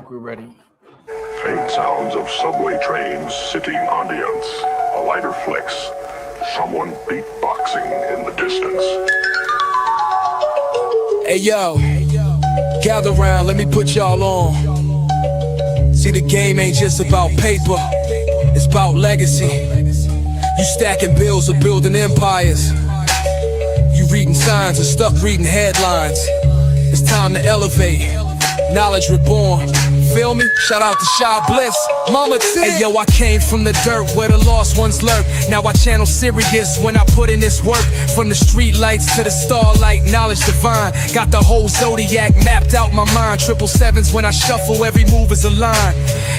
think we're ready. Faint sounds of subway trains sitting audience. A lighter flicks. Someone beatboxing in the distance. Hey yo, gather round, let me put y'all on. See, the game ain't just about paper, it's about legacy. You stacking bills or building empires. You reading signs or stuck reading headlines. It's time to elevate, knowledge reborn. Feel me? Shout out to Shy Bliss, Mama T. Hey yo, I came from the dirt where the lost ones lurk. Now I channel serious when I put in this work. From the street lights to the starlight, knowledge divine. Got the whole zodiac mapped out my mind. 777s when I shuffle, every move is a line.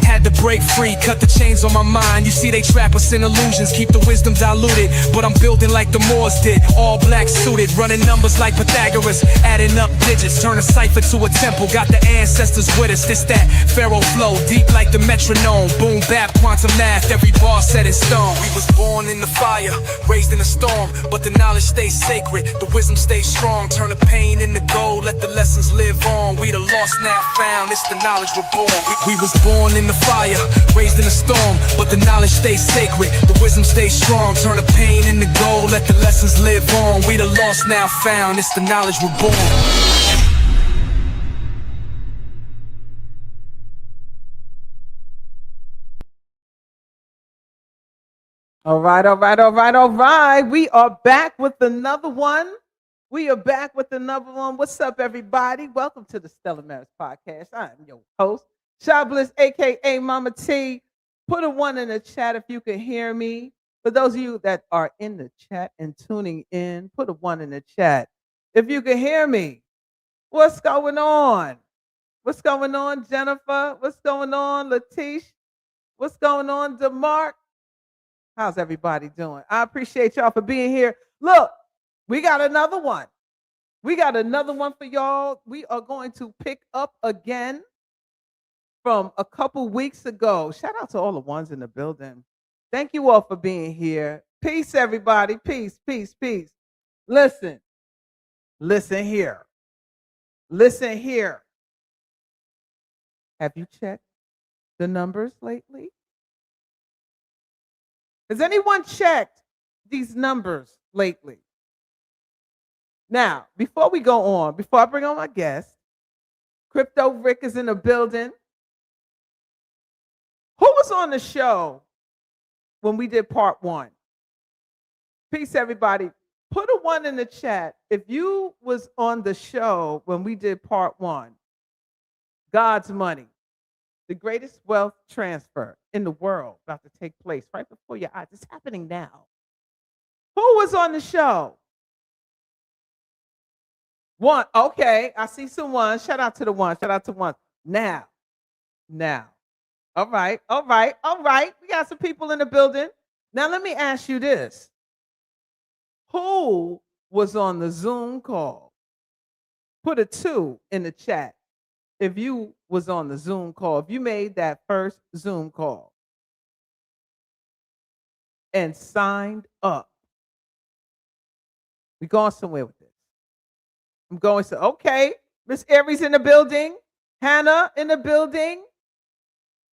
Had to break free, cut the chains on my mind. You see they trap us in illusions, keep the wisdom diluted. But I'm building like the Moors did, all black suited. Running numbers like Pythagoras, adding up digits. Turn a cipher to a temple, got the ancestors with us. This that Pharaoh flow, deep like the metronome. Boom, bap, quantum math, every bar set in stone. We was born in the fire, raised in a storm. But the knowledge stays sacred, the wisdom stays strong. Turn the pain into gold, let the lessons live on. We the lost, now found, it's the knowledge we're born. We was born in the fire, raised in a storm. But the knowledge stays sacred, the wisdom stays strong. Turn the pain into gold, let the lessons live on. We the lost, now found, it's the knowledge we're born. All right. We are back with another one. What's up, everybody? Welcome to the M.I.M.S podcast. I'm your host, Shy Bliss, a.k.a. Mama T. Put a 1 in the chat if you can hear me. For those of you that are in the chat and tuning in, put a 1 in the chat if you can hear me. What's going on? What's going on, Jennifer? What's going on, Latish? What's going on, DeMarc? How's everybody doing? I appreciate y'all for being here. Look, we got another one. For y'all. We are going to pick up again from a couple weeks ago. Shout out to all the ones in the building. Thank you all for being here. Peace, everybody. Peace. Listen here. Have you checked the numbers lately? Has anyone checked these numbers lately? Now, before we go on, before I bring on my guest, Crypto Rick is in the building. Who was on the show when we did part 1? Peace, everybody. Put a 1 in the chat if you was on the show when we did part 1. God's money. The greatest wealth transfer in the world about to take place right before your eyes. It's happening now. Who was on the show? 1. Okay, I see some ones. Shout out to the one. Now. All right. We got some people in the building. Now let me ask you this. Who was on the Zoom call? Put a 2 in the chat if you was on the Zoom call, if you made that first Zoom call and signed up. We're going somewhere with this. I'm going to, okay, Miss Aries in the building, Hannah in the building,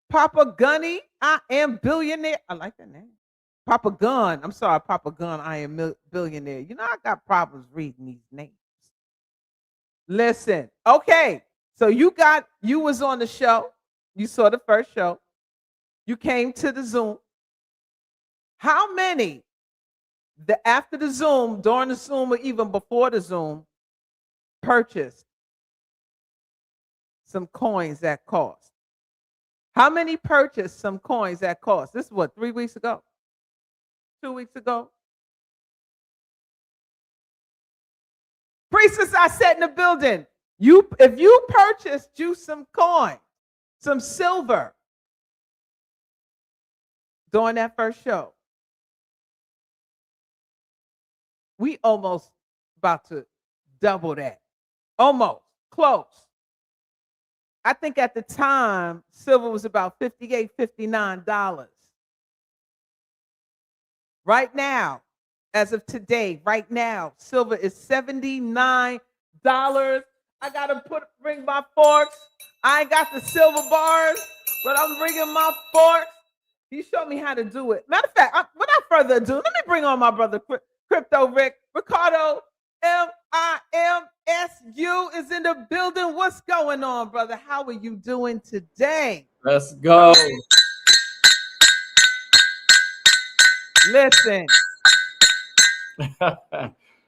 Papa Gunny, I am billionaire. I like that name. Papa Gun, I am billionaire. You know, I got problems reading these names. Listen, okay. So you was on the show. You saw the first show. You came to the Zoom. How many after the Zoom, during the Zoom, or even before the Zoom, purchased some coins that cost? How many purchased some coins that cost? This is what, 3 weeks ago? 2 weeks ago? Priestess, I sat in the building. If you purchased you some coin, some silver during that first show, we almost about to double that. Almost. Close. I think at the time, silver was about $58, $59. Right now, as of today, silver is $79 I gotta bring my forks. I ain't got the silver bars, but I'm bringing my forks. He showed me how to do it. Matter of fact, without further ado, let me bring on my brother Crypto Rick. Ricardo M.I.M.S is in the building. What's going on, brother? How are you doing today? Let's go. Listen.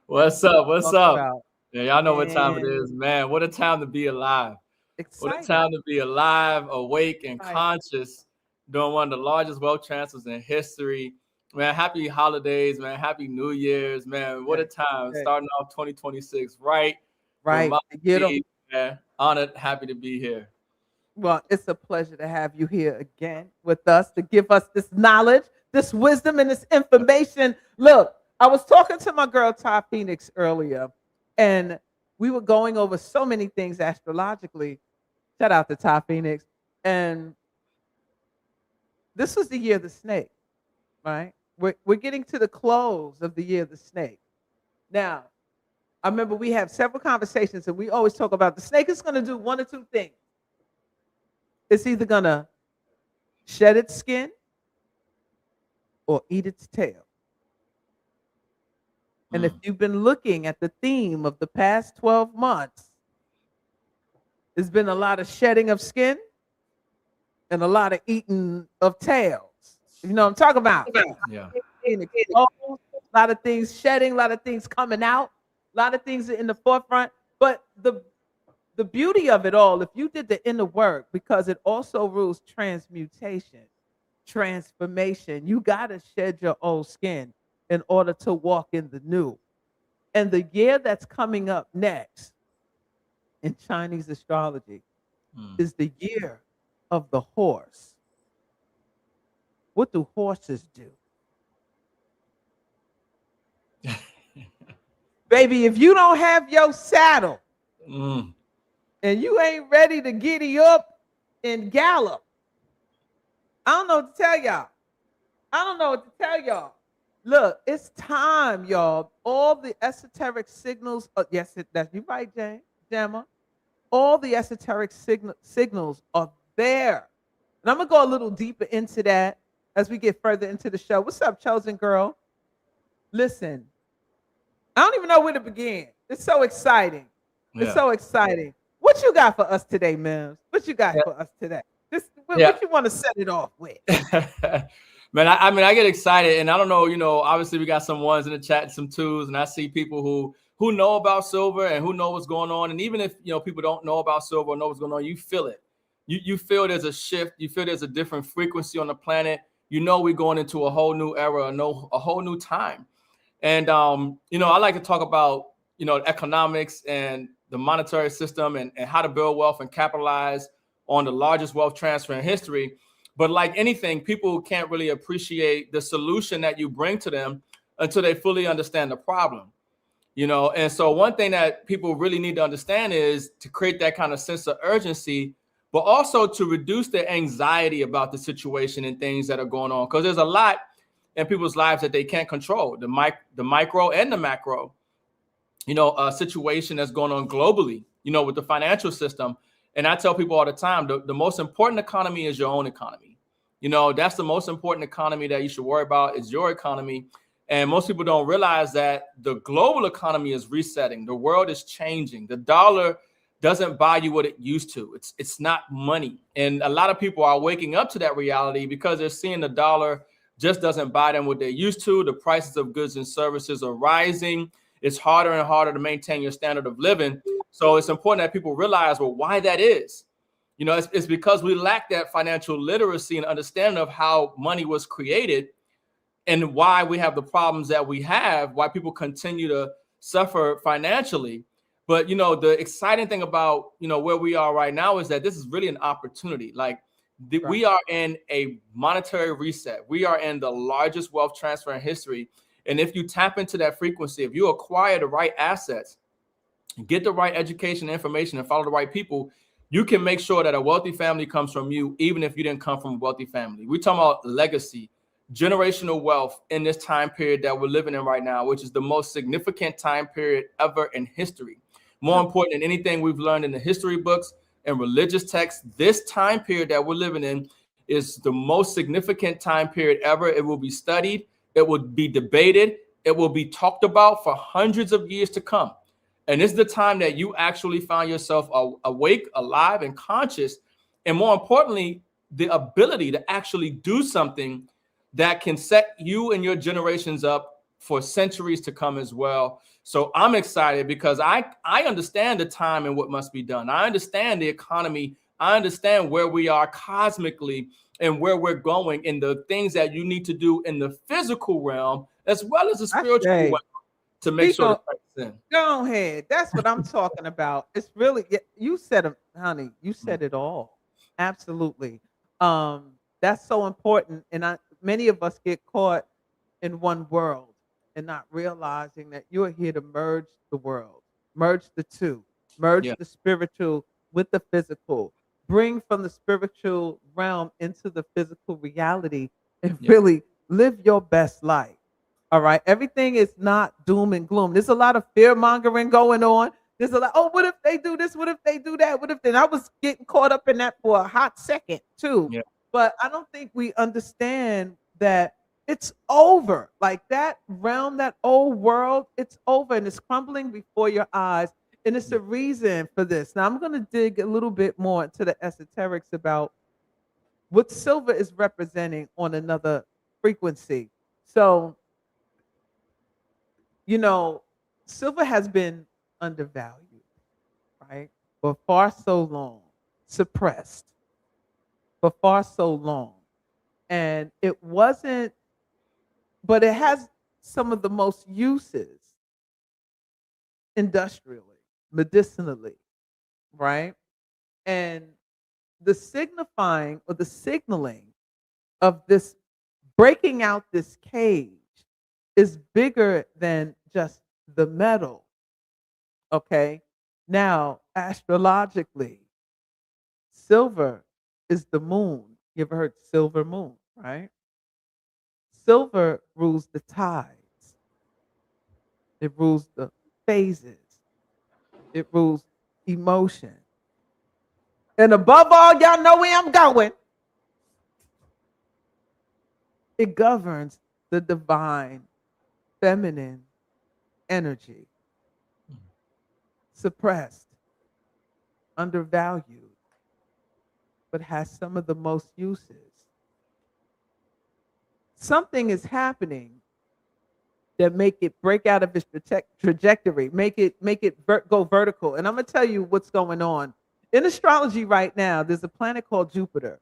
What's up? What's up? About. Yeah, y'all know what time it is, man. What a time to be alive. Exciting. What a time to be alive, awake, and conscious during one of the largest wealth transfers in history. Man, happy holidays, man. Happy New Year's, man. What a time. Starting off 2026 right. Right. Man. Honored, happy to be here. Well, it's a pleasure to have you here again with us to give us this knowledge, this wisdom, and this information. Look, I was talking to my girl, Ty Phoenix, earlier, and we were going over so many things astrologically. Shout out to Ty Phoenix. And this was the year of the snake, right? We're getting to the close of the year of the snake. Now, I remember we have several conversations, and we always talk about the snake is going to do one or two things. It's either going to shed its skin or eat its tail. And if you've been looking at the theme of the past 12 months, there's been a lot of shedding of skin and a lot of eating of tails. You know what I'm talking about? Yeah. A lot of things shedding, a lot of things coming out, a lot of things in the forefront. But the beauty of it all, if you did the inner work, because it also rules transmutation, transformation, you got to shed your old skin in order to walk in the new. And the year that's coming up next in Chinese astrology is the year of the horse. What do horses do? Baby, if you don't have your saddle and you ain't ready to giddy up and gallop, I don't know what to tell y'all. Look, it's time, y'all. All the esoteric signals, that's you right, Gemma. All the esoteric signals are there. And I'm going to go a little deeper into that as we get further into the show. What's up, chosen girl? Listen, I don't even know where to begin. It's so exciting. Yeah. It's so exciting. What you got for us today, M.I.M.S? What you got for us today? What you want to set it off with? Man, I mean, I get excited, and I don't know, obviously we got some ones in the chat, some twos, and I see people who know about silver and who know what's going on. And even if, people don't know about silver or know what's going on, you feel it. You feel there's a shift. You feel there's a different frequency on the planet. We're going into a whole new era, a whole new time. And, I like to talk about, economics and the monetary system and how to build wealth and capitalize on the largest wealth transfer in history. But like anything, people can't really appreciate the solution that you bring to them until they fully understand the problem, And so one thing that people really need to understand is to create that kind of sense of urgency, but also to reduce their anxiety about the situation and things that are going on. Because there's a lot in people's lives that they can't control, the micro and the macro, a situation that's going on globally, with the financial system. And I tell people all the time, the most important economy is your own economy. That's the most important economy that you should worry about is your economy. And most people don't realize that the global economy is resetting. The world is changing. The dollar doesn't buy you what it used to. It's not money. And a lot of people are waking up to that reality because they're seeing the dollar just doesn't buy them what they used to. The prices of goods and services are rising. It's harder and harder to maintain your standard of living. So it's important that people realize, why that is. It's because we lack that financial literacy and understanding of how money was created and why we have the problems that we have, why people continue to suffer financially. But, the exciting thing about, where we are right now is that this is really an opportunity. We are in a monetary reset. We are in the largest wealth transfer in history. And if you tap into that frequency, if you acquire the right assets, get the right education and information and follow the right people, you can make sure that a wealthy family comes from you, even if you didn't come from a wealthy family. We're talking about legacy, generational wealth in this time period that we're living in right now, which is the most significant time period ever in history. More important than anything we've learned in the history books and religious texts, this time period that we're living in is the most significant time period ever. It will be studied, it will be debated, it will be talked about for hundreds of years to come. And it's the time that you actually find yourself awake, alive, and conscious. And more importantly, the ability to actually do something that can set you and your generations up for centuries to come as well. So I'm excited because I understand the time and what must be done. I understand the economy. I understand where we are cosmically and where we're going and the things that you need to do in the physical realm as well as the spiritual realm to make sure that that's in. Go ahead. That's what I'm talking about. It's really you said it, honey. You said it all. Absolutely. That's so important. And many of us get caught in one world and not realizing that you're here to merge the world, merge the two, merge Yeah. the spiritual with the physical, bring from the spiritual realm into the physical reality and Yeah. really live your best life. All right. Everything is not doom and gloom. There's a lot of fear mongering going on. There's a lot, oh, what if they do this? What if they do that? What if then I was getting caught up in that for a hot second too. Yeah. But I don't think we understand that it's over. Like that realm, that old world, it's over and it's crumbling before your eyes. And it's a reason for this. Now I'm going to dig a little bit more into the esoterics about what silver is representing on another frequency. So, you know, silver has been undervalued, right? For far so long, suppressed for far so long. And it wasn't, but it has some of the most uses industrially, medicinally, right? And the signifying or the signaling of this breaking out this cage is bigger than just the metal. Okay. Now, astrologically, silver is the moon. You ever heard silver moon, right? Silver rules the tides. It rules the phases. It rules emotion. And above all, y'all know where I'm going. It governs the divine feminine energy, suppressed, undervalued, but has some of the most uses. Something is happening that make it break out of its trajectory, make it go vertical. And I'm gonna tell you what's going on in astrology right now. There's a planet called Jupiter.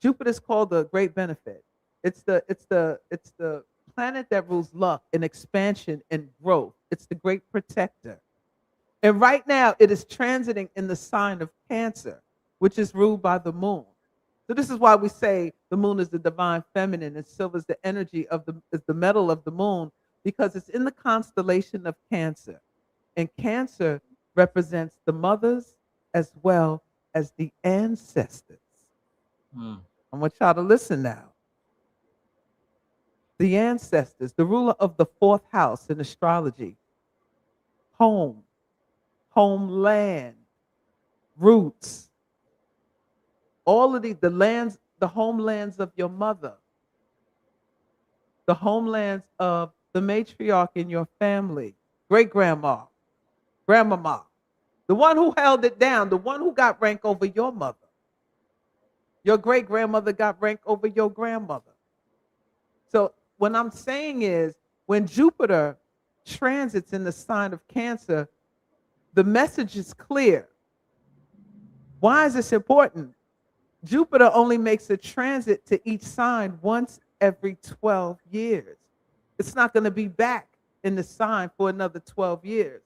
Jupiter's called the Great Benefit. It's the planet that rules luck and expansion and growth. It's the Great Protector. And right now, it is transiting in the sign of Cancer, which is ruled by the moon. So this is why we say the moon is the divine feminine and silver is the energy of the metal of the moon, because it's in the constellation of Cancer. And Cancer represents the mothers as well as the ancestors. I want y'all to listen now. The ancestors, the ruler of the fourth house in astrology, home, homeland, roots, all of the lands, the homelands of your mother, the homelands of the matriarch in your family, great grandma, grandmama, the one who held it down, the one who got rank over your mother. Your great grandmother got rank over your grandmother. So what I'm saying is when Jupiter transits in the sign of Cancer, the message is clear. Why is this important? Jupiter only makes a transit to each sign once every 12 years. It's not going to be back in the sign for another 12 years.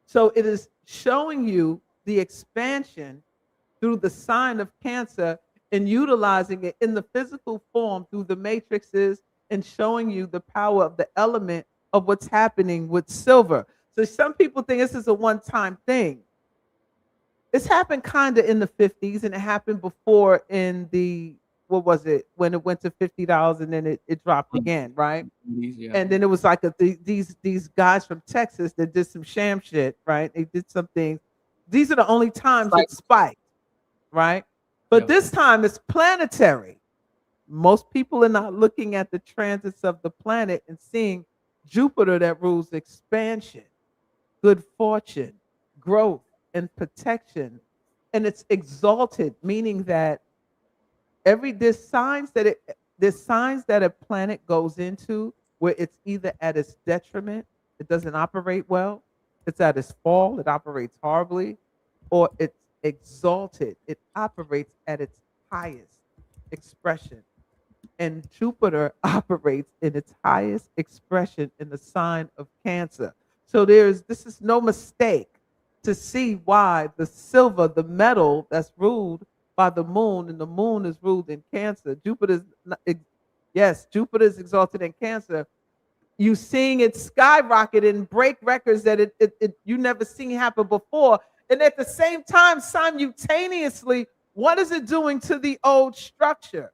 So it is showing you the expansion through the sign of Cancer and utilizing it in the physical form through the matrices and showing you the power of the element of what's happening with silver. So some people think this is a one-time thing. It's happened kind of in the 50s and it happened before in the what was it when it went to $50 and then it dropped again, right? Yeah. And then it was like these guys from Texas that did some sham shit, right? They did some things. These are the only times it spiked, right? But Yeah. this time it's planetary. Most people are not looking at the transits of the planet and seeing Jupiter that rules expansion, good fortune, growth, and protection. And it's exalted, meaning that there's signs that a planet goes into where it's either at its detriment, it doesn't operate well, it's at its fall, it operates horribly, or it's exalted, it operates at its highest expression. And Jupiter operates in its highest expression in the sign of Cancer. So this is no mistake to see why the silver, the metal that's ruled by the moon, and the moon is ruled in Cancer. Yes, Jupiter is exalted in Cancer. You seeing it skyrocket and break records that you never seen happen before. And at the same time, simultaneously, what is it doing to the old structure?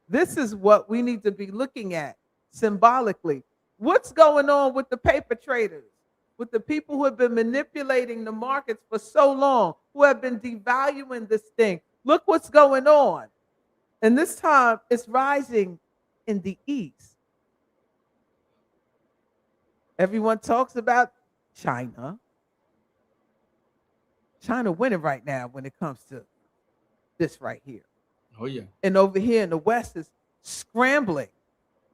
This is what we need to be looking at symbolically. What's going on with the paper traders, with the people who have been manipulating the markets for so long, who have been devaluing this thing? Look what's going on. And this time it's rising in the east. Everyone talks about China. China winning right now when it comes to this right here. Oh yeah. And over here in the West is scrambling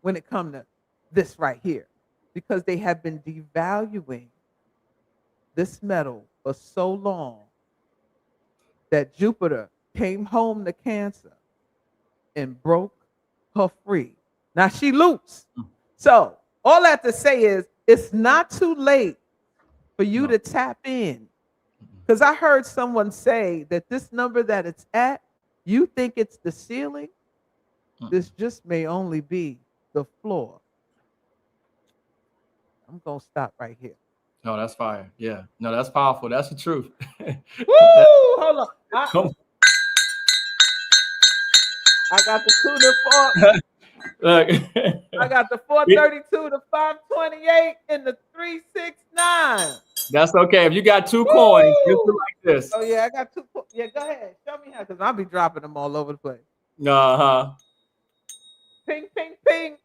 when it comes to this right here, because they have been devaluing this metal for so long that Jupiter came home to Cancer and broke her free. Now she loose. So all I have to say is it's not too late for you to tap in. Because I heard someone say that this number that it's at, you think it's the ceiling. This just may only be the floor. I'm going to stop right here. No, that's fire. Yeah. No, that's powerful. That's the truth. Woo! Hold on. I got the 2 to 4. Look. I got the 432, the 528, and the 369. That's okay. If you got 2 coins, just do like this. Oh yeah, I got 2. Yeah, go ahead. Show me how, because I'll be dropping them all over the place. Uh-huh. Ping, ping, ping.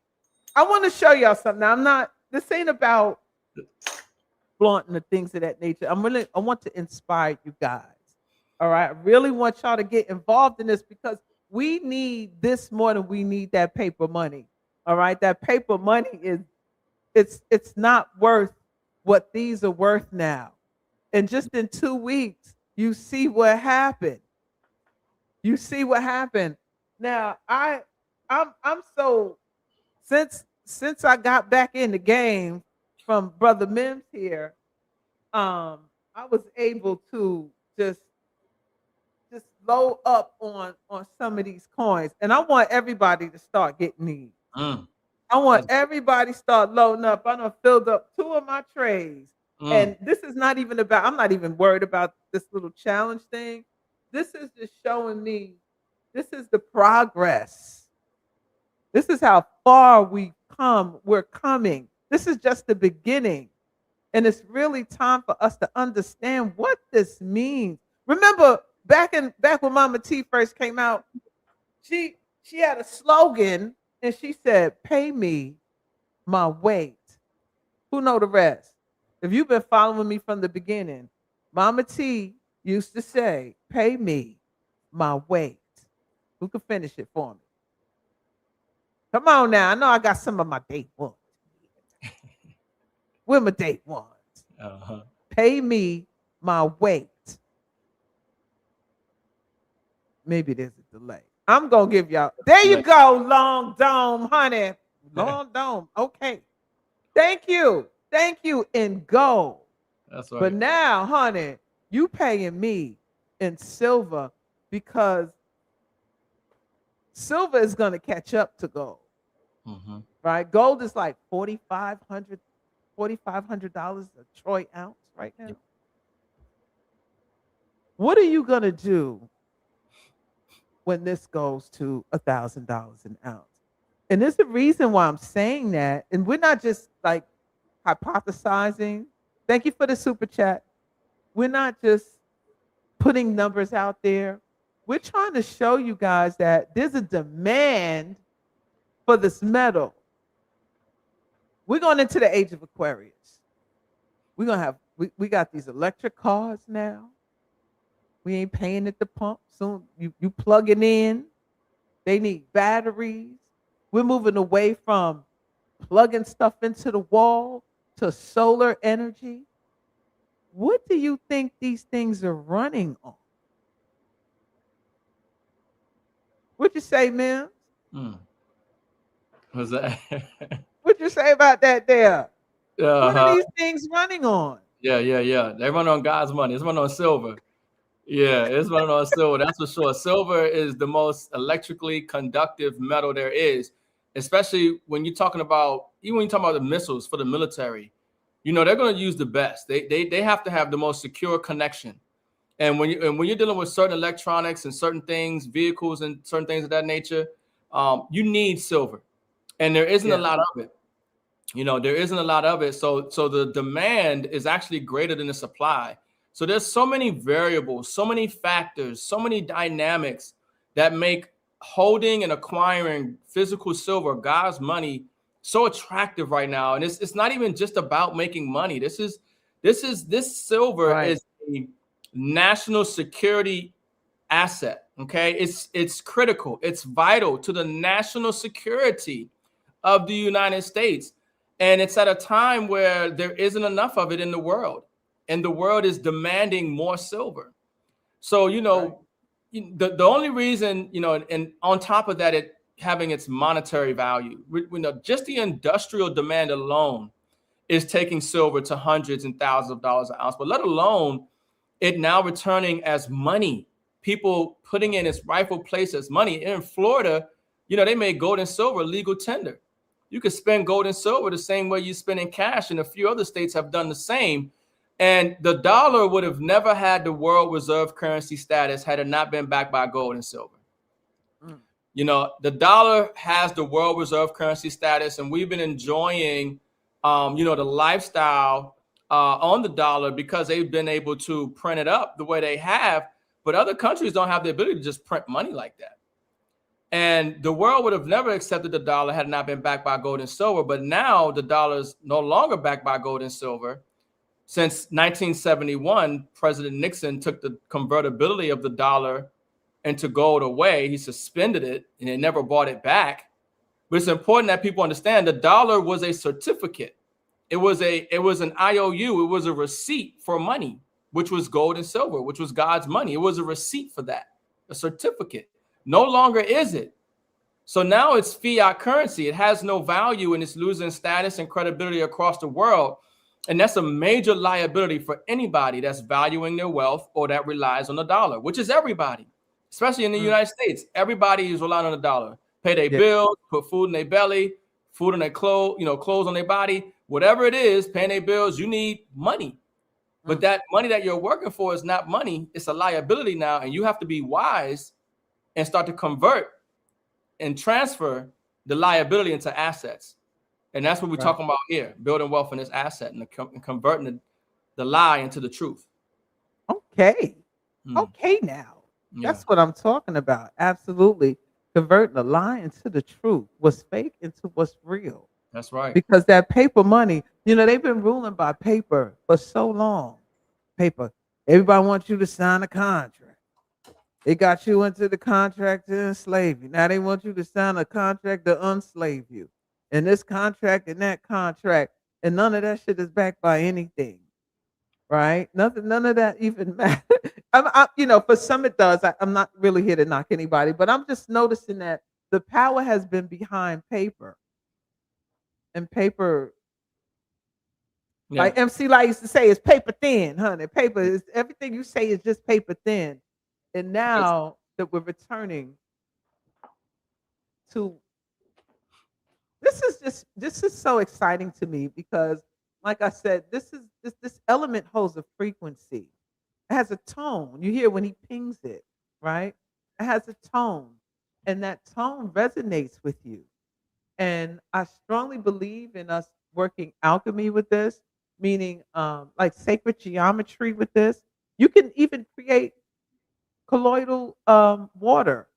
I want to show y'all something. Now, this ain't about flaunting the things of that nature. I want to inspire you guys. All right. I really want y'all to get involved in this, because we need this more than we need that paper money. All right. That paper money it's not worth what these are worth now. And just in 2 weeks, you see what happened. You see what happened. Now, I'm so, since I got back in the game from Brother M.I.M.S here, I was able to just load up on some of these coins. And I want everybody to start getting these. I want everybody to start loading up. I done filled up 2 of my trays. And this is not even about, I'm not even worried about this little challenge thing. This is just showing me, this is the progress. This is how far we've come. We're coming. This is just the beginning. And it's really time for us to understand what this means. Remember, back when Mama T first came out, she had a slogan, and she said, "Pay me my weight." Who know the rest? If you've been following me from the beginning, Mama T used to say, "Pay me my weight." Who can finish it for me? Come on now. I know I got some of my day ones. Where my day ones? Pay me my weight. Maybe there's a delay. I'm going to give y'all. There you go, Long Dome, honey. Long Dome. Okay. Thank you. Thank you. In gold. That's right. But now, honey, you paying me in silver, because silver is going to catch up to gold. Right? Gold is like $4,500 a troy ounce right now. What are you going to do when this goes to $1,000 an ounce. And there's a reason why I'm saying that. And we're not just like hypothesizing. Thank you for the super chat. We're not just putting numbers out there. We're trying to show you guys that there's a demand for this metal. We're going into the age of Aquarius. We're gonna have we got these electric cars now. We ain't paying at the pump. Soon you plug it in. They need batteries. We're moving away from plugging stuff into the wall to solar energy. What do you think these things are running on? What you say, man? Hmm. What's that? What you say about that there? What are Uh-huh. these things running on? Yeah. They run on God's money. It's running on silver. Yeah, it's running on silver. That's for sure. Silver is the most electrically conductive metal there is, especially when you're talking about, even when you're talking about the missiles for the military. They're going to use the best. They have to have the most secure connection. And when you're dealing with certain electronics and certain things, vehicles and certain things of that nature, you need silver, and there isn't a Yeah, lot of it. There isn't a lot of it. So the demand is actually greater than the supply. So there's so many variables, so many factors, so many dynamics that make holding and acquiring physical silver, God's money, so attractive right now. And it's not even just about making money. This silver right, is a national security asset. Okay. It's critical. It's vital to the national security of the United States. And it's at a time where there isn't enough of it in the world. And the world is demanding more silver. So, right. the only reason, and on top of that, it having its monetary value, we know just the industrial demand alone is taking silver to hundreds and thousands of dollars an ounce, but let alone it now returning as money. People putting in its rightful place as money. In Florida, they made gold and silver legal tender. You could spend gold and silver the same way you spend in cash, and a few other states have done the same. And the dollar would have never had the world reserve currency status had it not been backed by gold and silver. Mm, The dollar has the world reserve currency status, and we've been enjoying, the lifestyle on the dollar because they've been able to print it up the way they have. But other countries don't have the ability to just print money like that. And the world would have never accepted the dollar had it not been backed by gold and silver. But now the dollar is no longer backed by gold and silver. Since 1971, President Nixon took the convertibility of the dollar into gold away. He suspended it and they never bought it back. But it's important that people understand the dollar was a certificate. It was an IOU. It was a receipt for money, which was gold and silver, which was God's money. It was a receipt for that, a certificate. No longer is it. So now it's fiat currency. It has no value and it's losing status and credibility across the world. And that's a major liability for anybody that's valuing their wealth or that relies on the dollar, which is everybody, especially in the mm. United States. Everybody is relying on the dollar. Pay their Yeah, bills, put food in their belly, food in their clothes, clothes on their body, whatever it is, paying their bills, you need money. But mm, that money that you're working for is not money. It's a liability now. And you have to be wise and start to convert and transfer the liability into assets. And that's what we're right. talking about here, building wealth in this asset and converting the lie into the truth. Okay. Mm, Okay now. yeah, That's what I'm talking about. Absolutely. Converting the lie into the truth. What's fake into what's real. that's right. Because that paper money, they've been ruling by paper for so long. Paper. Everybody wants you to sign a contract. They got you into the contract to enslave you. Now they want you to sign a contract to unslave you. And this contract and that contract. And none of that shit is backed by anything. Right? Nothing, none of that even matters. For some it does. I'm not really here to knock anybody, but I'm just noticing that the power has been behind paper. And paper, Yeah, like MC Light used to say, is paper thin, honey. Paper is everything you say is just paper thin. And it's, now that we're returning to this is so exciting to me because, like I said, this element holds a frequency. It has a tone. You hear when he pings it, right? It has a tone, and that tone resonates with you. And I strongly believe in us working alchemy with this, meaning like sacred geometry with this. You can even create colloidal water,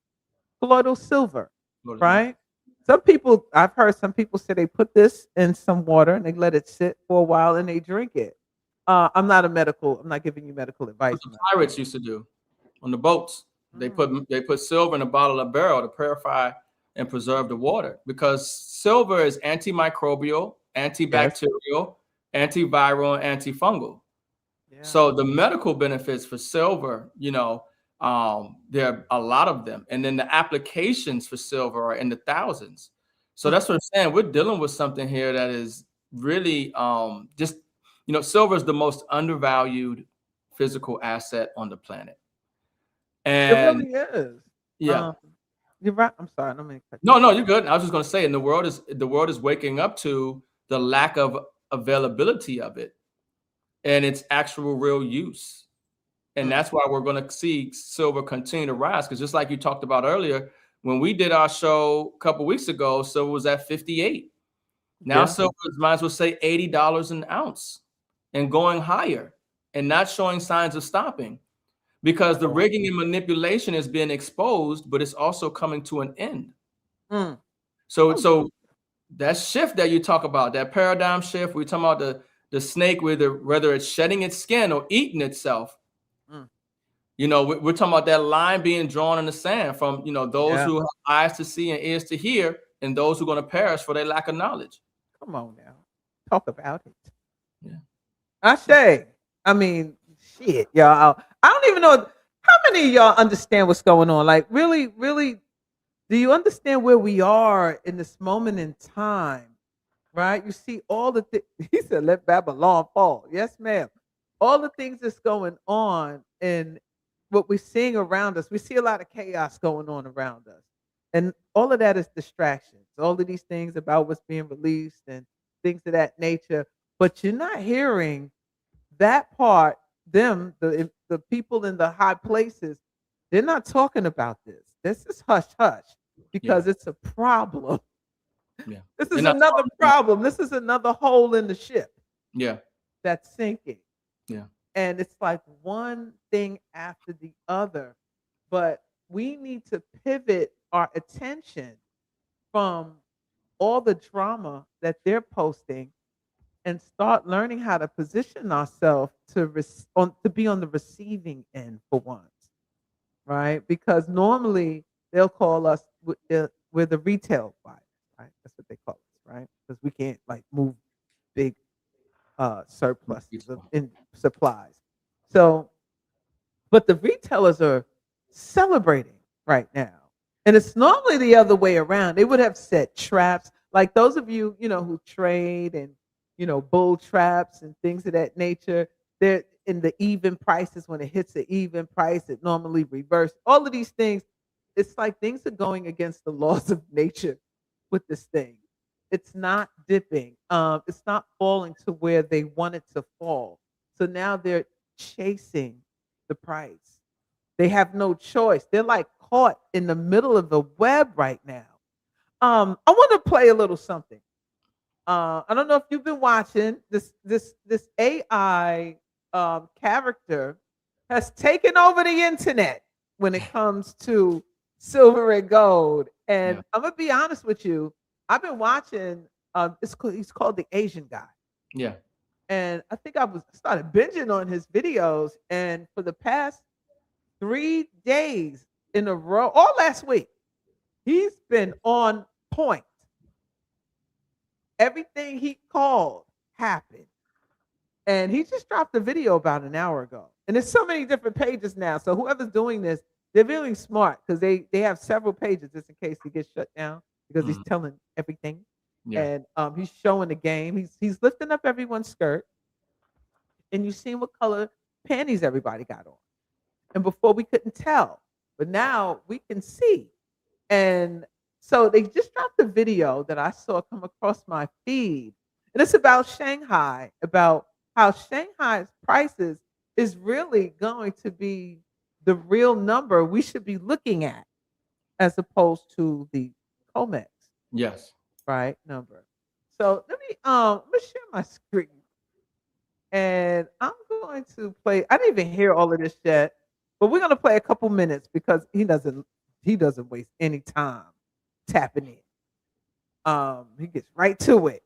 colloidal silver, Yeah. right? Some people, I've heard some people say they put this in some water and they let it sit for a while and they drink it. I'm not giving you medical What advice the on that. pirates used to do on the boats. Mm, They put silver in a bottle of barrel to purify and preserve the water because silver is antimicrobial, yes. antibacterial, antiviral, and antifungal. Yeah. So the medical benefits for silver, there are a lot of them, and then the applications for silver are in the thousands. So Mm. that's what I'm saying. We're dealing with something here that is really just, silver is the most undervalued physical asset on the planet. It And really is. yeah, Um, you're right. I'm sorry. I don't mean to cut you no, off. no, you're good. I was just going to say, and the world is waking up to the lack of availability of it and its actual real use. And Mm. that's why we're going to see silver continue to rise. Because just like you talked about earlier, when we did our show a couple weeks ago, silver was at 58. Now Yeah. silver might as well say $80 an ounce and going higher and not showing signs of stopping because the Oh. rigging and manipulation is being exposed, but it's also coming to an end. Mm. So, Oh, so that shift that you talk about, that paradigm shift, we're talking about the snake, whether it's shedding its skin or eating itself. mm. We're talking about that line being drawn in the sand from, those Yeah. who have eyes to see and ears to hear, and those who are going to perish for their lack of knowledge. Come on now. Talk about it. Yeah. Ashe. I mean, shit, y'all. I don't even know how many of y'all understand what's going on. Like, really, really, do you understand where we are in this moment in time? Right? You see all the things. He said, let Babylon fall. Yes, ma'am. All the things that's going on and what we're seeing around us. We see a lot of chaos going on around us. And all of that is distractions. All of these things about what's being released and things of that nature. But you're not hearing that part, the people in the high places, they're not talking about this. This is hush hush Yeah. because it's a problem. Yeah. This They're is not another talking. problem. This is another hole in the ship Yeah. that's sinking. Yeah. And it's like one thing after the other. But we need to pivot our attention from all the drama that they're posting and start learning how to position ourselves to be on the receiving end for once, right? Because normally they'll call us we're the retail buyers, right? That's what they call us, right? Because we can't like move big surpluses of in supplies. So, but the retailers are celebrating right now. And it's normally the other way around. They would have set traps. Like those of you, who trade and, bull traps and things of that nature. They're in the even prices. When it hits the even price, it normally reverses. All of these things, it's like things are going against the laws of nature with this thing. It's not dipping. It's not falling to where they want it to fall. So now they're chasing the price. They have no choice. They're like caught in the middle of the web right now. I want to play a little something. I don't know if you've been watching this AI character has taken over the internet when it comes to silver and gold. Yeah. And I'm gonna be honest with you. I've been watching. He's called the Asian guy, Yeah. and I think I was started binging on his videos. And for the past 3 days in a row, all last week, he's been on point. Everything he called happened. And he just dropped a video about an hour ago. And there's so many different pages now. So whoever's doing this, they're really smart because they have several pages just in case he gets shut down because he's Mhm. telling everything. Yeah. And he's showing the game. He's lifting up everyone's skirt, and you see what color panties everybody got on. And before we couldn't tell, but now we can see. And so they just dropped a video that I saw come across my feed. And it's about Shanghai, about how Shanghai's prices is really going to be the real number we should be looking at as opposed to the COMEX, Yes. right, number. So let me share my screen, and I'm going to play. I didn't even hear all of this yet, but we're gonna play a couple minutes because he doesn't waste any time tapping in. He gets right to it.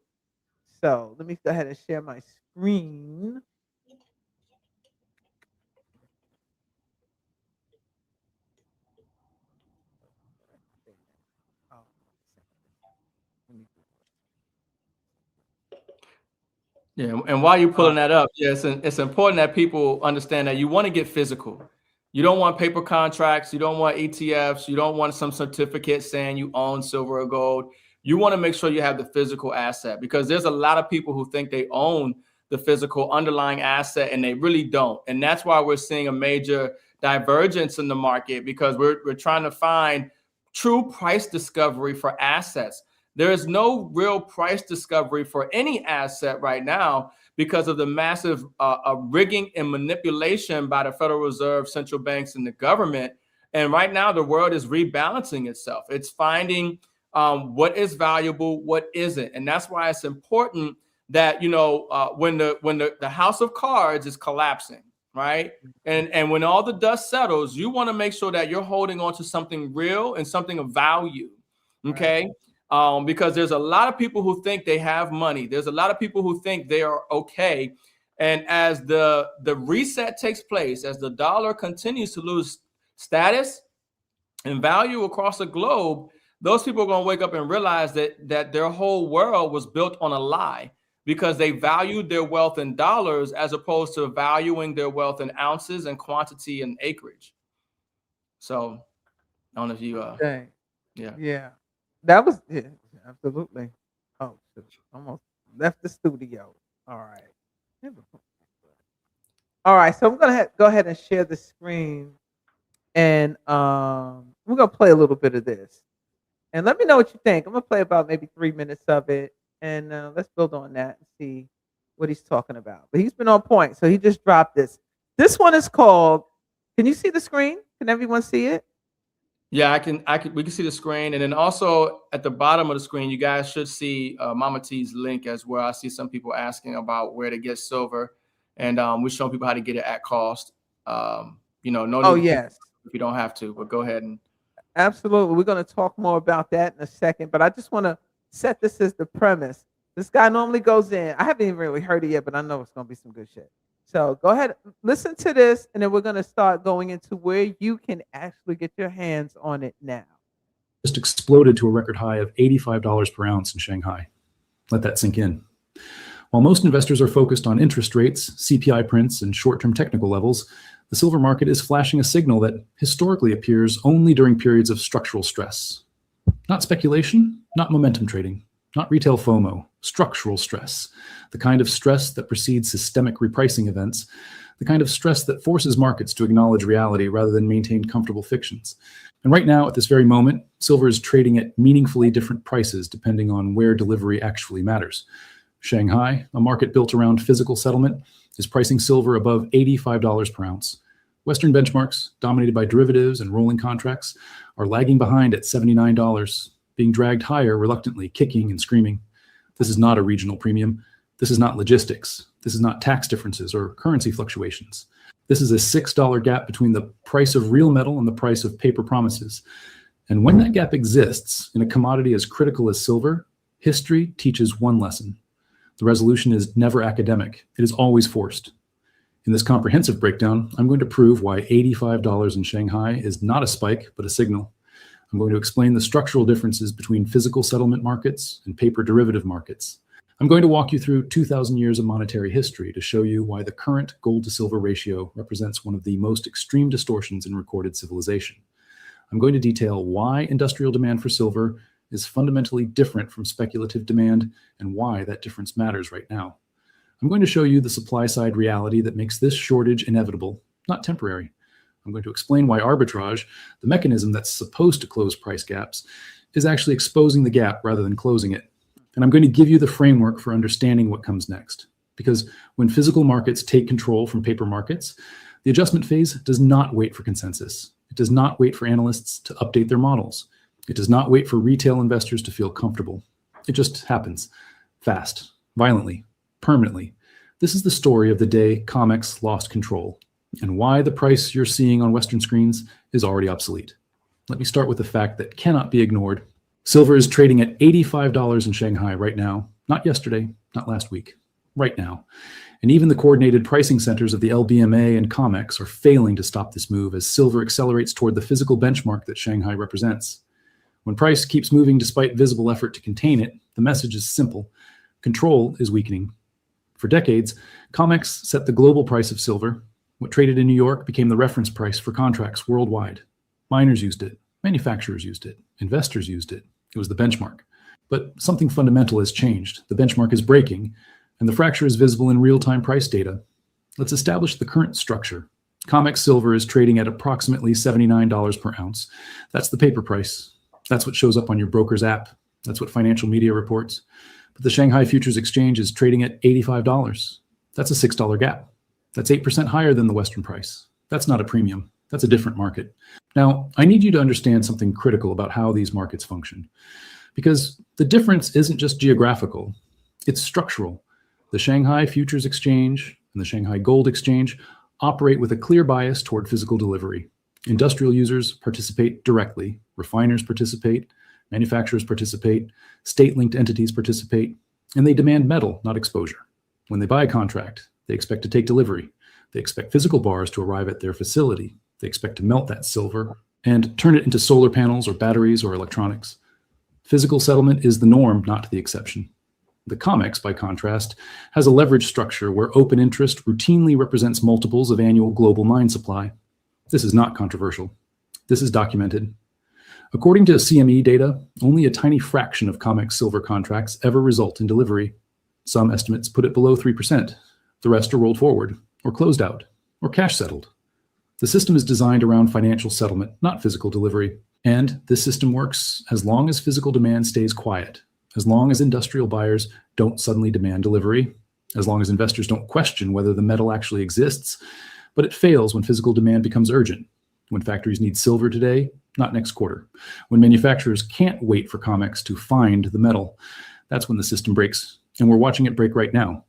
So let me go ahead and share my screen. Oh, let me do Yeah, and while you're All pulling right. that up, yes, it's important that people understand that you want to get physical. You don't want paper contracts. You don't want ETFs. You don't want some certificate saying you own silver or gold. You want to make sure you have the physical asset, because there's a lot of people who think they own the physical underlying asset and they really don't. And that's why we're seeing a major divergence in the market, because we're trying to find true price discovery for assets. There is no real price discovery for any asset right now because of the massive rigging and manipulation by the Federal Reserve, central banks, and the government. And right now, the world is rebalancing itself. It's finding what is valuable, what isn't, and that's why it's important that when the house of cards is collapsing, right, and when all the dust settles, you want to make sure that you're holding on to something real and something of value. Okay. Right. Because there's a lot of people who think they have money. There's a lot of people who think they are okay. And as the reset takes place, as the dollar continues to lose status and value across the globe, those people are going to wake up and realize that their whole world was built on a lie, because they valued their wealth in dollars as opposed to valuing their wealth in ounces and quantity and acreage. So I don't know if you, Dang. yeah. Yeah. That was it. Absolutely. Oh, shoot. Almost left the studio. All right. All right. So I'm gonna go ahead and share the screen, and we're gonna play a little bit of this, and let me know what you think. I'm gonna play about maybe 3 minutes of it, and let's build on that and see what he's talking about. But he's been on point, so he just dropped this. This one is called. Can you see the screen? Can everyone see it? Yeah, we can see the screen. And then also at the bottom of the screen, you guys should see Mama T's link as well. I see some people asking about where to get silver, and we're showing people how to get it at cost. No Oh, need to yes. if you don't have to, but go ahead and. Absolutely. We're going to talk more about that in a second, but I just want to set this as the premise. This guy normally goes in. I haven't even really heard it yet, but I know it's going to be some good shit. So go ahead, listen to this, and then we're going to start going into where you can actually get your hands on it now. Just exploded to a record high of $85 per ounce in Shanghai. Let that sink in. While most investors are focused on interest rates, CPI prints, and short-term technical levels, the silver market is flashing a signal that historically appears only during periods of structural stress. Not speculation, not momentum trading, not retail FOMO, structural stress, the kind of stress that precedes systemic repricing events, the kind of stress that forces markets to acknowledge reality rather than maintain comfortable fictions. And right now, at this very moment, silver is trading at meaningfully different prices depending on where delivery actually matters. Shanghai, a market built around physical settlement, is pricing silver above $85 per ounce. Western benchmarks, dominated by derivatives and rolling contracts, are lagging behind at $79, being dragged higher reluctantly, kicking and screaming. This is not a regional premium. This is not logistics. This is not tax differences or currency fluctuations. This is a $6 gap between the price of real metal and the price of paper promises. And when that gap exists in a commodity as critical as silver, history teaches one lesson. The resolution is never academic. It is always forced. In this comprehensive breakdown, I'm going to prove why $85 in Shanghai is not a spike, but a signal. I'm going to explain the structural differences between physical settlement markets and paper derivative markets. I'm going to walk you through 2,000 years of monetary history to show you why the current gold to silver ratio represents one of the most extreme distortions in recorded civilization. I'm going to detail why industrial demand for silver is fundamentally different from speculative demand and why that difference matters right now. I'm going to show you the supply side reality that makes this shortage inevitable, not temporary. I'm going to explain why arbitrage, the mechanism that's supposed to close price gaps, is actually exposing the gap rather than closing it. And I'm going to give you the framework for understanding what comes next. Because when physical markets take control from paper markets, The adjustment phase does not wait for consensus. It does not wait for analysts to update their models. It does not wait for retail investors to feel comfortable. It just happens, fast, violently, permanently. This is the story of the day COMEX lost control, and why the price you're seeing on Western screens is already obsolete. Let me start with a fact that cannot be ignored. Silver is trading at $85 in Shanghai right now, not yesterday, not last week, right now. And even the coordinated pricing centers of the LBMA and COMEX are failing to stop this move as silver accelerates toward the physical benchmark that Shanghai represents. When price keeps moving despite visible effort to contain it, the message is simple. Control is weakening. For decades, COMEX set the global price of silver. What traded in New York became the reference price for contracts worldwide. Miners used it, manufacturers used it, investors used it. It was the benchmark. But something fundamental has changed. The benchmark is breaking, and the fracture is visible in real-time price data. Let's establish the current structure. COMEX silver is trading at approximately $79 per ounce. That's the paper price. That's what shows up on your broker's app. That's what financial media reports. But the Shanghai Futures Exchange is trading at $85. That's a $6 gap. That's 8% higher than the Western price. That's not a premium. That's a different market. Now, I need you to understand something critical about how these markets function, because the difference isn't just geographical, it's structural. The Shanghai Futures Exchange and the Shanghai Gold Exchange operate with a clear bias toward physical delivery. Industrial users participate directly, refiners participate, manufacturers participate, state-linked entities participate, and they demand metal, not exposure. When they buy a contract, they expect to take delivery. They expect physical bars to arrive at their facility. They expect to melt that silver and turn it into solar panels or batteries or electronics. Physical settlement is the norm, not the exception. The COMEX, by contrast, has a leverage structure where open interest routinely represents multiples of annual global mine supply. This is not controversial. This is documented. According to CME data, only a tiny fraction of COMEX silver contracts ever result in delivery. Some estimates put it below 3%. The rest are rolled forward, or closed out, or cash settled. The system is designed around financial settlement, not physical delivery. And this system works as long as physical demand stays quiet, as long as industrial buyers don't suddenly demand delivery, as long as investors don't question whether the metal actually exists. But it fails when physical demand becomes urgent, when factories need silver today, not next quarter, when manufacturers can't wait for COMEX to find the metal. That's when the system breaks, and we're watching it break right now.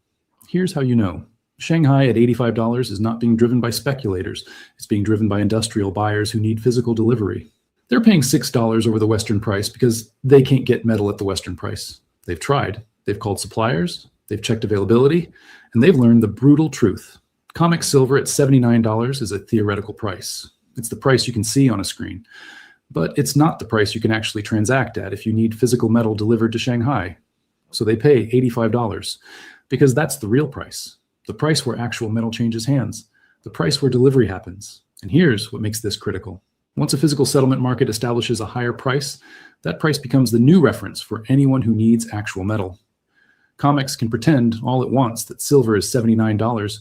Here's how you know. Shanghai at $85 is not being driven by speculators. It's being driven by industrial buyers who need physical delivery. They're paying $6 over the Western price because they can't get metal at the Western price. They've tried. They've called suppliers. They've checked availability. And they've learned the brutal truth. COMEX silver at $79 is a theoretical price. It's the price you can see on a screen. But it's not the price you can actually transact at if you need physical metal delivered to Shanghai. So they pay $85 because that's the real price. The price where actual metal changes hands. The price where delivery happens. And here's what makes this critical. Once a physical settlement market establishes a higher price, that price becomes the new reference for anyone who needs actual metal. COMEX can pretend all it wants that silver is $79,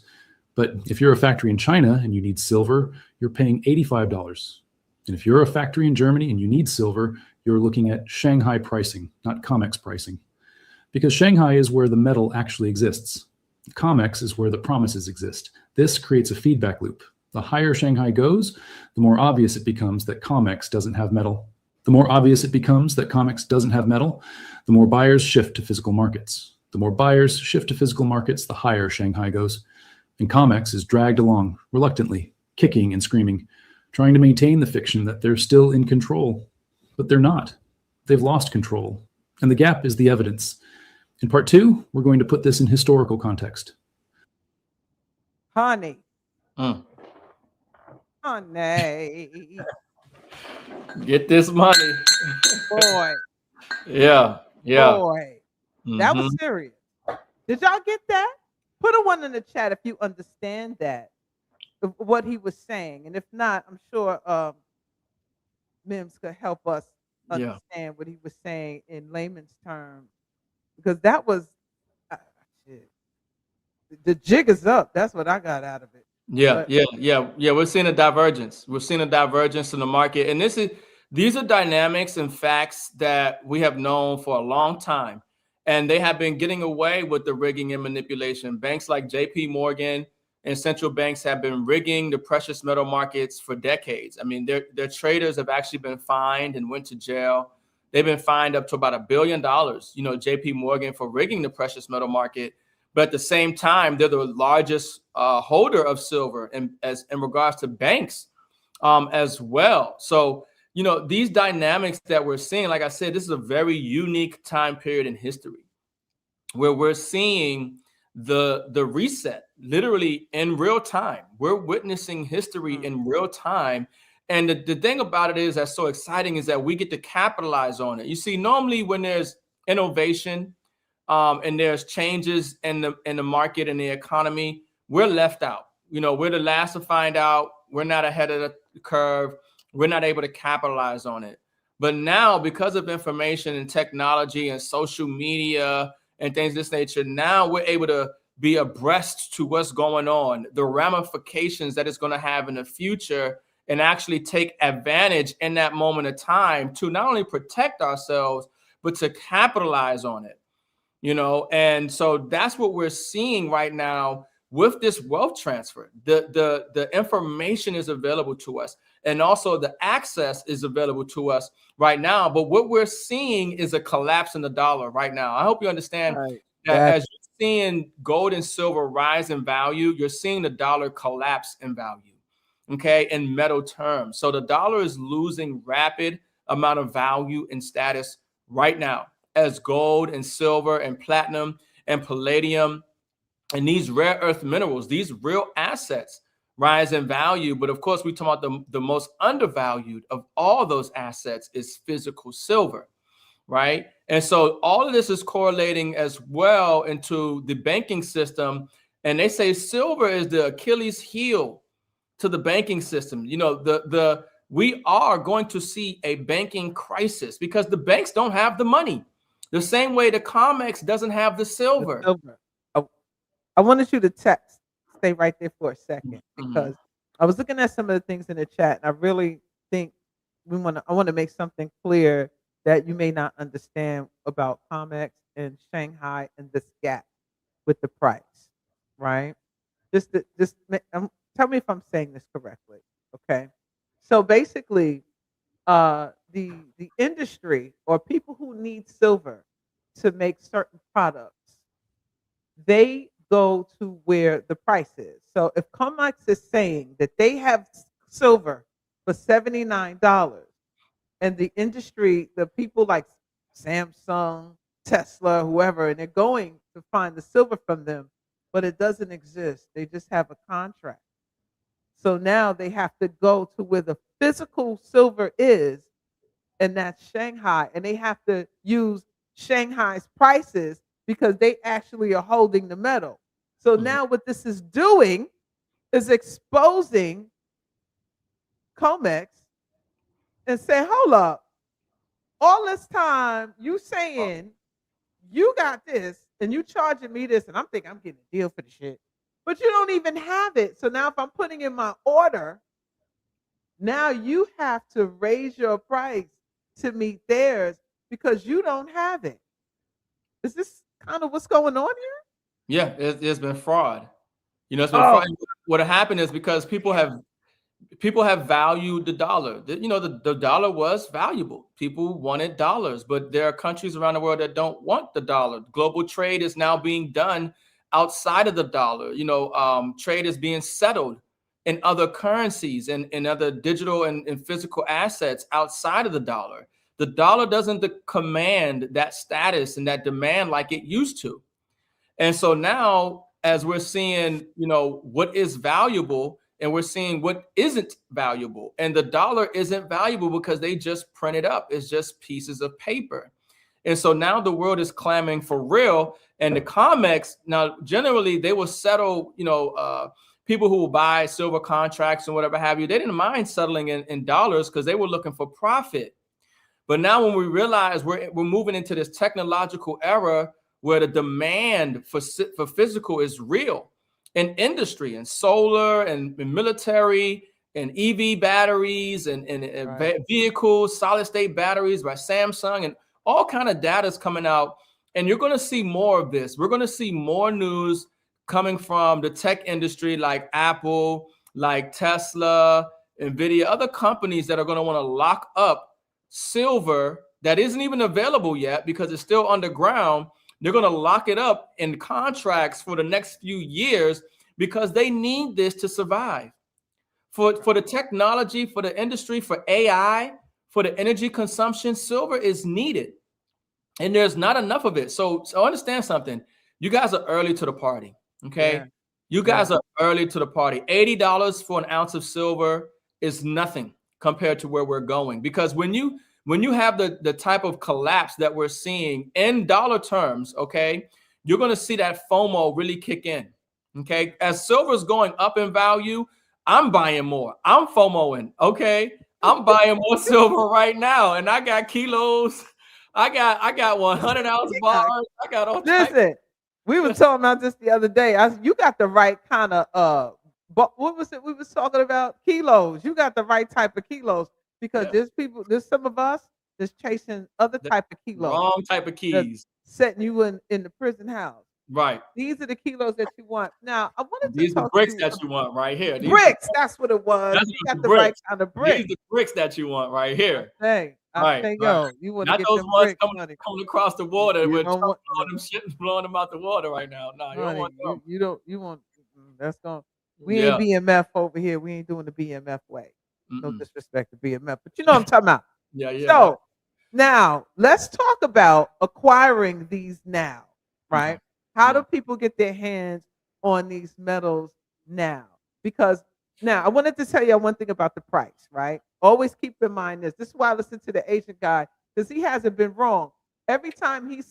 but if you're a factory in China and you need silver, you're paying $85. And if you're a factory in Germany and you need silver, you're looking at Shanghai pricing, not COMEX pricing. Because Shanghai is where the metal actually exists. COMEX is where the promises exist. This creates a feedback loop. The higher Shanghai goes, the more obvious it becomes that COMEX doesn't have metal. The more obvious it becomes that COMEX doesn't have metal, the more buyers shift to physical markets. The more buyers shift to physical markets, the higher Shanghai goes. And COMEX is dragged along, reluctantly, kicking and screaming, trying to maintain the fiction that they're still in control. But they're not. They've lost control. And the gap is the evidence. In part 2, we're going to put this in historical context. Honey. Honey. Get this money. Boy. Yeah. Boy. That was serious. Did y'all get that? Put a 1 in the chat if you understand that, what he was saying. And if not, I'm sure M.I.M.S could help us understand what he was saying in layman's terms. Because that was, shit. The jig is up. That's what I got out of it. We're seeing a divergence. We're seeing a divergence in the market. And these are dynamics and facts that we have known for a long time. And they have been getting away with the rigging and manipulation. Banks like JP Morgan, and central banks have been rigging the precious metal markets for decades. I mean, their traders have actually been fined and went to jail. They've been fined up to about $1 billion, JP Morgan, for rigging the precious metal market. But at the same time, they're the largest holder of silver in regards to banks as well. So, these dynamics that we're seeing, like I said, this is a very unique time period in history where we're seeing the reset literally in real time. We're witnessing history in real time. And the thing about it is that's so exciting is that we get to capitalize on it. You see, normally when there's innovation and there's changes in the market and the economy, we're left out. We're the last to find out. We're not ahead of the curve. We're not able to capitalize on it. But now, because of information and technology and social media and things of this nature, now we're able to be abreast to what's going on, the ramifications that it's going to have in the future, and actually take advantage in that moment of time to not only protect ourselves, but to capitalize on it. And so that's what we're seeing right now with this wealth transfer. The information is available to us, and also the access is available to us right now. But what we're seeing is a collapse in the dollar right now. I hope you understand that as you're seeing gold and silver rise in value, you're seeing the dollar collapse in value, okay, in metal terms. So the dollar is losing rapid amount of value and status right now, as gold and silver and platinum and palladium and these rare earth minerals, these real assets, rise in value. But of course, we talk about the most undervalued of all those assets is physical silver, right? And so all of this is correlating as well into the banking system. And they say silver is the Achilles heel to the banking system. We are going to see a banking crisis because the banks don't have the money. The same way the COMEX doesn't have the silver. I wanted you to stay right there for a second because I was looking at some of the things in the chat, and I really think I want to make something clear that you may not understand about COMEX and Shanghai and this gap with the price, right? Tell me if I'm saying this correctly, okay? So basically, the industry or people who need silver to make certain products, they go to where the price is. So if COMEX is saying that they have silver for $79, and the industry, the people like Samsung, Tesla, whoever, and they're going to find the silver from them, but it doesn't exist. They just have a contract. So now they have to go to where the physical silver is, and that's Shanghai, and they have to use Shanghai's prices because they actually are holding the metal. So now what this is doing is exposing COMEX and say, hold up, all this time you saying you got this and you charging me this, and I'm thinking I'm getting a deal for the shit, but you don't even have it. So now if I'm putting in my order, now you have to raise your price to meet theirs because you don't have it. Is this kind of what's going on here? Yeah, it's been fraud. It's been fraud. What happened is because people have valued the dollar. The dollar was valuable. People wanted dollars, but there are countries around the world that don't want the dollar. Global trade is now being done outside of the dollar. Trade is being settled in other currencies and in other digital and physical assets outside of the dollar. The dollar doesn't command that status and that demand like it used to. And so now, as we're seeing, what is valuable and we're seeing what isn't valuable, and the dollar isn't valuable because they just print it up. It's just pieces of paper. And so now the world is clamoring for real. And the COMEX, now generally they will settle, people who will buy silver contracts and whatever have you, they didn't mind settling in dollars because they were looking for profit. But now when we realize we're moving into this technological era where the demand for physical is real in industry and solar and military and EV batteries and vehicles, solid state batteries by Samsung, and all kind of data is coming out. And you're going to see more of this. We're going to see more news coming from the tech industry like Apple, like Tesla, Nvidia, other companies that are going to want to lock up silver that isn't even available yet because it's still underground. They're going to lock it up in contracts for the next few years because they need this to survive. For the technology, for the industry, for AI, for the energy consumption, silver is needed. And there's not enough of it. So understand something. You guys are early to the party. Okay. Yeah. You guys are early to the party. $80 for an ounce of silver is nothing compared to where we're going. Because when you have the type of collapse that we're seeing in dollar terms, okay, you're going to see that FOMO really kick in. Okay. As silver's going up in value, I'm buying more. I'm FOMOing. Okay. I'm buying more silver right now. And I got kilos. I got 100 ounce bars. I got all types. Listen, we were talking about this the other day. You got the right kind of but what was it we was talking about? Kilos. You got the right type of kilos because there's some of us that's chasing other type of kilos. Wrong type of keys. Setting you in the prison house. Right. These are the kilos that you want. Now, I wanted to These are talk bricks to you that you want right here. Bricks, that's what it was. That's You the got the right bricks. kind of bricks. These are the bricks that you want right here. Hey, I say, yo, you want to Not get those them ones bricks, coming across the water You with don't want- blowing them out the water right now. No, you don't want them. you want that's going we ain't BMF over here. We ain't doing the BMF way. No disrespect to BMF, but you know what I'm talking about. Yeah. So now let's talk about acquiring these now, right? How do people get their hands on these metals now? Because now I wanted to tell you one thing about the price, right? Always keep in mind this. This is why I listen to the Asian guy, because he hasn't been wrong. Every time he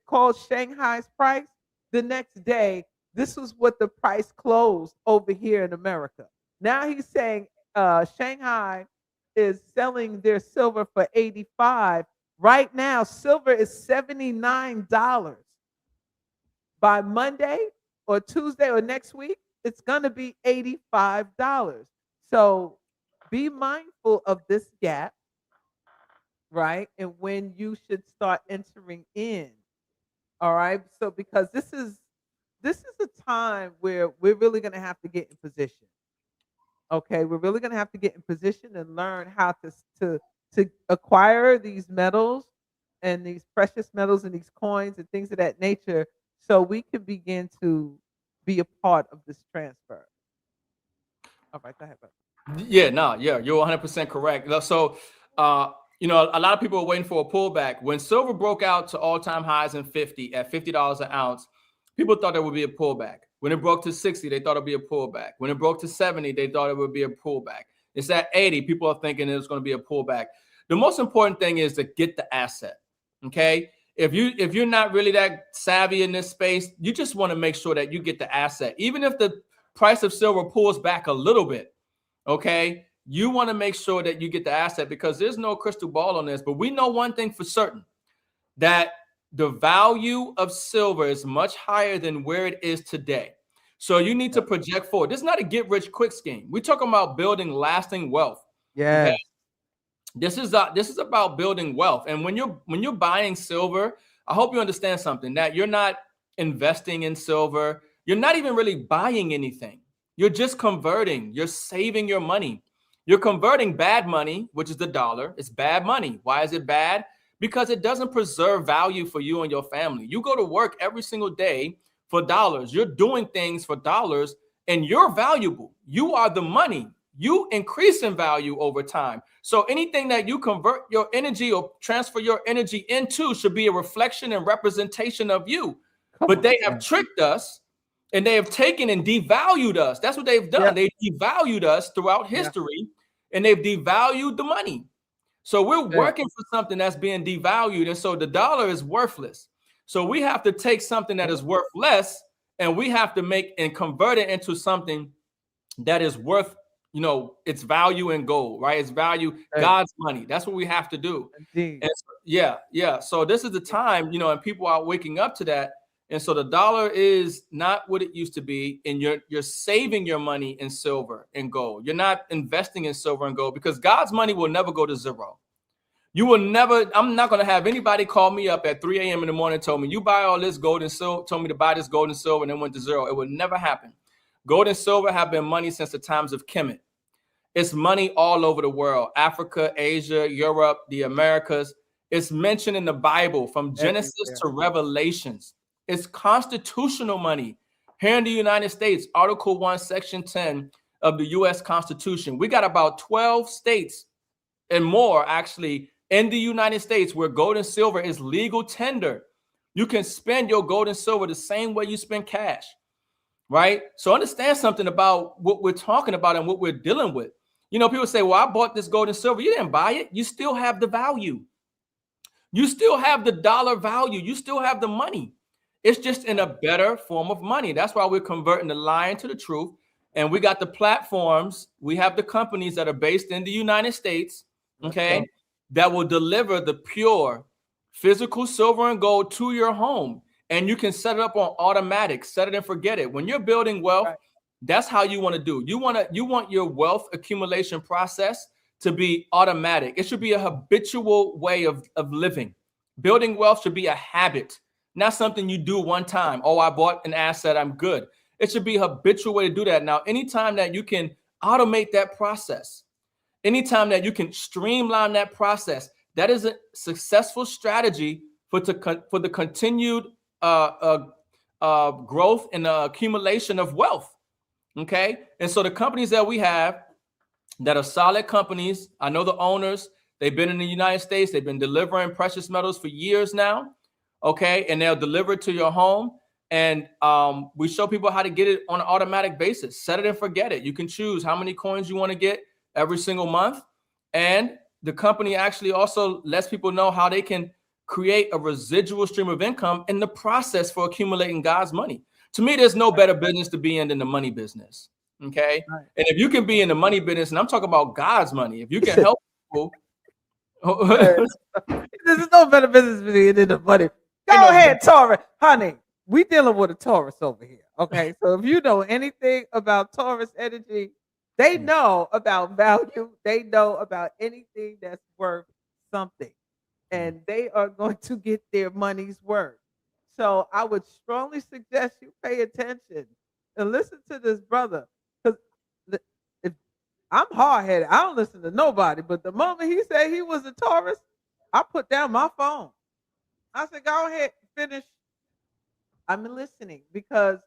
called Shanghai's price, the next day, this was what the price closed over here in America. Now he's saying Shanghai is selling their silver for 85. Right now, silver is $79. By Monday or Tuesday or next week, it's going to be $85. So be mindful of this gap, right? And when you should start entering in. All right. So because this is a time where we're really going to have to get in position. Okay, we're really going to have to get in position and learn how to acquire these metals and these precious metals and these coins and things of that nature, so we can begin to be a part of this transfer. All right, go ahead, brother. Yeah, you're 100% correct. So, a lot of people are waiting for a pullback. When silver broke out to all-time highs at $50 an ounce, people thought there would be a pullback. When it broke to 60, they thought it'd be a pullback. When it broke to 70, they thought it would be a pullback. It's at 80, people are thinking it's going to be a pullback. The most important thing is to get the asset. Okay. If you're not really that savvy in this space, you just want to make sure that you get the asset. Even if the price of silver pulls back a little bit, okay, you want to make sure that you get the asset because there's no crystal ball on this. But we know one thing for certain, that the value of silver is much higher than where it is today. So you need to project forward. This is not a get rich quick scheme. We're talking about building lasting wealth. Yeah. Okay? This is about building wealth. And when you're buying silver, I hope you understand something, that you're not investing in silver. You're not even really buying anything. You're just converting. You're saving your money. You're converting bad money, which is the dollar. It's bad money. Why is it bad? Because it doesn't preserve value for you and your family. You go to work every single day for dollars. You're doing things for dollars, and you're valuable. You are the money. You increase in value over time. So anything that you convert your energy or transfer your energy into should be a reflection and representation of you. But they have tricked us, and they have taken and devalued us. That's what they've done. They devalued us throughout history, and they've devalued the money. So we're working for something that's being devalued, and so the dollar is worthless. So we have to take something that is worth less, and we have to make and convert it into something that is worth, its value in gold, right? It's value, God's money. That's what we have to do. And so, So this is the time, and people are waking up to that. And so the dollar is not what it used to be, and you're saving your money in silver and gold. You're not investing in silver and gold because God's money will never go to zero. You will never, I'm not going to have anybody call me up at 3 a.m. in the morning and told me, you buy all this gold and silver, told me to buy this gold and silver and then went to zero. It would never happen. Gold and silver have been money since the times of Kemet. It's money all over the world, Africa, Asia, Europe, the Americas. It's mentioned in the Bible from Genesis to Revelations. It's constitutional money. Here in the United States, Article 1, Section 10 of the U.S. Constitution. We got about 12 states and more actually in the United States where gold and silver is legal tender. You can spend your gold and silver the same way you spend cash, right? So understand something about what we're talking about and what we're dealing with. You know, people say, well, I bought this gold and silver. You didn't buy it. You still have the value. You still have the dollar value. You still have the money. It's just in a better form of money. That's why we're converting the lie into the truth. And we got the platforms. We have the companies that are based in the United States, okay, that will deliver the pure physical silver and gold to your home. And you can set it up on automatic, set it and forget it. When you're building wealth, that's how you want to do. You want your wealth accumulation process to be automatic. It should be a habitual way of living. Building wealth should be a habit, not something you do one time. Oh, I bought an asset, I'm good. It should be a habitual way to do that. Now, anytime that you can automate that process, anytime that you can streamline that process, that is a successful strategy for the continued growth and accumulation of wealth. Okay, and so the companies that we have that are solid companies, I know the owners. They've been in the United States. They've been delivering precious metals for years now. Okay, and they'll deliver it to your home. And we show people how to get it on an automatic basis. Set it and forget it. You can choose how many coins you want to get every single month. And the company actually also lets people know how they can create a residual stream of income in the process for accumulating God's money. To me, there's no better business to be in than the money business. Okay. Right. And if you can be in the money business, and I'm talking about God's money, if you can help people. There's no better business to be in than the money. Go ahead, Taurus. Honey, we dealing with a Taurus over here. Okay. So if you know anything about Taurus energy, they know about value. They know about anything that's worth something. And they are going to get their money's worth. So I would strongly suggest you pay attention and listen to this brother. Because if I'm hard-headed, I don't listen to nobody. But the moment he said he was a Taurus, I put down my phone. I said, go ahead, finish. I'm listening because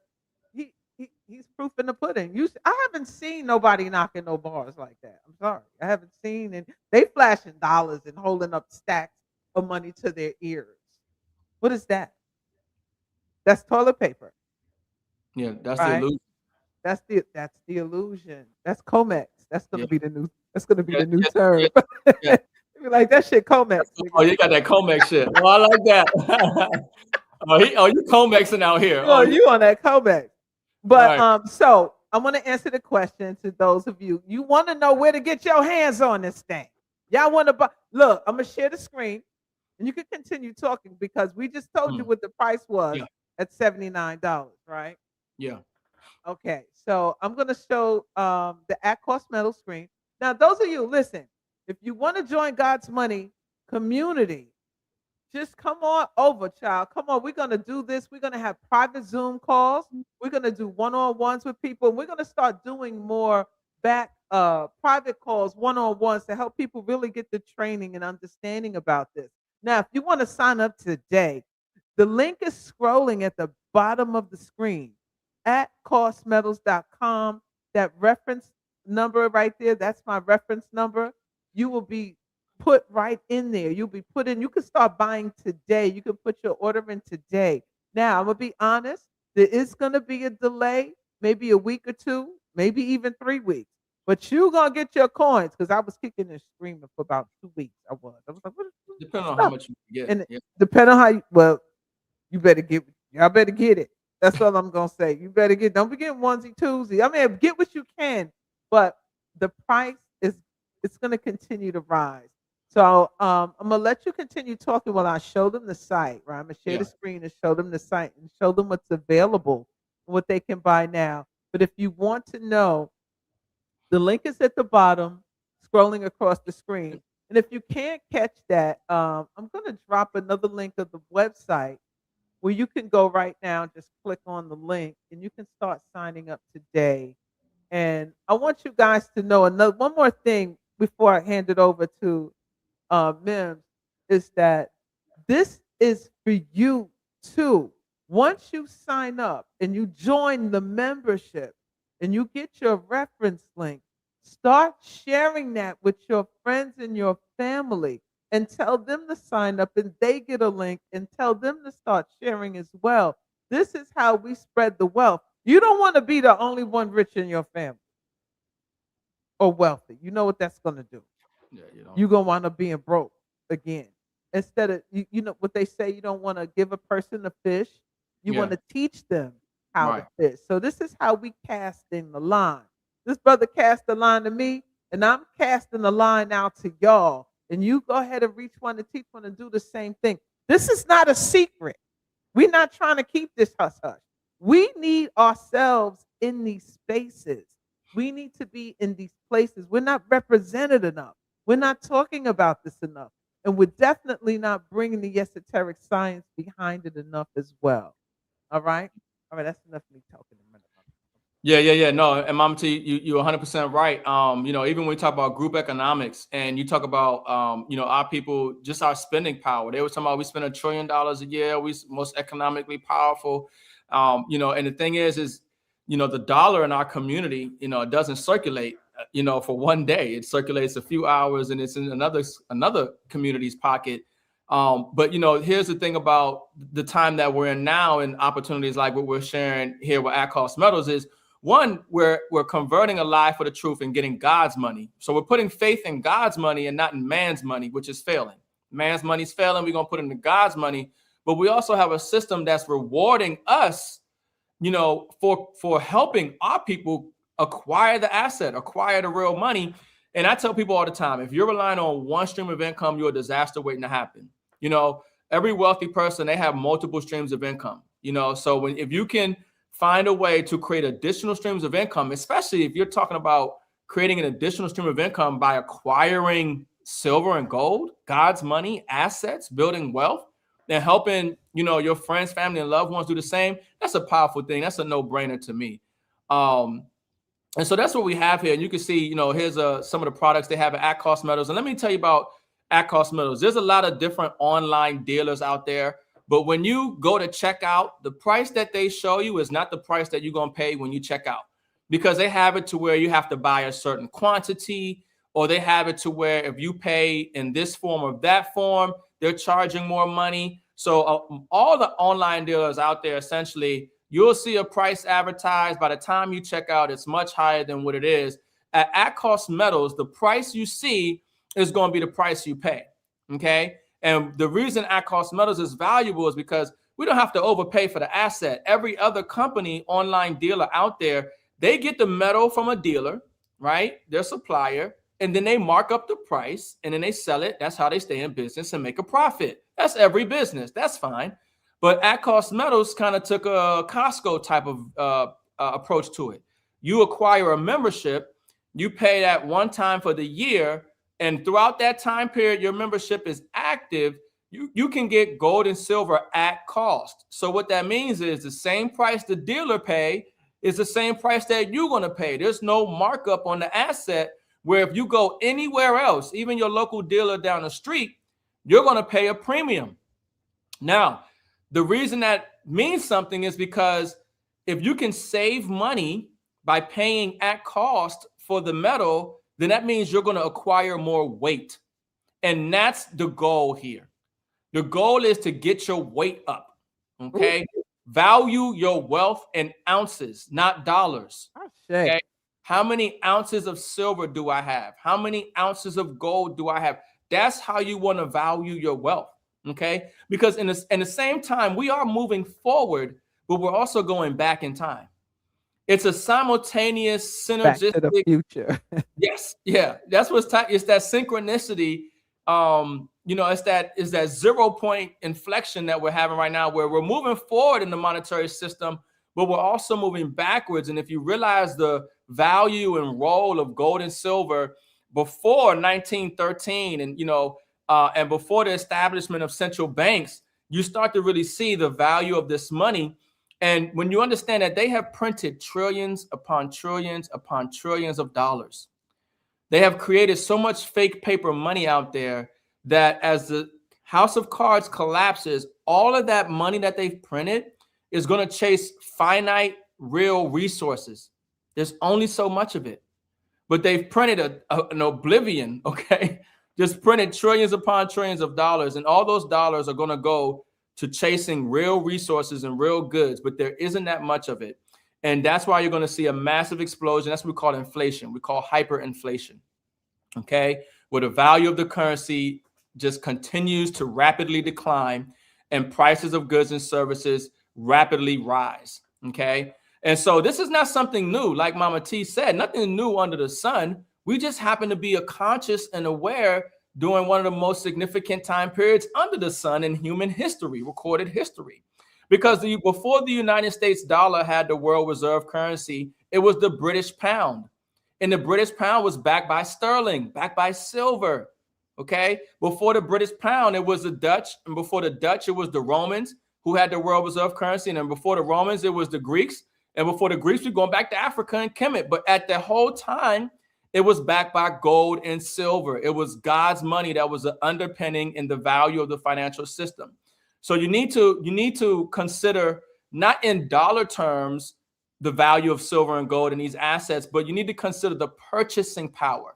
he's proof in the pudding. I haven't seen nobody knocking no bars like that. I'm sorry. I haven't seen, and they flashing dollars and holding up stacks of money to their ears. What is that? That's toilet paper. Yeah, that's right? The illusion. That's the illusion. That's Comex. That's gonna be the new. That's gonna be the new term. Yeah. Be like that shit Comex. Oh, you got that Comex shit. Oh, I like that. You Comexing out here. Oh, you on that Comex. But right. So I want to answer the question to those of you. You want to know where to get your hands on this thing. Y'all want to buy? Look, I'm gonna share the screen, and you can continue talking because we just told you what the price was at $79, right? Yeah. Okay, so I'm gonna show the at cost metal screen. Now, those of you, listen, if you want to join God's Money community, just come on over, child. Come on, we're gonna do this. We're gonna have private Zoom calls. We're gonna do one-on-ones with people. We're gonna start doing more private calls, one-on-ones to help people really get the training and understanding about this. Now, if you want to sign up today, the link is scrolling at the bottom of the screen at costmetals.com. That reference number right there, that's my reference number. You will be put right in there. You'll be put in. You can start buying today. You can put your order in today. Now, I'm going to be honest. There is going to be a delay, maybe a week or two, maybe even 3 weeks. But you're going to get your coins because I was kicking and screaming for about 2 weeks. I was like, what is depending on how much you get. And depending on how you better get, y'all better get it. That's all I'm going to say. You better don't be getting onesie, twosie. I mean, get what you can, but the price it's going to continue to rise. So I'm going to let you continue talking while I show them the site, right? I'm going to share the screen and show them the site and show them what's available, what they can buy now. But if you want to know, the link is at the bottom, scrolling across the screen. And if you can't catch that, I'm going to drop another link of the website where you can go right now. Just click on the link, and you can start signing up today. And I want you guys to know one more thing before I hand it over to M.I.M.S, is that this is for you too. Once you sign up and you join the membership and you get your reference link, start sharing that with your friends and your family and tell them to sign up, and they get a link, and tell them to start sharing as well. This is how we spread the wealth. You don't want to be the only one rich in your family or wealthy. You know what that's going to do? Yeah, you know. You're going to wind up being broke again. Instead of, you know what they say, you don't want to give a person a fish. You want Yeah. to teach them how Right. to fish. So this is how we casting the line. This brother cast the line to me, and I'm casting the line out to y'all. And you go ahead and reach one and teach one and do the same thing. This is not a secret. We're not trying to keep this hush hush. We need ourselves in these spaces. We need to be in these places. We're not represented enough. We're not talking about this enough. And we're definitely not bringing the esoteric science behind it enough as well. All right? All right, that's enough of me talking a minute. Yeah. No, and Mama T, you're 100% right. You know, even when we talk about group economics and you talk about, you know, our people, just our spending power. They were talking about we spend $1 trillion a year. We most economically powerful. You know, and the thing is, you know, the dollar in our community, you know, it doesn't circulate, you know, for one day. It circulates a few hours and it's in another community's pocket. But you know, here's the thing about the time that we're in now and opportunities like what we're sharing here with At Cost Metals is, one, we're converting a lie for the truth and getting God's money. So we're putting faith in God's money and not in man's money, which is failing. Man's money is failing. We're going to put into God's money. But we also have a system that's rewarding us, you know, for helping our people acquire the asset, acquire the real money. And I tell people all the time, if you're relying on one stream of income, you're a disaster waiting to happen. You know, every wealthy person, they have multiple streams of income, you know, so if you can find a way to create additional streams of income, especially if you're talking about creating an additional stream of income by acquiring silver and gold, God's money, assets, building wealth, and helping, you know, your friends, family, and loved ones do the same, that's a powerful thing. That's a no-brainer to me. And so that's what we have here. And you can see, you know, here's some of the products they have at Cost Metals. And let me tell you about At Cost Metals. There's a lot of different online dealers out there. But when you go to check out, the price that they show you is not the price that you're going to pay when you check out, because they have it to where you have to buy a certain quantity, or they have it to where if you pay in this form or that form, they're charging more money. So all the online dealers out there, essentially, you'll see a price advertised. By the time you check out, it's much higher than what it is. At Cost Metals, the price you see is going to be the price you pay. Okay. And the reason At Cost Metals is valuable is because we don't have to overpay for the asset. Every other company, online dealer out there, they get the metal from a dealer, right? Their supplier, and then they mark up the price and then they sell it. That's how they stay in business and make a profit. That's every business. That's fine. But At Cost Metals kind of took a Costco type of approach to it. You acquire a membership, you pay that one time for the year, and throughout that time period, your membership is active. You can get gold and silver at cost. So what that means is the same price the dealer pay is the same price that you're going to pay. There's no markup on the asset, where if you go anywhere else, even your local dealer down the street, you're going to pay a premium. Now, the reason that means something is because if you can save money by paying at cost for the metal, then that means you're going to acquire more weight. And that's the goal here. The goal is to get your weight up. Okay. Ooh. Value your wealth in ounces, not dollars. Okay. How many ounces of silver do I have? How many ounces of gold do I have? That's how you want to value your wealth. Okay. Because in the same time, we are moving forward, but we're also going back in time. It's a simultaneous synergistic. Back to the future. Yes. Yeah. That's what's it's that synchronicity. You know, it's that 0 point inflection that we're having right now, where we're moving forward in the monetary system, but we're also moving backwards. And if you realize the value and role of gold and silver, before 1913 and, and before the establishment of central banks, you start to really see the value of this money. And when you understand that they have printed trillions upon trillions upon trillions of dollars, they have created so much fake paper money out there that as the house of cards collapses, all of that money that they've printed is going to chase finite real resources. There's only so much of it, but they've printed an oblivion, okay? Just printed trillions upon trillions of dollars, and all those dollars are going to go to chasing real resources and real goods, but there isn't that much of it. And that's why you're going to see a massive explosion. That's what we call inflation. We call hyperinflation, okay? Where the value of the currency just continues to rapidly decline and prices of goods and services rapidly rise, okay? And so this is not something new. Like Mama T said, nothing new under the sun. We just happen to be conscious and aware during one of the most significant time periods under the sun in human history, recorded history. Because before the United States dollar had the world reserve currency, it was the British pound. And the British pound was backed by sterling, backed by silver. Okay. Before the British pound, it was the Dutch. And before the Dutch, it was the Romans who had the world reserve currency. And then before the Romans, it was the Greeks. And before the Greeks, we're going back to Africa and Kemet. But at the whole time, it was backed by gold and silver. It was God's money that was the underpinning in the value of the financial system. So you need to consider, not in dollar terms, the value of silver and gold and these assets, but you need to consider the purchasing power.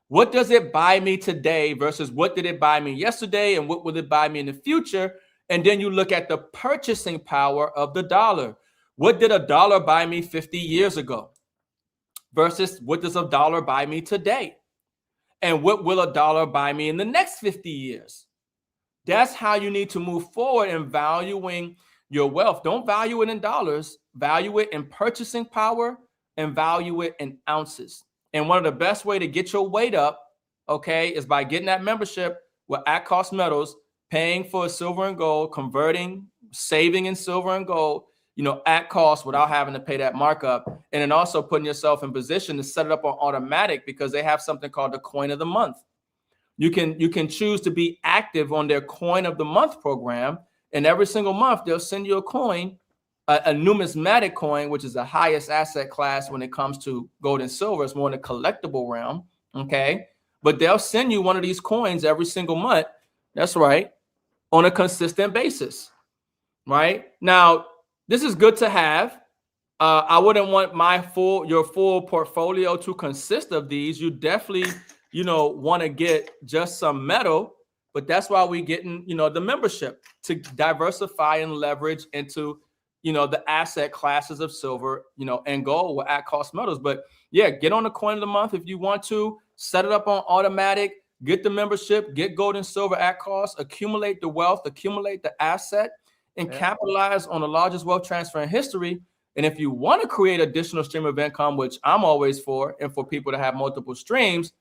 What does it buy me today versus what did it buy me yesterday, and what will it buy me in the future? And then you look at the purchasing power of the dollar. What did a dollar buy me 50 years ago versus what does a dollar buy me today? And what will a dollar buy me in the next 50 years? That's how you need to move forward in valuing your wealth. Don't value it in dollars, value it in purchasing power, and value it in ounces. And one of the best way to get your weight up, okay, is by getting that membership with at cost metals, paying for silver and gold, converting, saving in silver and gold, at cost without having to pay that markup. And then also putting yourself in position to set it up on automatic, because they have something called the coin of the month. You can choose to be active on their coin of the month program. And every single month, they'll send you a coin, a numismatic coin, which is the highest asset class when it comes to gold and silver. It's more in the collectible realm, okay? But they'll send you one of these coins every single month. That's right, on a consistent basis, right? Now, this is good to have. I wouldn't want your full portfolio to consist of these. You definitely, want to get just some metal, but that's why we're getting, the membership to diversify and leverage into, the asset classes of silver, and gold with at cost metals. But yeah, get on the coin of the month if you want to, set it up on automatic, get the membership, get gold and silver at cost, accumulate the wealth, accumulate the asset, and capitalize on the largest wealth transfer in history. And if you want to create additional stream of income, which I'm always for, and for people to have multiple streams,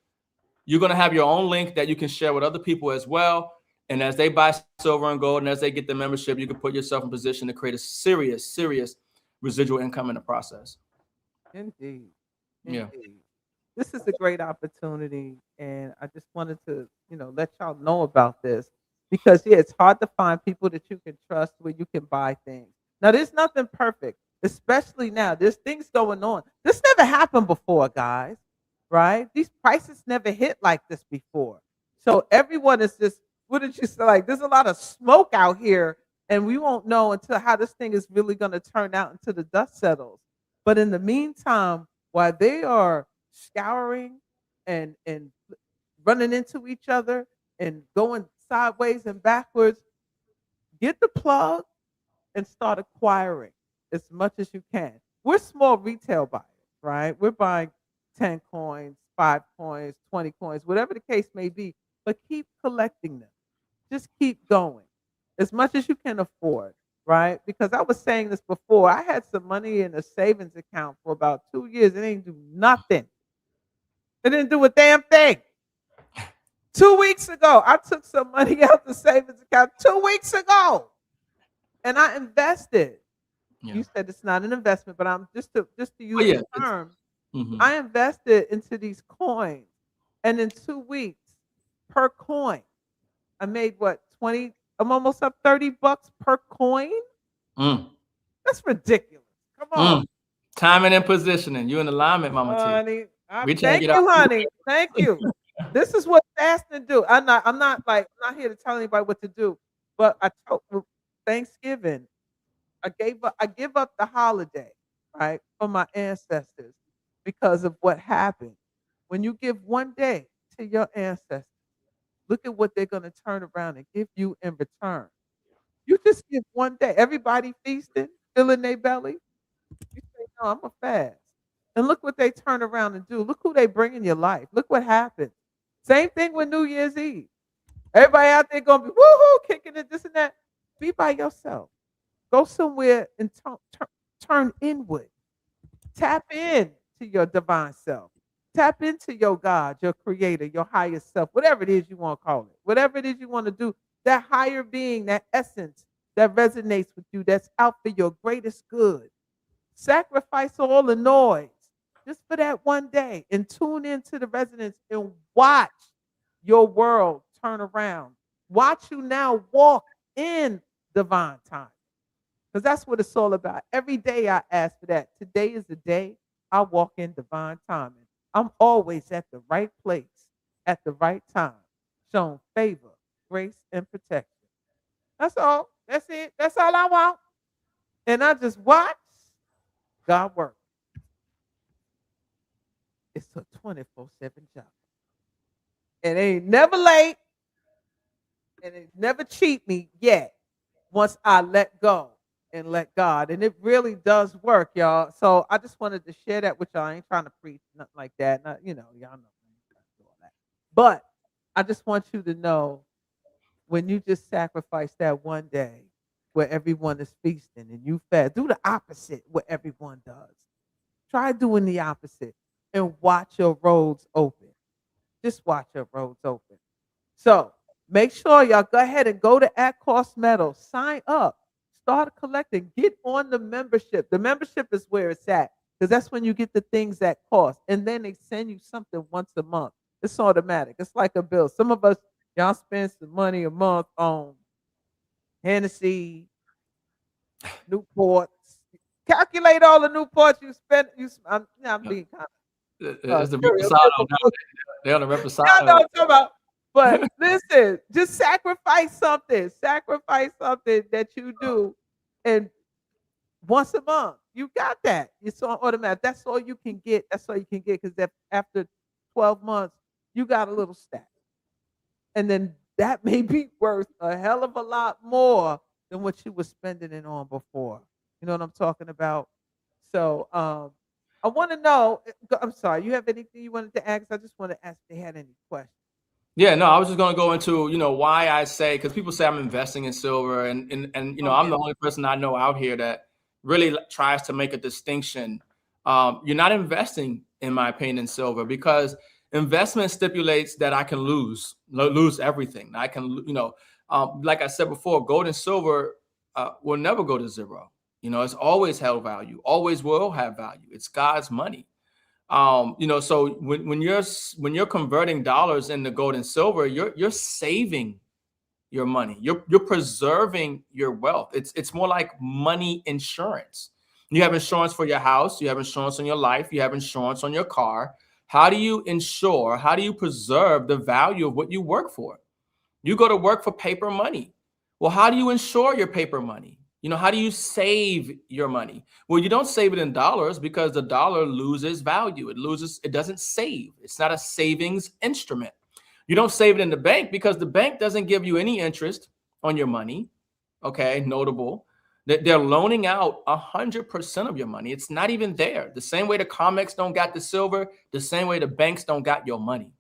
you're going to have your own link that you can share with other people as well. And as they buy silver and gold and as they get the membership, you can put yourself in position to create a serious residual income in the process. Indeed. Yeah. This is a great opportunity. And I just wanted to, let y'all know about this, because it's hard to find people that you can trust where you can buy things. Now, there's nothing perfect, especially now. There's things going on. This never happened before, guys, right? These prices never hit like this before. So everyone is just, what did you say? Like, there's a lot of smoke out here, and we won't know until how this thing is really going to turn out until the dust settles. But in the meantime, while they are scouring and running into each other and going sideways and backwards, get the plug and start acquiring as much as you can. We're small retail buyers, right? We're buying 10 coins, 5 coins, 20 coins, whatever the case may be, but keep collecting them. Just keep going as much as you can afford, right? Because I was saying this before, I had some money in a savings account for about 2 years. It ain't do nothing. It didn't do a damn thing. 2 weeks ago, I took some money out the savings account 2 weeks ago, and I invested. Yeah. You said it's not an investment, but I'm just to use the term. I invested into these coins, And in 2 weeks per coin, I made what, 20? I'm almost up $30 per coin. Mm, That's ridiculous. Come on, mm. Timing and positioning. You in alignment, Mama T. honey. We trying to Thank get out. you, honey. Thank you. This is what fasting do. I'm not here to tell anybody what to do. But I told with Thanksgiving, I give up the holiday, right, for my ancestors because of what happened. When you give one day to your ancestors, look at what they're gonna turn around and give you in return. You just give one day. Everybody feasting, filling their belly. You say, "No, I'm a fast." And look what they turn around and do. Look who they bring in your life. Look what happens. Same thing with New Year's Eve. Everybody out there gonna be woohoo, kicking it, this and that. Be by yourself. Go somewhere and turn inward. Tap in to your divine self. Tap into your God, your creator, your higher self, whatever it is you want to call it, whatever it is you want to do, that higher being, that essence that resonates with you, that's out for your greatest good. Sacrifice all the noise just for that one day and tune into the resonance and watch your world turn around. Watch you now walk in divine time. Because that's what it's all about. Every day I ask for that. Today is the day I walk in divine timing. I'm always at the right place at the right time, showing favor, grace, and protection. That's all. That's it. That's all I want. And I just watch God work. It's a 24/7 job. It ain't never late and it never cheat me yet once I let go and let God. And it really does work, y'all. So I just wanted to share that with y'all. I ain't trying to preach nothing like that. Not, y'all know I ain't trying to do all that. But I just want you to know when you just sacrifice that one day where everyone is feasting and you fast, do the opposite what everyone does. Try doing the opposite and watch your roads open. Just watch your roads open. So make sure y'all go ahead and go to At Cost Metal, sign up, start collecting, get on the membership. The membership is where it's at because that's when you get the things that cost. And then they send you something once a month. It's automatic. It's like a bill. Some of us, y'all spend some money a month on Hennessy, Newports. Calculate all the Newports you spend. I'm being kind of It's the serious. reposado now. They're on the Y'all know reposado. what I'm talking about. But listen, just sacrifice something. Sacrifice something that you do. And once a month, you got that. It's on automatic. That's all you can get. That's all you can get because after 12 months, you got a little stack. And then that may be worth a hell of a lot more than what you were spending it on before. You know what I'm talking about? So I want to know. I'm sorry, you have anything you wanted to ask? I just want to ask if they had any questions. Yeah, no, I was just going to go into, why I say, because people say I'm investing in silver and Oh I'm yeah. the only person I know out here that really tries to make a distinction. You're not investing, in my opinion, in silver because investment stipulates that I can lose everything. I can, like I said before, gold and silver will never go to zero. It's always held value, always will have value. It's God's money. So when you're converting dollars into gold and silver, you're saving your money. You're preserving your wealth. It's more like money insurance. You have insurance for your house, you have insurance on your life, you have insurance on your car. How do you insure? How do you preserve the value of what you work for? You go to work for paper money. Well, how do you insure your paper money? How do you save your money? Well, you don't save it in dollars because the dollar loses value. It doesn't save. It's not a savings instrument. You don't save it in the bank because the bank doesn't give you any interest on your money. Okay, notable. That they're loaning out 100% of your money. It's not even there. The same way the comics don't got the silver, the same way the banks don't got your money.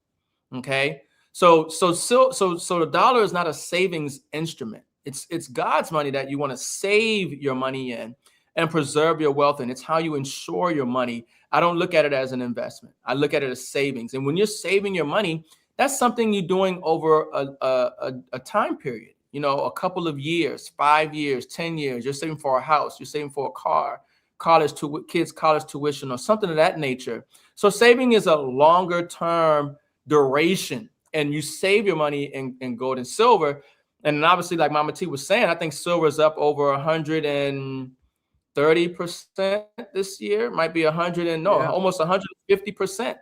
Okay. So the dollar is not a savings instrument. It's God's money that you want to save your money in and preserve your wealth in. It's how you insure your money. I don't look at it as an investment. I look at it as savings. And when you're saving your money, that's something you're doing over a time period. A couple of years, 5 years, 10 years. You're saving for a house. You're saving for a car, kids' college tuition, or something of that nature. So saving is a longer term duration, and you save your money in gold and silver. And then obviously, like Mama T was saying, I think silver is up over 130% this year. Might be almost 150%.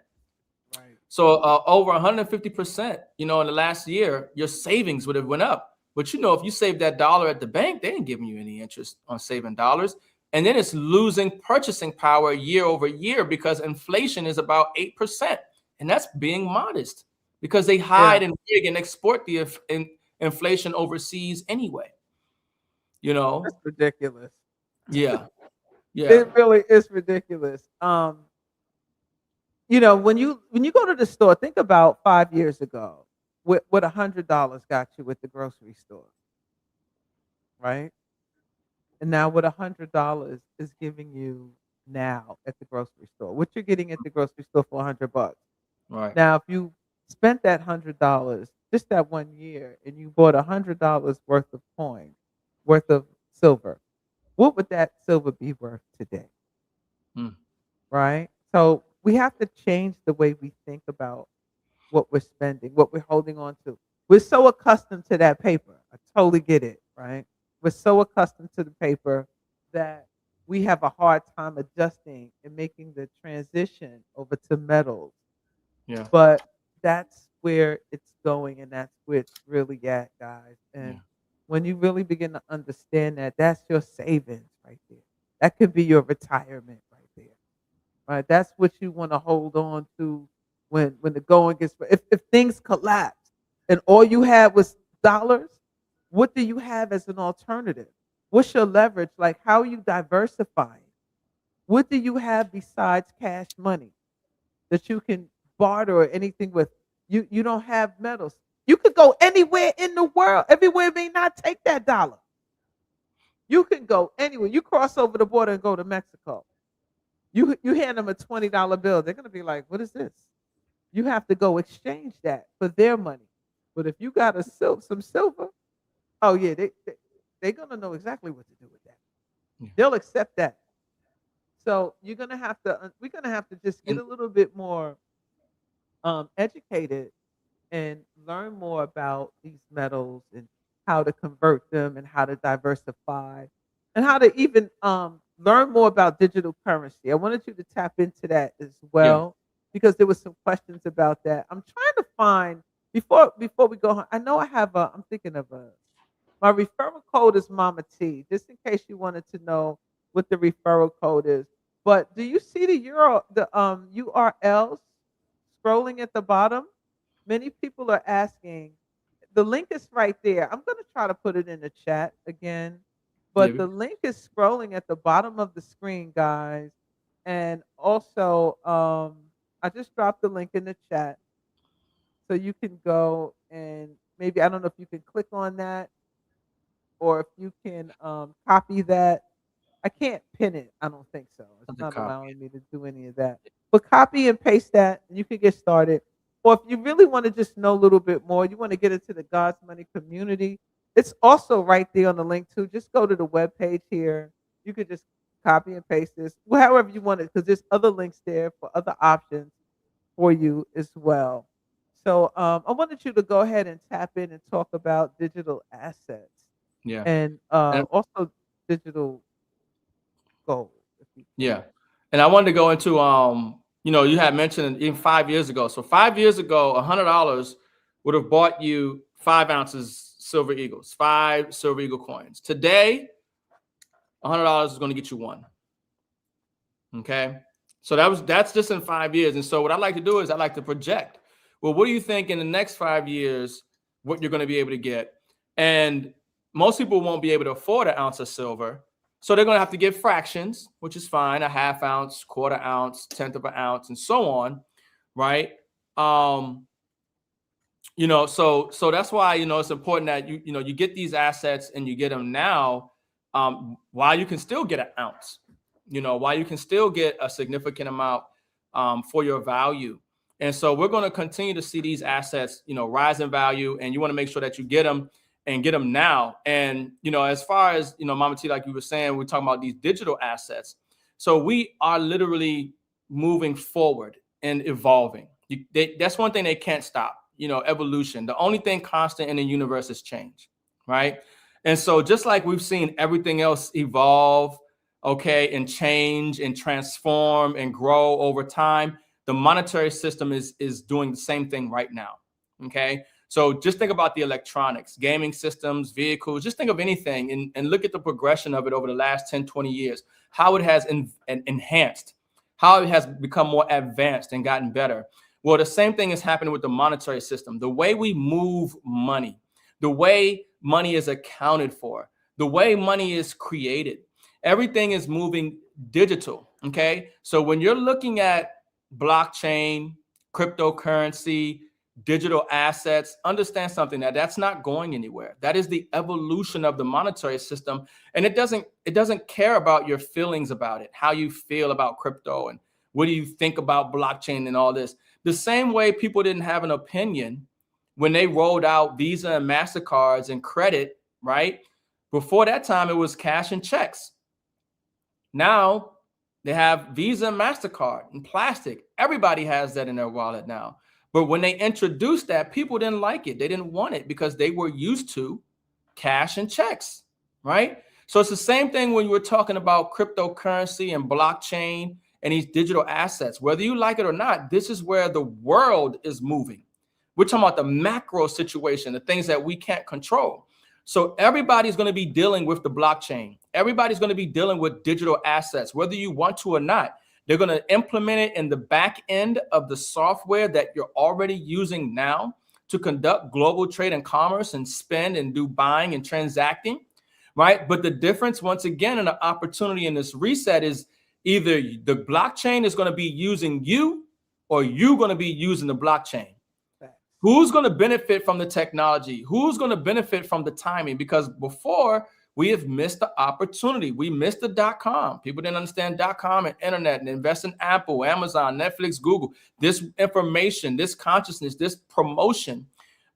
Right. So over 150%, in the last year, your savings would have went up. But if you save that dollar at the bank, they ain't giving you any interest on saving dollars. And then it's losing purchasing power year over year because inflation is about 8%. And that's being modest because they hide and rig and export the inflation overseas anyway. It's ridiculous. Yeah. It really is ridiculous. When you go to the store, think about 5 years ago, what $100 got you at the grocery store, right? And now what $100 is giving you now at the grocery store, what you're getting at the grocery store for $100. Right. Now, if you spent that $100 just that 1 year and you bought $100 worth of coin, worth of silver, what would that silver be worth today? Right? So we have to change the way we think about what we're spending, what we're holding on to. We're so accustomed to that paper. I totally get it, right? We're so accustomed to the paper that we have a hard time adjusting and making the transition over to metals. Yeah. But that's where it's going, and that's where it's really at, guys. And when you really begin to understand that, that's your savings right there. That could be your retirement right there. Right? That's what you want to hold on to when the going gets, if things collapse and all you had was dollars, what do you have as an alternative? What's your leverage? Like, how are you diversifying? What do you have besides cash money that you can barter or anything with? You don't have metals. You could go anywhere in the world. Everywhere may not take that dollar. You can go anywhere. You cross over the border and go to Mexico. You hand them a $20 bill. They're gonna be like, "What is this?" You have to go exchange that for their money. But if you got some silver, oh yeah, they're gonna know exactly what to do with that. They'll accept that. So we're gonna have to just get a little bit more educated and learn more about these metals and how to convert them and how to diversify and how to even learn more about digital currency. I wanted you to tap into that as well because there was some questions about that. I'm trying to find before we go home. I know I'm thinking of my referral code is Mama T, just in case you wanted to know what the referral code is. But do you see the URLs scrolling at the bottom? Many people are asking. The link is right there. I'm going to try to put it in the chat again, but the link is scrolling at the bottom of the screen, guys. And also, I just dropped the link in the chat, so you can go and maybe, I don't know if you can click on that or if you can copy that. I can't pin it. I don't think so. It's not allowing me to do any of that. But copy and paste that, and you can get started. Or if you really want to just know a little bit more, you want to get into the God's Money community, it's also right there on the link too. Just go to the webpage here. You could just copy and paste this, however you want it, because there's other links there for other options for you as well. So I wanted you to go ahead and tap in and talk about digital assets. Yeah. And also digital gold. Yeah. And I wanted to go into you had mentioned even 5 years ago. So 5 years ago, $100 would have bought you 5 ounces silver eagles, 5 silver eagle coins. Today, $100 is going to get you 1. Okay. So that's just in 5 years. And so what I like to do is I like to project. Well, what do you think in the next 5 years, what you're going to be able to get? And most people won't be able to afford an ounce of silver. So they're going to have to get fractions, which is fine, a half ounce, quarter ounce, tenth of an ounce, and so on, right? So that's why, it's important that you get these assets and you get them now, while you can still get an ounce, while you can still get a significant amount for your value. And so we're going to continue to see these assets, rise in value, and you want to make sure that you get them and get them now. And, as far as, Mama T, like you were saying, we're talking about these digital assets. So we are literally moving forward and evolving. That's one thing they can't stop. Evolution. The only thing constant in the universe is change, right? And so just like we've seen everything else evolve, okay, and change and transform and grow over time, the monetary system is doing the same thing right now, okay? So just think about the electronics, gaming systems, vehicles, just think of anything and look at the progression of it over the last 10, 20 years, how it has enhanced, how it has become more advanced and gotten better. Well, the same thing is happening with the monetary system. The way we move money, the way money is accounted for, the way money is created, everything is moving digital, okay? So when you're looking at blockchain, cryptocurrency, digital assets, understand something, that's not going anywhere. That is the evolution of the monetary system. And it doesn't care about your feelings about it, how you feel about crypto and what do you think about blockchain and all this. The same way people didn't have an opinion when they rolled out Visa and MasterCards and credit, right? Before that time, it was cash and checks. Now they have Visa and MasterCard and plastic. Everybody has that in their wallet now. But when they introduced that, people didn't like it. They didn't want it because they were used to cash and checks, right? So it's the same thing when you were talking about cryptocurrency and blockchain and these digital assets. Whether you like it or not, this is where the world is moving. We're talking about the macro situation, the things that we can't control. So everybody's going to be dealing with the blockchain. Everybody's going to be dealing with digital assets, whether you want to or not. They're going to implement it in the back end of the software that you're already using now to conduct global trade and commerce and spend and do buying and transacting, right? But the difference, once again, in the opportunity in this reset is either the blockchain is going to be using you or you're going to be using the blockchain. Who's going to benefit from the technology? Who's going to benefit from the timing? Because before, we have missed the opportunity. We missed the .com. People didn't understand .com and internet and invest in Apple, Amazon, Netflix, Google. This information, this consciousness, this promotion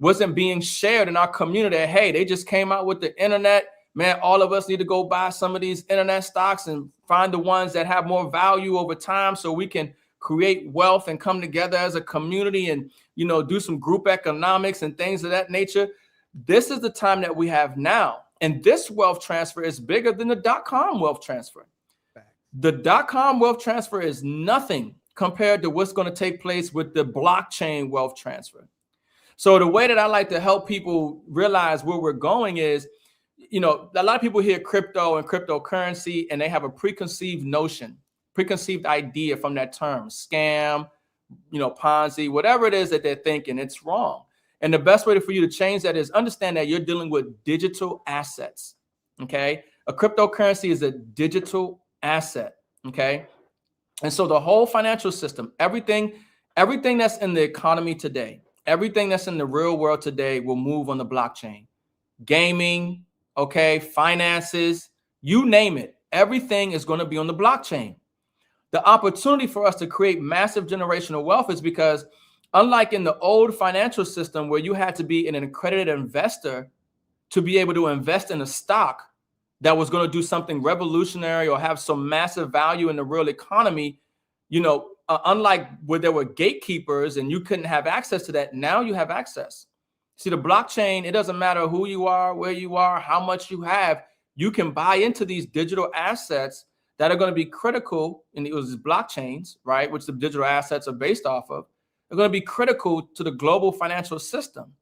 wasn't being shared in our community. Hey, they just came out with the internet. Man, all of us need to go buy some of these internet stocks and find the ones that have more value over time so we can create wealth and come together as a community and, do some group economics and things of that nature. This is the time that we have now. And this wealth transfer is bigger than the .com wealth transfer. The .com wealth transfer is nothing compared to what's going to take place with the blockchain wealth transfer. So the way that I like to help people realize where we're going is, a lot of people hear crypto and cryptocurrency and they have a preconceived notion, preconceived idea from that term, scam, Ponzi, whatever it is that they're thinking, it's wrong. And the best way for you to change that is understand that you're dealing with digital assets, okay? A cryptocurrency is a digital asset, okay? And so the whole financial system, everything that's in the economy today, everything that's in the real world today will move on the blockchain. Gaming, okay, finances, you name it, everything is going to be on the blockchain. The opportunity for us to create massive generational wealth is because unlike in the old financial system where you had to be an accredited investor to be able to invest in a stock that was going to do something revolutionary or have some massive value in the real economy, unlike where there were gatekeepers and you couldn't have access to that, now you have access. See, the blockchain, it doesn't matter who you are, where you are, how much you have, you can buy into these digital assets that are going to be critical in these blockchains, right, which the digital assets are based off of. They're going to be critical to the global financial system.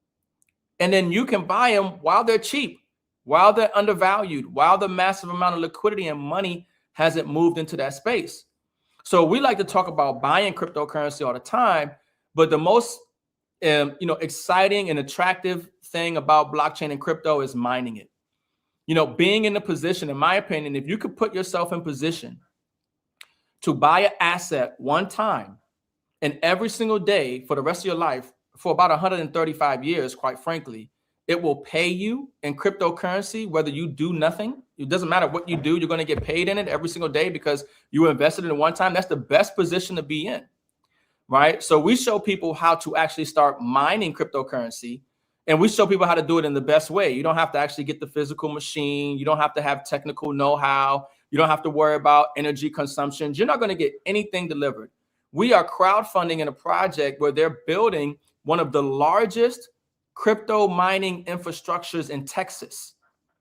And then you can buy them while they're cheap, while they're undervalued, while the massive amount of liquidity and money hasn't moved into that space. So we like to talk about buying cryptocurrency all the time, but the most exciting and attractive thing about blockchain and crypto is mining it. Being in the position, in my opinion, if you could put yourself in position to buy an asset one time and every single day for the rest of your life, for about 135 years, quite frankly, it will pay you in cryptocurrency, whether you do nothing. It doesn't matter what you do, you're going to get paid in it every single day because you invested in it one time. That's the best position to be in, right? So we show people how to actually start mining cryptocurrency. And we show people how to do it in the best way. You don't have to actually get the physical machine. You don't have to have technical know-how. You don't have to worry about energy consumption. You're not going to get anything delivered. We are crowdfunding in a project where they're building one of the largest crypto mining infrastructures in Texas.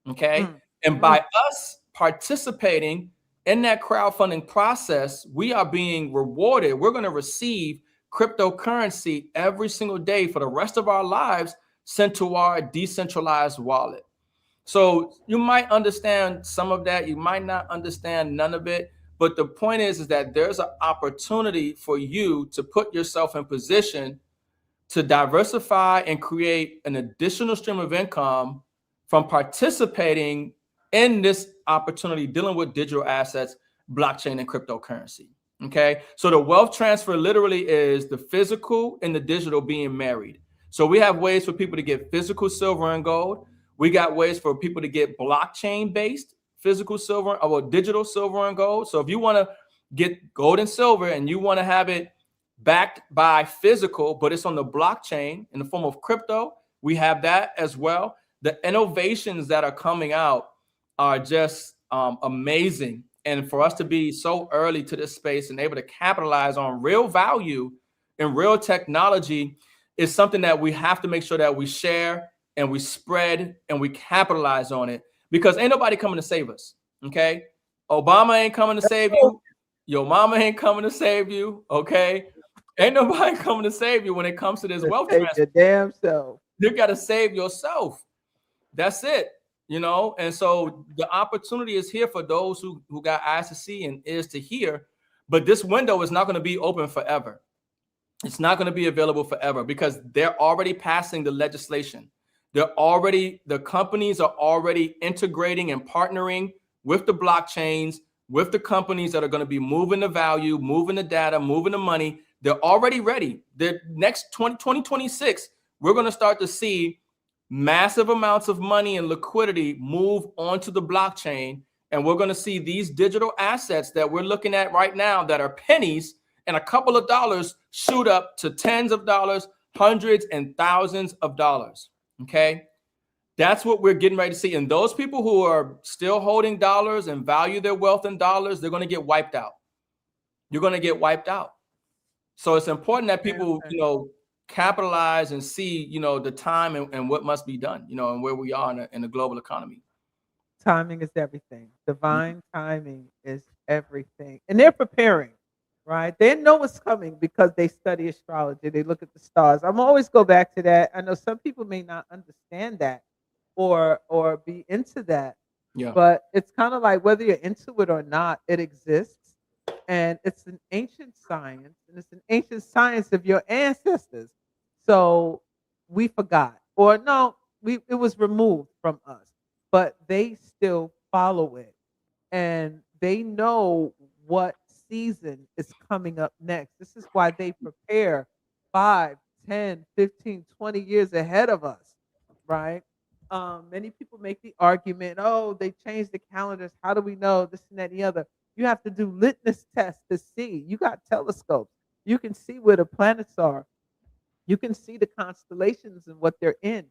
Okay. And by us participating in that crowdfunding process, we are being rewarded. We're going to receive cryptocurrency every single day for the rest of our lives sent to our decentralized wallet. So you might understand some of that. You might not understand none of it. But the point is that there's an opportunity for you to put yourself in position to diversify and create an additional stream of income from participating in this opportunity dealing with digital assets, blockchain, and cryptocurrency. Okay, so the wealth transfer literally is the physical and the digital being married. So we have ways for people to get physical silver and gold. We got ways for people to get blockchain based physical silver or digital silver and gold. So if you want to get gold and silver and you want to have it backed by physical, but it's on the blockchain in the form of crypto, we have that as well. The innovations that are coming out are just amazing. And for us to be so early to this space and able to capitalize on real value and real technology is something that we have to make sure that we share and we spread and we capitalize on it, because ain't nobody coming to save us. Okay. Obama ain't coming to save you. Your mama ain't coming to save you. Okay. Ain't nobody coming to save you when it comes to this wealth transfer. Your damn self. You got to save yourself. That's it. And so the opportunity is here for those who got eyes to see and ears to hear. But this window is not going to be open forever. It's not going to be available forever because they're already passing the legislation. The companies are already integrating and partnering with the blockchains, with the companies that are going to be moving the value, moving the data, moving the money. They're already ready. The next 2026, we're going to start to see massive amounts of money and liquidity move onto the blockchain. And we're going to see these digital assets that we're looking at right now that are pennies and a couple of dollars shoot up to tens of dollars, hundreds and thousands of dollars. Okay. That's what we're getting ready to see. And those people who are still holding dollars and value their wealth in dollars, they're going to get wiped out. You're going to get wiped out. So it's important that people, capitalize and see, the time and what must be done, and where we are in the global economy. Timing is everything. Divine timing is everything. And they're preparing, right? They know what's coming because they study astrology. They look at the stars. I'm always go back to that. I know some people may not understand that or be into that. Yeah. But it's kind of like whether you're into it or not, it exists. And it's an ancient science, and it's an ancient science of your ancestors. So we forgot, or no, it was removed from us, but they still follow it, and they know what season is coming up next. This is why they prepare 5, 10, 15, 20 years ahead of us, right? Many people make the argument, oh, they changed the calendars. How do we know this and that and the other? You have to do litmus tests to see. You got telescopes. You can see where the planets are. You can see the constellations and what they're in.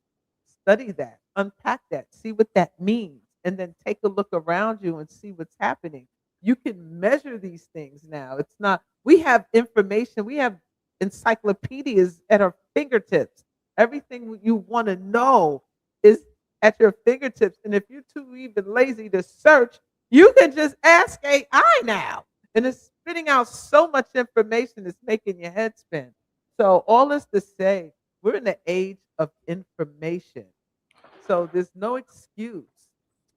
Study that, unpack that, see what that means, and then take a look around you and see what's happening. You can measure these things now. It's not, we have information, we have encyclopedias at our fingertips. Everything you want to know is at your fingertips. And if you're too even lazy to search, you can just ask AI now. And it's spitting out so much information, it's making your head spin. So all this to say, we're in the age of information. So there's no excuse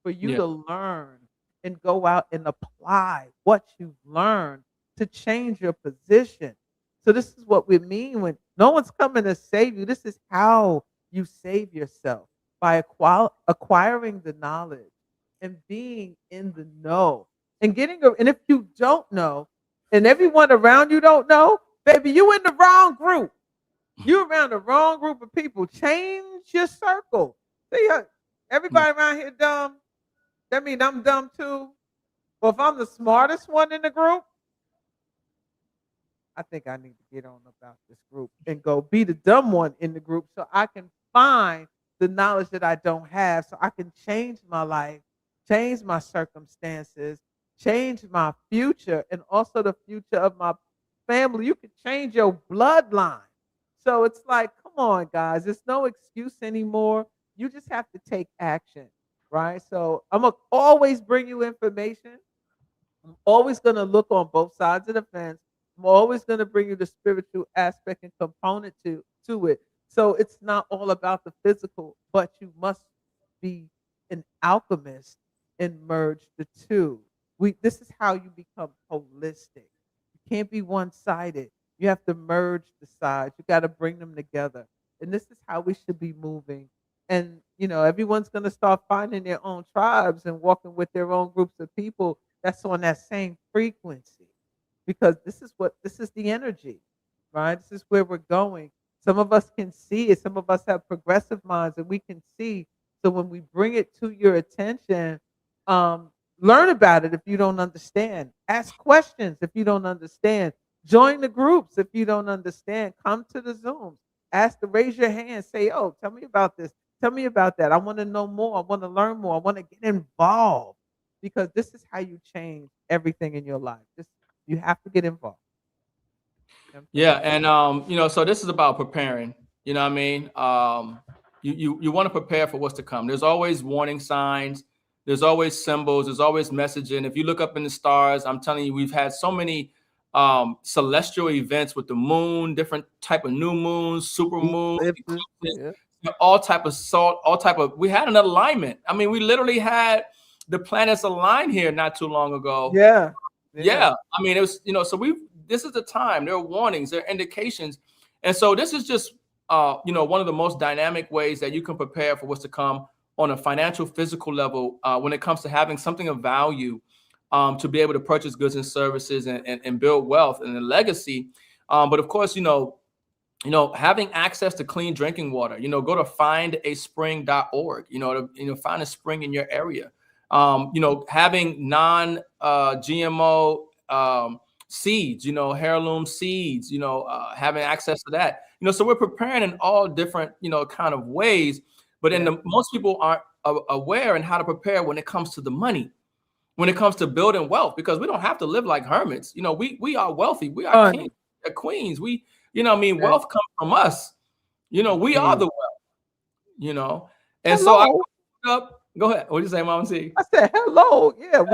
for you to learn and go out and apply what you've learned to change your position. So this is what we mean when no one's coming to save you. This is how you save yourself, by acquiring the knowledge and being in the know and and if you don't know and everyone around you don't know, baby, you in the wrong group. You're around the wrong group of people. Change your circle. See, everybody around here dumb. That means I'm dumb too. Well, if I'm the smartest one in the group, I think I need to get on about this group and go be the dumb one in the group so I can find the knowledge that I don't have, so I can change my life, change my circumstances, change my future, and also the future of my family. You can change your bloodline. So it's like, come on, guys. There's no excuse anymore. You just have to take action, right? So I'm gonna always bring you information. I'm always going to look on both sides of the fence. I'm always going to bring you the spiritual aspect and component to it. So it's not all about the physical, but you must be an alchemist and merge the two. This is how you become holistic. You can't be one-sided. You have to merge the sides. You got to bring them together. And this is how we should be moving. And everyone's going to start finding their own tribes and walking with their own groups of people that's on that same frequency, because this is the energy, right? This is where we're going. Some of us can see it. Some of us have progressive minds and we can see. So when we bring it to your attention, learn about it if you don't understand. Ask questions if you don't understand. Join the groups if you don't understand. Come to the Zooms. Raise your hand. Say, oh, tell me about this. Tell me about that. I want to know more. I want to learn more. I want to get involved, because this is how you change everything in your life. You have to get involved. Yeah, and so this is about preparing. You know what I mean? You want to prepare for what's to come. There's always warning signs. There's always symbols. There's always messaging. If you look up in the stars, I'm telling you, we've had so many celestial events with the moon, different type of new moons, super moons, all type of salt, all type of. We had an alignment. I mean, we literally had the planets align here not too long ago. Yeah. I mean, it was, so this is the time. There are warnings, there are indications. And so this is just, one of the most dynamic ways that you can prepare for what's to come on a financial, physical level when it comes to having something of value to be able to purchase goods and services and build wealth and a legacy. But of course, having access to clean drinking water, go to findaspring.org, to find a spring in your area. Having non-GMO seeds, heirloom seeds, having access to that, so we're preparing in all different, kind of ways. But most people aren't aware in how to prepare when it comes to the money, when it comes to building wealth, because we don't have to live like hermits. We are wealthy. We are kings, queens. Wealth comes from us. We are the wealth, and hello. so I up. Go ahead. What did you say, Mama T? I said, hello. Yeah,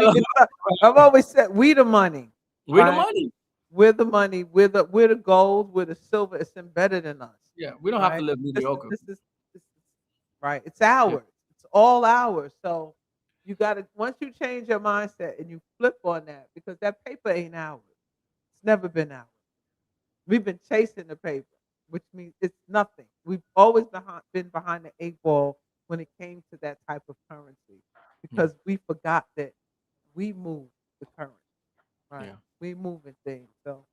I've always said we the money. We're the money. We're the money. We're the gold. We're the silver. It's embedded in us. Yeah, we don't have to live mediocre. This is right. It's ours. Yeah. It's all ours. So you got to, once you change your mindset and you flip on that, because that paper ain't ours. It's never been ours. We've been chasing the paper, which means it's nothing. We've always been behind the 8 ball when it came to that type of currency, because we forgot that we move the currency, right? Yeah. We moving things. So,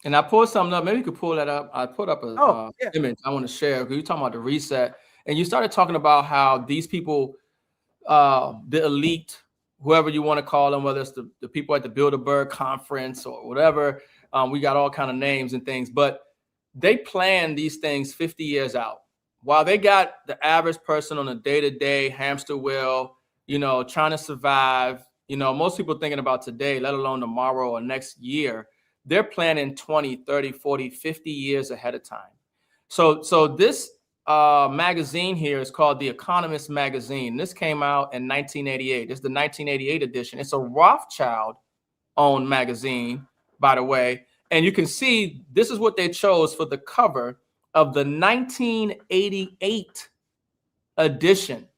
and I pulled something up. Maybe you could pull that up. I put up a image I want to share, because you're talking about the reset, and you started talking about how these people, the elite, whoever you want to call them, whether it's the people at the Bilderberg conference or whatever, we got all kind of names and things, but they plan these things 50 years out. While they got the average person on a day-to-day hamster wheel, trying to survive, most people thinking about today, let alone tomorrow or next year, they're planning 20, 30, 40, 50 years ahead of time. So this magazine here is called The Economist magazine. This came out in 1988. This is the 1988 edition. It's a Rothschild-owned magazine, by the way. And you can see this is what they chose for the cover of the 1988 edition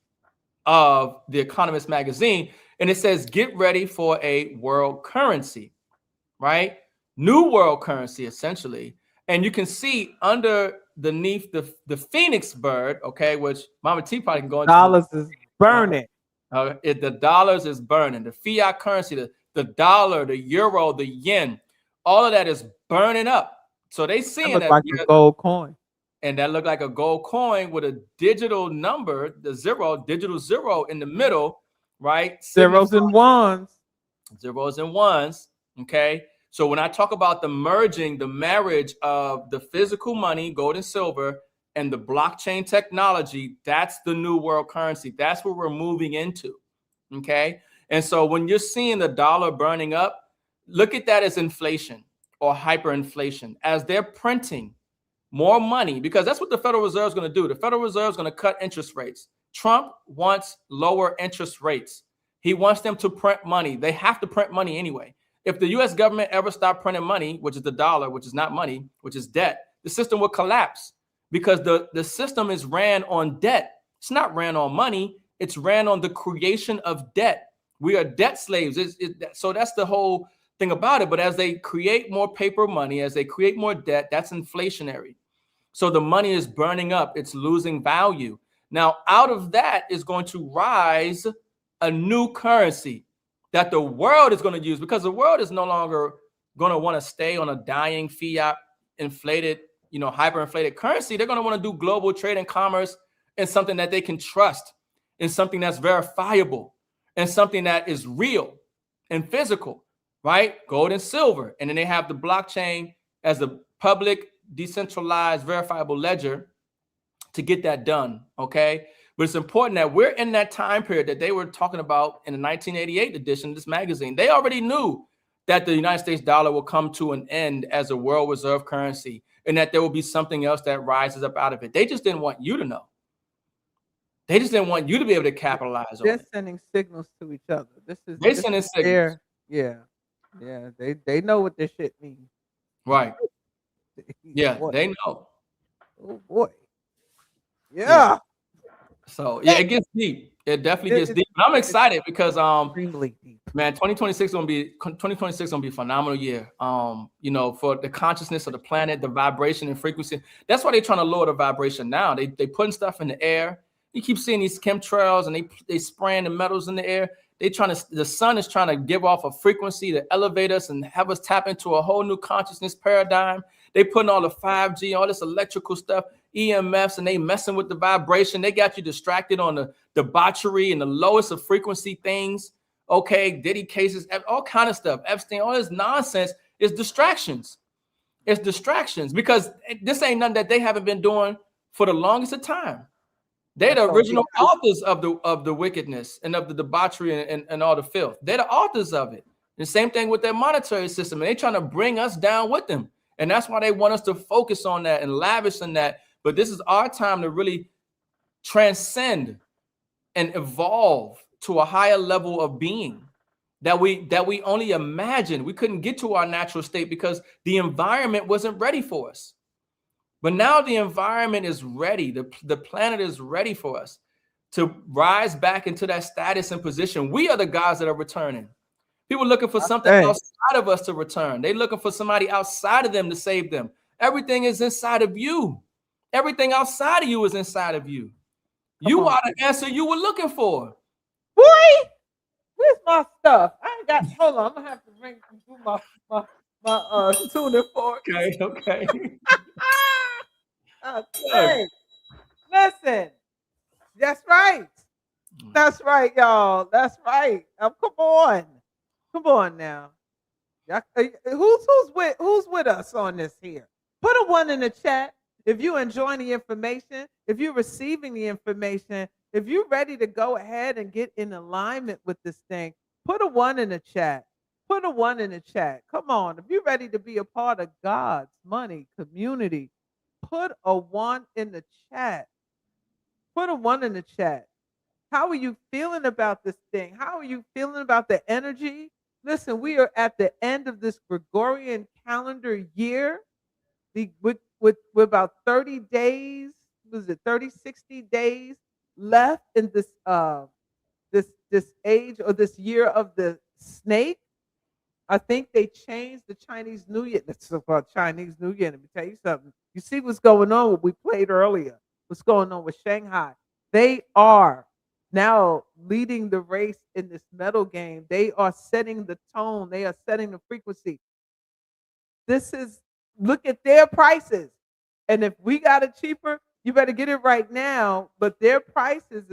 of The Economist magazine. And it says, get ready for a world currency, right? New world currency, essentially. And you can see underneath the Phoenix bird, okay, which Mama T probably can go into. Dollars is burning. The dollars is burning. The fiat currency, the dollar, the euro, the yen, all of that is burning up. So they seeing that like a gold coin. And that looked like a gold coin with a digital number, digital zero in the middle, right? Zeros and ones. Zeros and ones, okay? So when I talk about the marriage of the physical money, gold and silver, and the blockchain technology, that's the new world currency. That's what we're moving into, okay? And so when you're seeing the dollar burning up, look at that as inflation, or hyperinflation. As they're printing more money, because that's what the Federal Reserve is going to do. The Federal Reserve is going to cut interest rates. Trump wants lower interest rates. He wants them to print money. They have to print money anyway. If the U.S. government ever stopped printing money, which is the dollar, which is not money, which is debt, the system will collapse because the system is ran on debt. It's not ran on money. It's ran on the creation of debt. We are debt slaves. So that's the whole thing about it. But as they create more paper money, as they create more debt, that's inflationary. So the money is burning up. It's losing value. Now, out of that is going to rise a new currency that the world is going to use, because the world is no longer going to want to stay on a dying fiat inflated, hyperinflated currency. They're going to want to do global trade and commerce in something that they can trust, in something that's verifiable, and something that is real and physical, right? Gold and silver. And then they have the blockchain as the public, decentralized, verifiable ledger to get that done, okay? But it's important that we're in that time period that they were talking about in the 1988 edition of this magazine. They already knew that the United States dollar will come to an end as a world reserve currency and that there will be something else that rises up out of it. They just didn't want you to know. They just didn't want you to be able to capitalize on it. They're sending signals to each other. They're sending signals. Yeah. They know what this shit means. Right. Yeah, they know. Oh boy. Yeah. So yeah, it gets deep. It definitely gets deep. And I'm excited because extremely deep. Man, 2026 gonna be a phenomenal year. For the consciousness of the planet, the vibration and frequency. That's why they're trying to lower the vibration now. They putting stuff in the air. You keep seeing these chemtrails and they spraying the metals in the air. The sun is trying to give off a frequency to elevate us and have us tap into a whole new consciousness paradigm. They putting all the 5G, all this electrical stuff, M.I.M.S, and they messing with the vibration. They got you distracted on the debauchery and the lowest of frequency things. Okay, Diddy cases, all kind of stuff. Epstein, all this nonsense is distractions. It's distractions because this ain't nothing that they haven't been doing for the longest of time. They're the original authors of the wickedness and of the debauchery and all the filth. They're the authors of it. The same thing with their monetary system. And they're trying to bring us down with them. And that's why they want us to focus on that and lavish on that. But this is our time to really transcend and evolve to a higher level of being that we only imagined. We couldn't get to our natural state because the environment wasn't ready for us. But now the environment is ready. The planet is ready for us to rise back into that status and position. We are the guys that are returning. People looking for something outside of us to return. They're looking for somebody outside of them to save them. Everything is inside of you. Everything outside of you is inside of you. You are the answer you were looking for. Boy, where's my stuff? I ain't got, hold on. I'm going to have to bring my tuning fork. Okay. Okay. Listen. That's right. That's right, y'all. That's right. Come on now. Who's with us on this here? Put a 1 in the chat if you enjoying the information, if you're receiving the information, if you're ready to go ahead and get in alignment with this thing. Put a 1 in the chat. Put a 1 in the chat. Come on. If you're ready to be a part of God's money community, put a 1 in the chat. Put a 1 in the chat. How are you feeling about this thing? How are you feeling about the energy? Listen, we are at the end of this Gregorian calendar year. With about 30 days, was it 30, 60 days left in this this age or this year of the snake. I think they changed the Chinese New Year. That's about Chinese New Year. Let me tell you something. You see what's going on, what we played earlier. What's going on with Shanghai. They are now leading the race in this metal game. They are setting the tone. They are setting the frequency. Look at their prices. And if we got it cheaper, you better get it right now. But their prices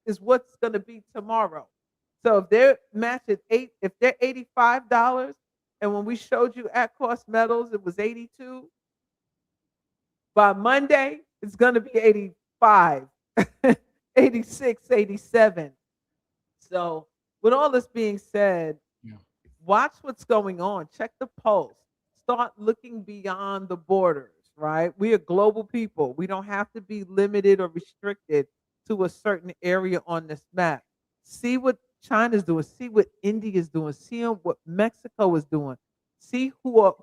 is what's going to be tomorrow. So if they're matched at if they're $85, and when we showed you at cost metals, it was 82. By Monday, it's going to be 85, 86, 87. So with all this being said, watch what's going on. Check the pulse. start looking beyond the borders, right? We are global people. We don't have to be limited or restricted to a certain area on this map. See what China's doing, see what India is doing, see what Mexico is doing. See who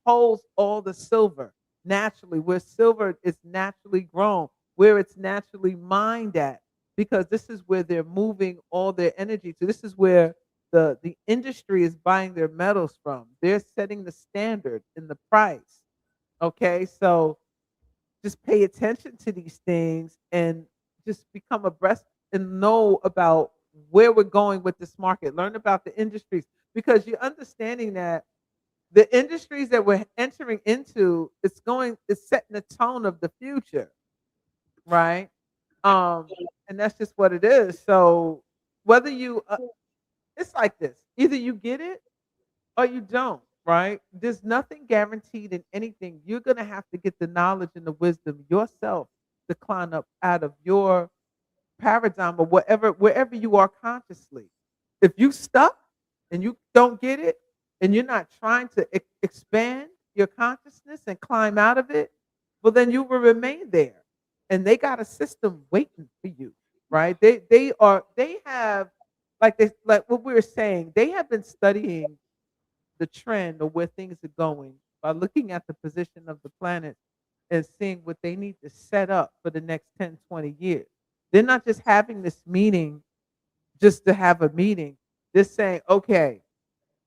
holds all the silver naturally, where silver is naturally grown, where it's naturally mined at, because this is where they're moving all their energy to. This is where the industry is buying their metals from. They're setting the standard in the price. Okay, so just pay attention to these things and just become abreast and know about where we're going with this market. Learn about the industries, because you're understanding that the industries that we're entering into, it's setting the tone of the future, right? And that's just what it is. So whether you it's like this, either you get it or you don't, right? There's nothing guaranteed in anything. You're going to have to get the knowledge and the wisdom yourself to climb up out of your paradigm or wherever you are consciously. If you stuck and you don't get it and you're not trying to expand your consciousness and climb out of it, well then you will remain there. And they got a system waiting for you, right? They have like what we were saying, they have been studying the trend of where things are going by looking at the position of the planet and seeing what they need to set up for the next 10, 20 years. They're not just having this meeting just to have a meeting. They're saying, okay,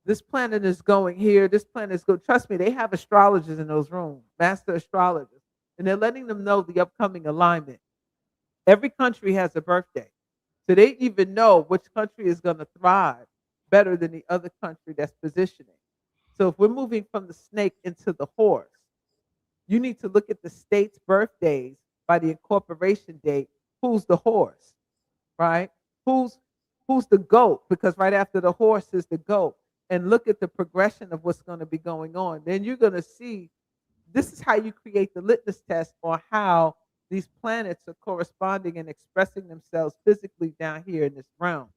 this planet is going here, this planet is going. Trust me, they have astrologers in those rooms, master astrologers, and they're letting them know the upcoming alignment. Every country has a birthday. So they even know which country is going to thrive better than the other country that's positioning. So if we're moving from the snake into the horse, you need to look at the state's birthdays by the incorporation date. Who's the horse, right? Who's the goat? Because right after the horse is the goat. And look at the progression of what's going to be going on. Then you're going to see this is how you create the litmus test on how these planets are corresponding and expressing themselves physically down here in this realm.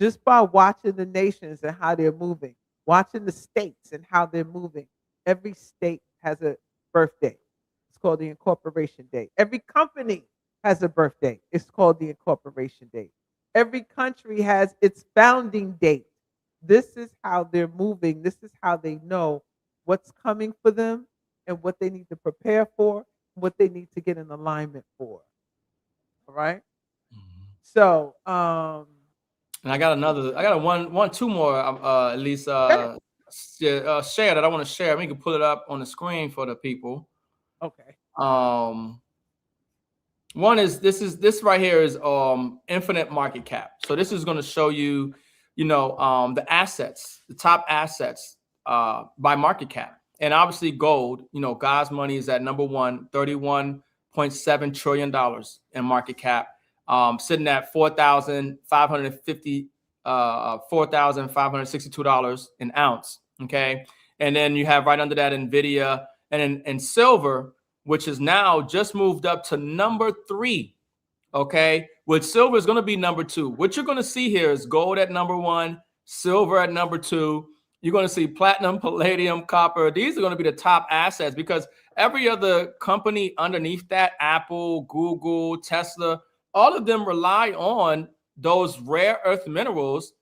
Just by watching the nations and how they're moving, watching the states and how they're moving. Every state has a birthday. It's called the incorporation date. Every company has a birthday. It's called the incorporation date. Every country has its founding date. This is how they're moving. This is how they know what's coming for them and what they need to prepare for, what they need to get in alignment for. All right. So, And I got two more, at least, share that I want to share. We can pull it up on the screen for the people. okay. One is this right here is infinite market cap. So this is going to show you, the assets, the top assets by market cap. And obviously gold, God's money is at number one, $31.7 trillion in market cap, sitting at $4,562 an ounce. Okay. And then you have right under that Nvidia, and in silver, which is now just moved up to number 3. Okay, which silver is going to be number 2. What you're going to see here is gold at number 1, silver at number 2. You're going to see platinum, palladium, copper. These are going to be the top assets, because every other company underneath that, Apple, Google, Tesla, all of them rely on those rare earth minerals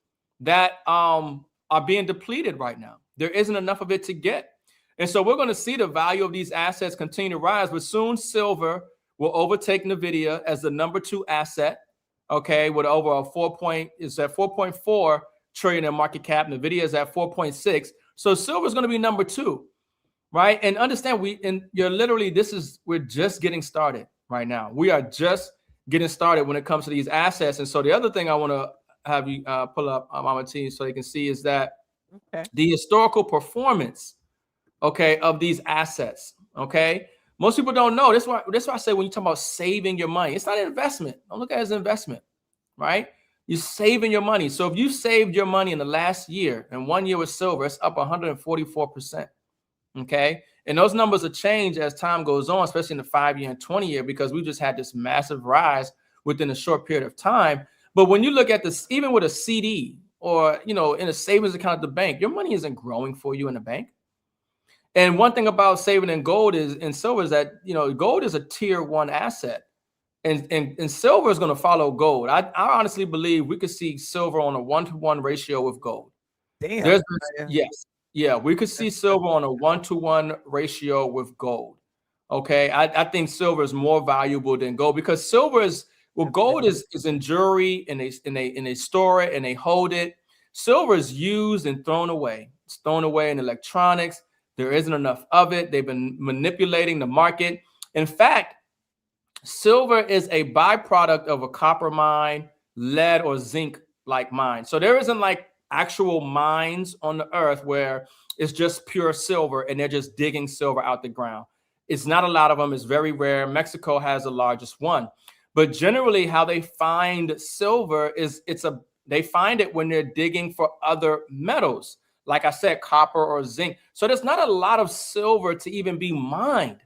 that are being depleted right now. There isn't enough of it to get. And so we're going to see the value of these assets continue to rise, but soon silver will overtake Nvidia as the number 2 asset. Okay, with over a 4.4 trillion in market cap. Nvidia is at 4.6. So silver is going to be number 2, right? And understand we're just getting started right now. We are just getting started when it comes to these assets. And so the other thing I want to have you pull up, Mama T, so you can see is that the historical performance, okay, of these assets. Okay, most people don't know. That's why I say when you talk about saving your money, it's not an investment. Don't look at it as an investment, right? You're saving your money. So if you saved your money in the last year, and 1 year with silver, it's up 144%. Okay, and those numbers will change as time goes on, especially in the 5-year and 20-year, because we just had this massive rise within a short period of time. But when you look at this, even with a CD or in a savings account at the bank, your money isn't growing for you in the bank. And one thing about saving in gold is in silver is that, you know, gold is a tier 1 asset. And silver is going to follow gold. I honestly believe we could see silver on a 1-to-1 ratio with gold. Damn. There's Yeah. yes, yeah, we could see silver on a 1-to-1 ratio with gold. Okay, I think silver is more valuable than gold because silver is well, gold is in jewelry and they store it and they hold it. Silver is used and thrown away. It's thrown away in electronics. There isn't enough of it. They've been manipulating the market. In fact, silver is a byproduct of a copper mine, lead or zinc like mine. So there isn't like actual mines on the earth where it's just pure silver and they're just digging silver out the ground. It's not a lot of them. It's very rare. Mexico has the largest one. But generally how they find silver is they find it when they're digging for other metals. Like I said, copper or zinc. So there's not a lot of silver to even be mined,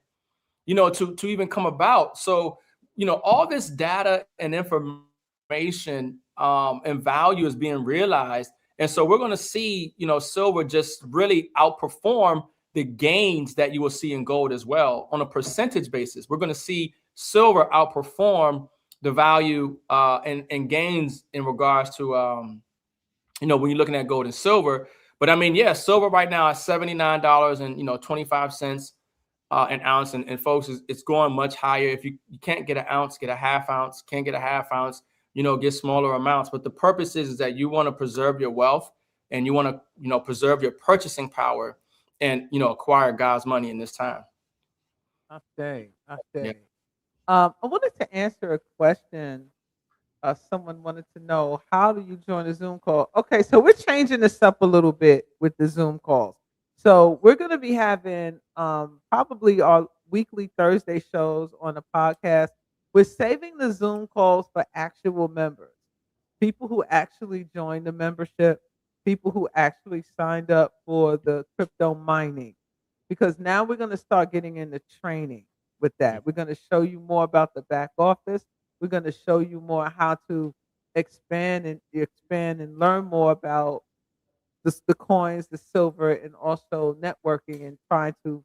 you know, to even come about. So, you know, all this data and information and value is being realized. And so we're going to see, you know, silver just really outperform the gains that you will see in gold as well on a percentage basis. We're going to see silver outperform the value and gains in regards to, you know, when you're looking at gold and silver. But I mean, yeah, silver right now is $79 and, you know, 25 cents an ounce. And folks, it's going much higher. If you can't get an ounce, get a half ounce. Can't get a half ounce, you know, get smaller amounts. But the purpose is that you want to preserve your wealth and you want to, you know, preserve your purchasing power and, you know, acquire God's money in this time. I say. Yeah. I wanted to answer a question. Someone wanted to know, how do you join a Zoom call? Okay, so we're changing this up a little bit with the Zoom calls. So we're going to be having probably our weekly Thursday shows on the podcast. We're saving the Zoom calls for actual members, people who actually joined the membership, people who actually signed up for the crypto mining, because now we're going to start getting into training with that. We're going to show you more about the back office. We're going to show you more how to expand and learn more about the coins, the silver, and also networking and trying to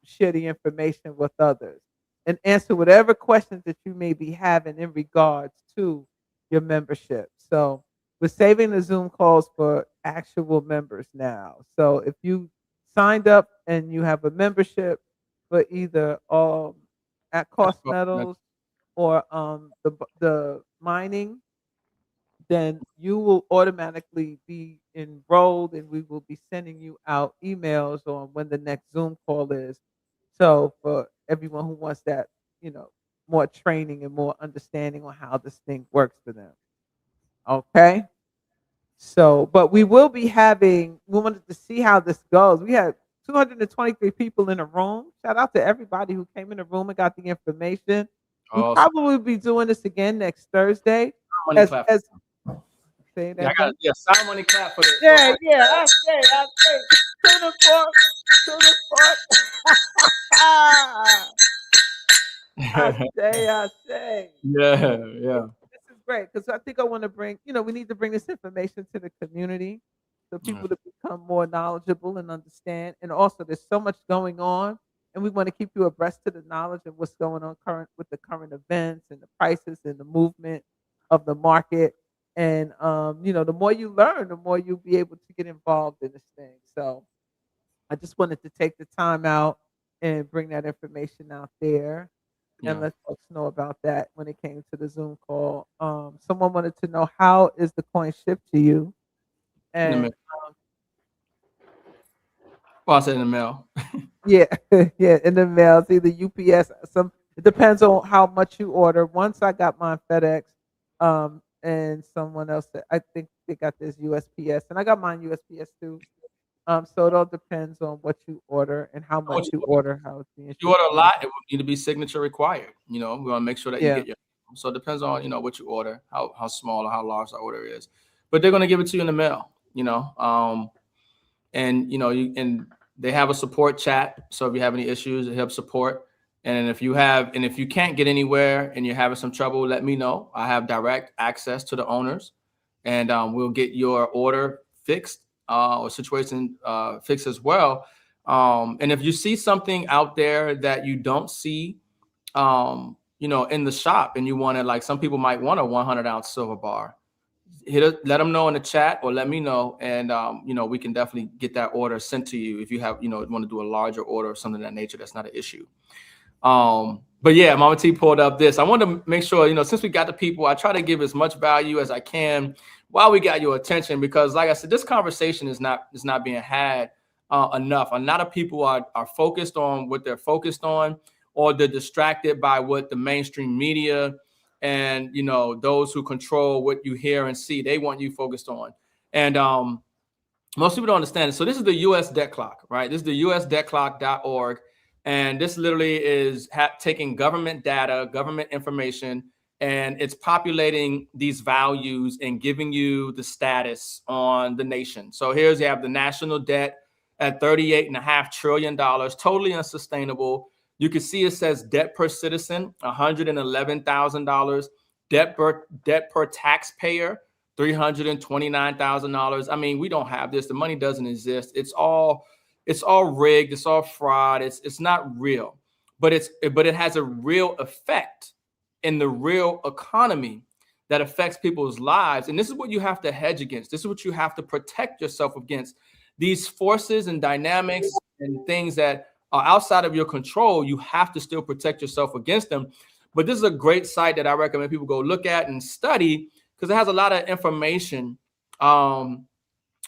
share the information with others and answer whatever questions that you may be having in regards to your membership. So we're saving the Zoom calls for actual members now. So if you signed up and you have a membership for either at Cost Metals or the mining, then you will automatically be enrolled and we will be sending you out emails on when the next Zoom call is. So for everyone who wants that, you know, more training and more understanding on how this thing works for them. Okay. So, but we will be we wanted to see how this goes. We had 223 people in the room. Shout out to everybody who came in the room and got the information. We Awesome. probably will be doing this again next Thursday. Money clap. Say that. Yeah, I got sound money clap for this. Yeah, I say, to the fork, to the fork. I say. Yeah. This is great because I think I want to bring, we need to bring this information to the community so people to become more knowledgeable and understand. And also, there's so much going on, and we want to keep you abreast to the knowledge of what's going on with the current events and the prices and the movement of the market. And the more you learn, the more you'll be able to get involved in this thing. So I just wanted to take the time out and bring that information out there and let folks know about that when it came to the Zoom call. Someone wanted to know, how is the coin shipped to you? And I said in the mail. yeah, in the mail. It's either UPS. It depends on how much you order. Once I got mine FedEx, and someone else I think they got this USPS, and I got mine USPS too. So it all depends on what you order and how much you order, how it's being shipped. You order a lot, it would need to be signature required. You know, we want to make sure that you get your. So it depends on what you order, how small or how large the order is, but they're going to give it to you in the mail. And they have a support chat. So if you have any issues, it helps support. And if you can't get anywhere and you're having some trouble, let me know. I have direct access to the owners, and we'll get your order fixed or situation fixed as well. And if you see something out there that you don't see, in the shop, and you want to, like, some people might want a 100-ounce silver bar, let them know in the chat, or let me know, and we can definitely get that order sent to you if you have, want to do a larger order or something of that nature. That's not an issue. But yeah, Mama T pulled up this. I wanted to make sure, since we got the people, I try to give as much value as I can while we got your attention, because like I said, this conversation is not being had enough. A lot of people are focused on what they're focused on, or they're distracted by what the mainstream media and, those who control what you hear and see, they want you focused on. And most people don't understand it. So this is the U.S. debt clock, right? This is the usdebtclock.org. And this literally is taking government data, government information, and it's populating these values and giving you the status on the nation. So here's, you have the national debt at $38.5 trillion, totally unsustainable. You can see it says debt per citizen, $111,000, debt per taxpayer, $329,000. I mean, we don't have this. The money doesn't exist. It's all rigged. It's all fraud. It's not real, but it has a real effect in the real economy that affects people's lives. And this is what you have to hedge against. This is what you have to protect yourself against. These forces and dynamics and things that are outside of your control, you have to still protect yourself against them. But this is a great site that I recommend people go look at and study, because it has a lot of information, in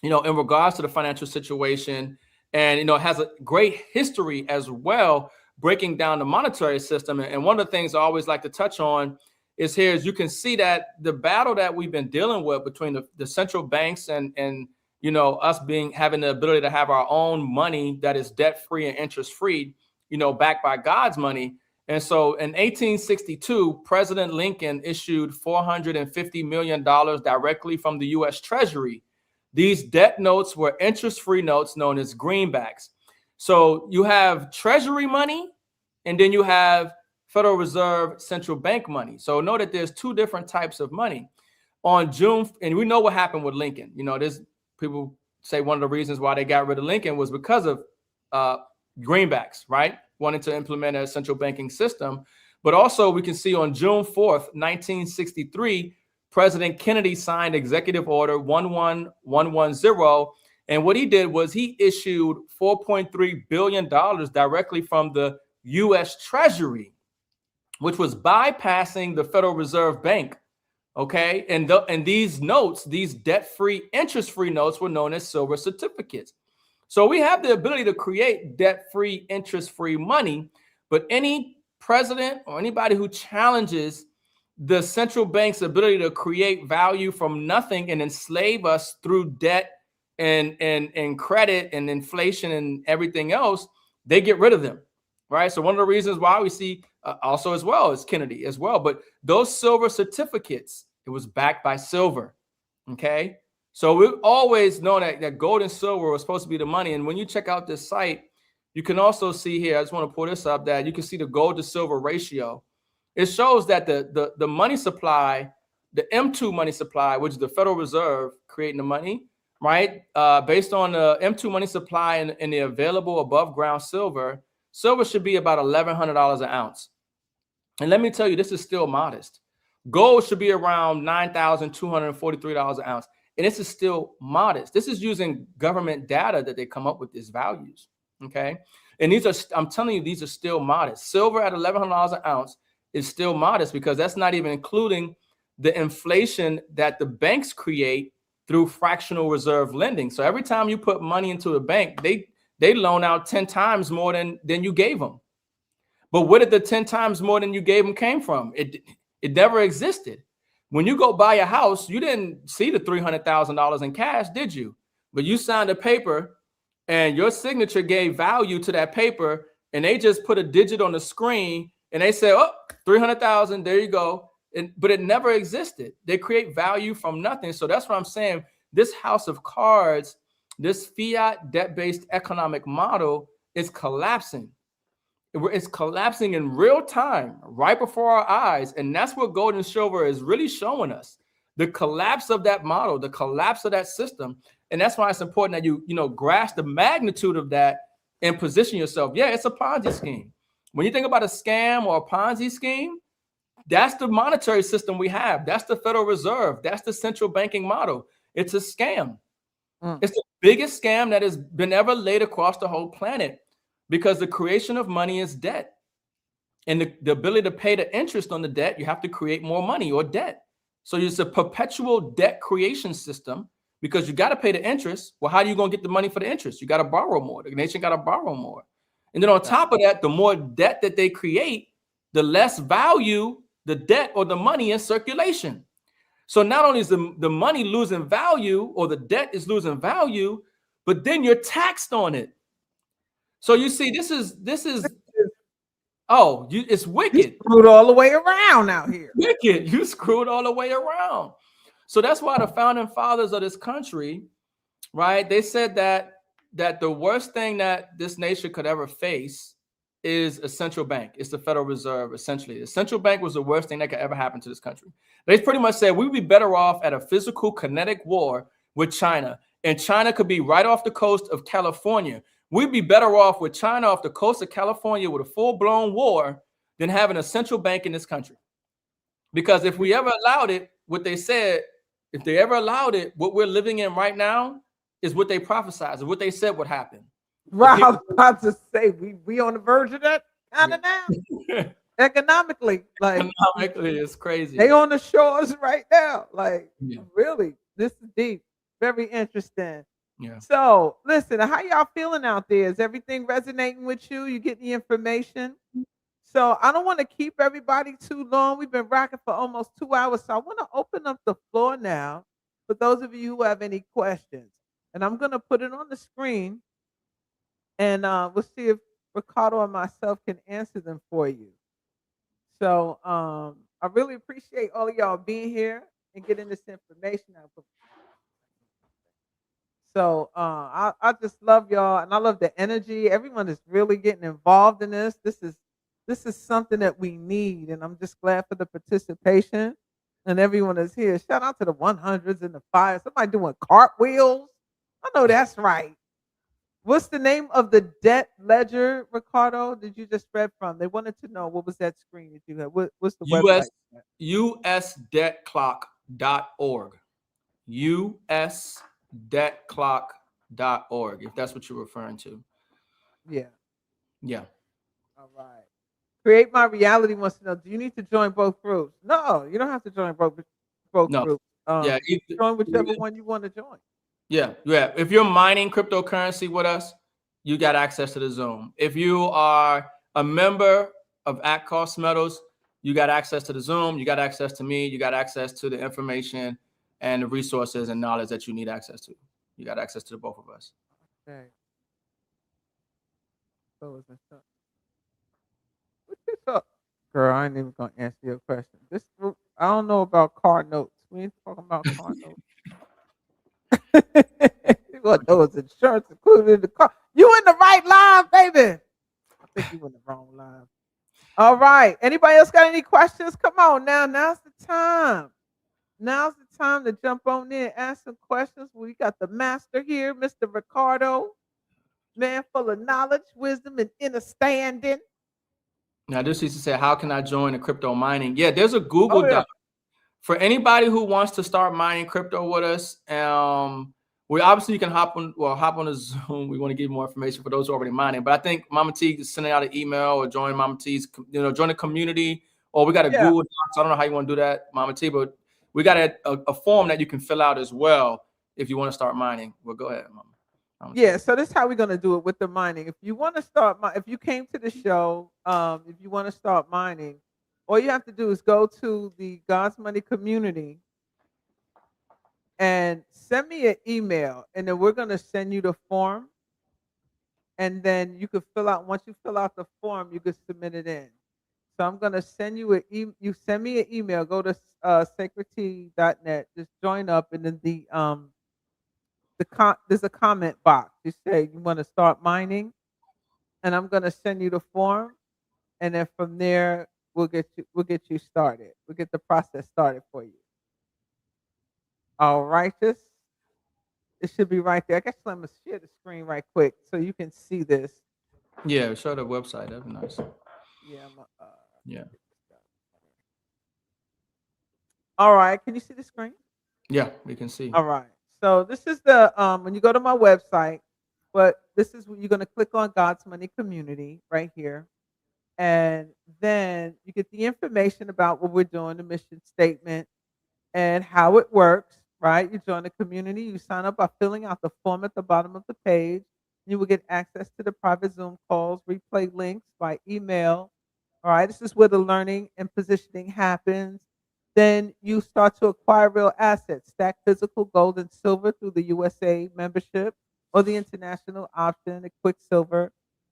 regards to the financial situation. And, it has a great history as well, breaking down the monetary system. And one of the things I always like to touch on is here, as you can see, that the battle that we've been dealing with between the central banks and us having the ability to have our own money that is debt-free and interest-free, backed by God's money. And so in 1862, President Lincoln issued $450 million directly from the U.S. Treasury. These debt notes were interest-free notes known as greenbacks. So you have Treasury money, and then you have Federal Reserve central bank money. So know that there's two different types of money. On June, and we know what happened with Lincoln. There's people say one of the reasons why they got rid of Lincoln was because of greenbacks, right? Wanting to implement a central banking system. But also we can see on June 4th, 1963, President Kennedy signed Executive Order 11110. And what he did was he issued $4.3 billion directly from the U.S. Treasury, which was bypassing the Federal Reserve Bank. Okay. And these notes, these debt-free, interest-free notes, were known as silver certificates. So we have the ability to create debt-free, interest-free money, but any president or anybody who challenges the central bank's ability to create value from nothing and enslave us through debt and credit and inflation and everything else, they get rid of them, right? So one of the reasons why we see also as well as Kennedy as well, but those silver certificates, it was backed by silver, okay? So we've always known that gold and silver was supposed to be the money. And when you check out this site, you can also see here, I just want to pull this up, that you can see the gold to silver ratio. It shows that the money supply, the M2 money supply, which is the Federal Reserve creating the money, right? Based on the M2 money supply and the available above ground silver should be about $1,100 an ounce. And let me tell you, this is still modest. Gold should be around $9,243 an ounce. And this is still modest. This is using government data that they come up with these values, okay? And these are, I'm telling you, these are still modest. Silver at $1,100 an ounce is still modest, because that's not even including the inflation that the banks create through fractional reserve lending. So every time you put money into the bank, they loan out 10 times more than you gave them. But where did the 10 times more than you gave them came from? It never existed. When you go buy a house, you didn't see the $300,000 in cash, did you? But you signed a paper and your signature gave value to that paper, and they just put a digit on the screen and they say, oh, 300,000, there you go. But it never existed. They create value from nothing. So that's what I'm saying. This house of cards, this fiat debt-based economic model is collapsing. It's collapsing in real time, right before our eyes. And that's what gold and silver is really showing us. The collapse of that model, the collapse of that system. And that's why it's important that you grasp the magnitude of that and position yourself. Yeah, it's a Ponzi scheme. When you think about a scam or a Ponzi scheme, that's the monetary system we have. That's the Federal Reserve. That's the central banking model. It's a scam. It's the biggest scam that has been ever laid across the whole planet, because the creation of money is debt. And the ability to pay the interest on the debt, you have to create more money or debt. So it's a perpetual debt creation system, because you got to pay the interest. Well, how are you going to get the money for the interest? You got to borrow more. The nation got to borrow more. And then on top of that, the more debt that they create, the less value the debt or the money in circulation. So not only is the money losing value, or the debt is losing value, but then you're taxed on it. So you see, this is it's You wicked. screwed all the way around out here. Wicked. You screwed all the way around. So that's why the founding fathers of this country, right? They said that the worst thing that this nation could ever face is a central bank. It's the Federal Reserve, essentially. The central bank was the worst thing that could ever happen to this country. They pretty much said we'd be better off at a physical kinetic war with China. And China could be right off the coast of California. We'd be better off with China off the coast of California with a full-blown war than having a central bank in this country. Because if we ever allowed it, what they said, if they ever allowed it, what we're living in right now is what they prophesied, is what they said would happen. Right, I was about to say we on the verge of that kind of now. Economically, like Economically, it's crazy. they on the shores right now. Like Yeah. really, this is deep, very interesting. Yeah. So listen, how y'all feeling out there? Is everything resonating with you? You getting the information? So I don't want to keep everybody too long. We've been rocking for almost 2 hours. So I want to open up the floor now for those of you who have any questions. And I'm gonna put it on the screen, and we'll see if Ricardo and myself can answer them for you. So I really appreciate all of y'all being here and getting this information out. So I just love y'all, and I love the energy. Everyone is really getting involved in this. This is something that we need, and I'm just glad for the participation. And everyone is here. Shout out to the 100s and the fives. Somebody doing cartwheels. I know that's right. What's the name of the debt ledger, Ricardo? Did you just read from? They wanted to know what was that screen that you had. What's the website? usdebtclock.org. usdebtclock.org, if that's what you're referring to. Yeah. Yeah. All right. Create My Reality wants to know, do you need to join both groups? No, you don't have to join both No. groups. Yeah. Join whichever one you want to join. Yeah. If you're mining cryptocurrency with us, you got access to the Zoom. If you are a member of At Cost Metals, you got access to the Zoom. You got access to me. You got access to the information and the resources and knowledge that you need access to. You got access to both of us. Okay. So is up? What you talk? Girl, I ain't even gonna answer your question. This group, I don't know about car notes. We ain't talking about car notes. You want those insurance included in the car? You in the right line, baby. I think you in the wrong line. All right. Anybody else got any questions? Come on now. Now's the time. Now's the time to jump on in and ask some questions. We got the master here, Mr. Ricardo, man full of knowledge, wisdom, and understanding. Now, this used to say, how can I join the crypto mining? Yeah, there's a Google Doc for anybody who wants to start mining crypto with us. We obviously you can hop on the Zoom. We want to give more information for those who are already mining. But I think Mama T is sending out an email or join Mama T's, join the community. Or we got a Google Doc. So I don't know how you want to do that, Mama T, but we got a form that you can fill out as well if you want to start mining. Well, go ahead, Mama. Yeah, so this is how we're gonna do it with the mining. If you want to start, if you came to the show, if you want to start mining, all you have to do is go to the God's Money community and send me an email, and then we're gonna send you the form, and then you could fill out. Once you fill out the form, you could submit it in. So I'm gonna send you you send me an email. Go to sacredtea.net. Just join up, and then there's a comment box. You say you want to start mining, and I'm gonna send you the form, and then from there we'll get you started. We'll get the process started for you. All right, it should be right there. I guess let me share the screen right quick so you can see this. Yeah, show the website. That'd be nice. Yeah. Yeah. All right. Can you see the screen? Yeah, we can see. All right. So this is the when you go to my website, but this is when you're going to click on God's Money Community right here, and then you get the information about what we're doing, the mission statement, and how it works, right? You join the community, you sign up by filling out the form at the bottom of the page. You will get access to the private Zoom calls, replay links by email. All right, this is where the learning and positioning happens. Then you start to acquire real assets, stack physical gold and silver through the USA membership or the international option, the Quicksilver.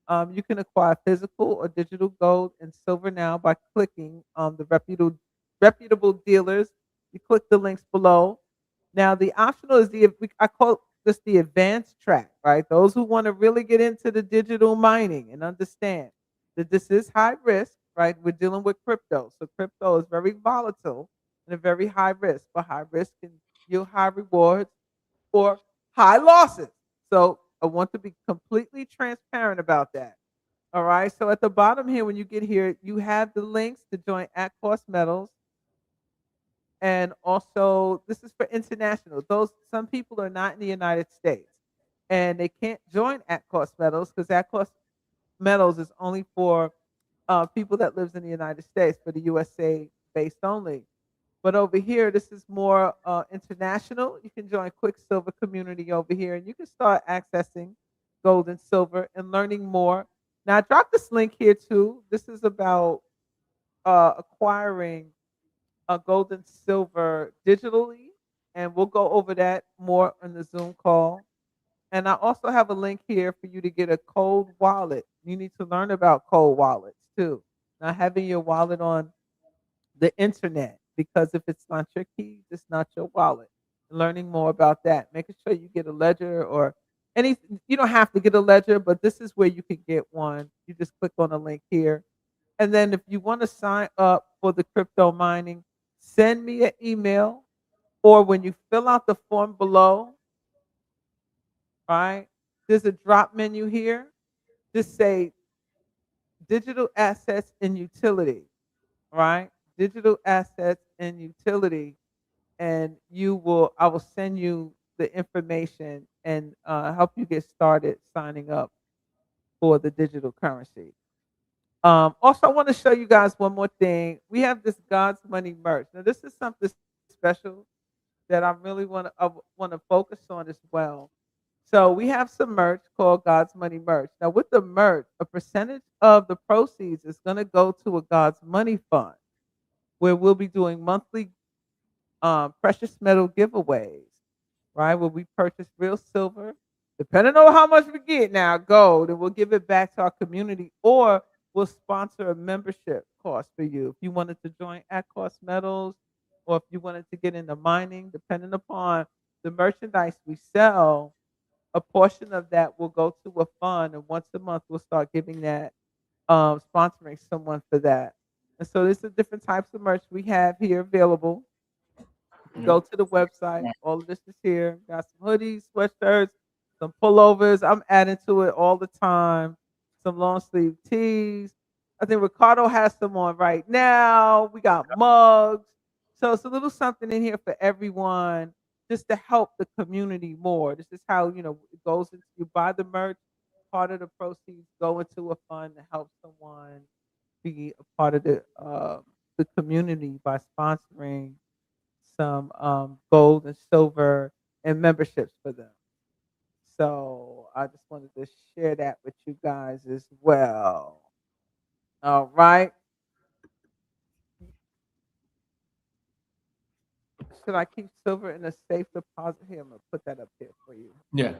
You can acquire physical or digital gold and silver now by clicking on the reputable dealers. You click the links below. Now the optional is I call this the advanced track, right? Those who want to really get into the digital mining and understand that this is high risk, right? We're dealing with crypto. So crypto is very volatile and a very high risk, but high risk can yield high rewards or high losses. So I want to be completely transparent about that. All right. So at the bottom here, when you get here, you have the links to join at cost metals. And also, this is for international. Those some people are not in the United States, and they can't join at cost metals because at cost metals is only for people that lives in the United States, for the USA based only. But over here, this is more international. You can join Quicksilver community over here, and you can start accessing gold and silver and learning more. Now, I dropped this link here too. This is about acquiring gold and silver digitally, and we'll go over that more on the Zoom call. And I also have a link here for you to get a cold wallet. You need to learn about cold wallets too. Not having your wallet on the internet, because if it's not your keys, it's not your wallet. Learning more about that, making sure you get a ledger or any. You don't have to get a ledger, but this is where you can get one. You just click on the link here, and then if you want to sign up for the crypto mining, send me an email, or when you fill out the form below, right? There's a drop menu here. Just say digital assets and utility, right? Digital assets and utility, and I will send you the information and help you get started signing up for the digital currency. Also, I want to show you guys one more thing. We have this God's Money merch. Now, this is something special that I really want to focus on as well. So we have some merch called God's Money merch. Now, with the merch, a percentage of the proceeds is going to go to a God's Money fund, where we'll be doing monthly precious metal giveaways, right? Where we purchase real silver, depending on how much we get now, gold, and we'll give it back to our community, or we'll sponsor a membership cost for you if you wanted to join at cost metals, or if you wanted to get into mining, depending upon the merchandise we sell. A portion of that will go to a fund, and once a month we'll start giving that, sponsoring someone for that. And so there's the different types of merch we have here available. Yeah. Go to the website. All of this is here. Got some hoodies, sweatshirts, some pullovers. I'm adding to it all the time. Some long sleeve tees. I think Ricardo has some on right now. We got mugs. So it's a little something in here for everyone just to help the community more. This is how, it goes into, you buy the merch, part of the proceeds go into a fund to help someone be a part of the community by sponsoring some gold and silver and memberships for them. So I just wanted to share that with you guys as well. All right. Should I keep silver in a safe deposit? Here, I'm gonna put that up here for you. Yeah.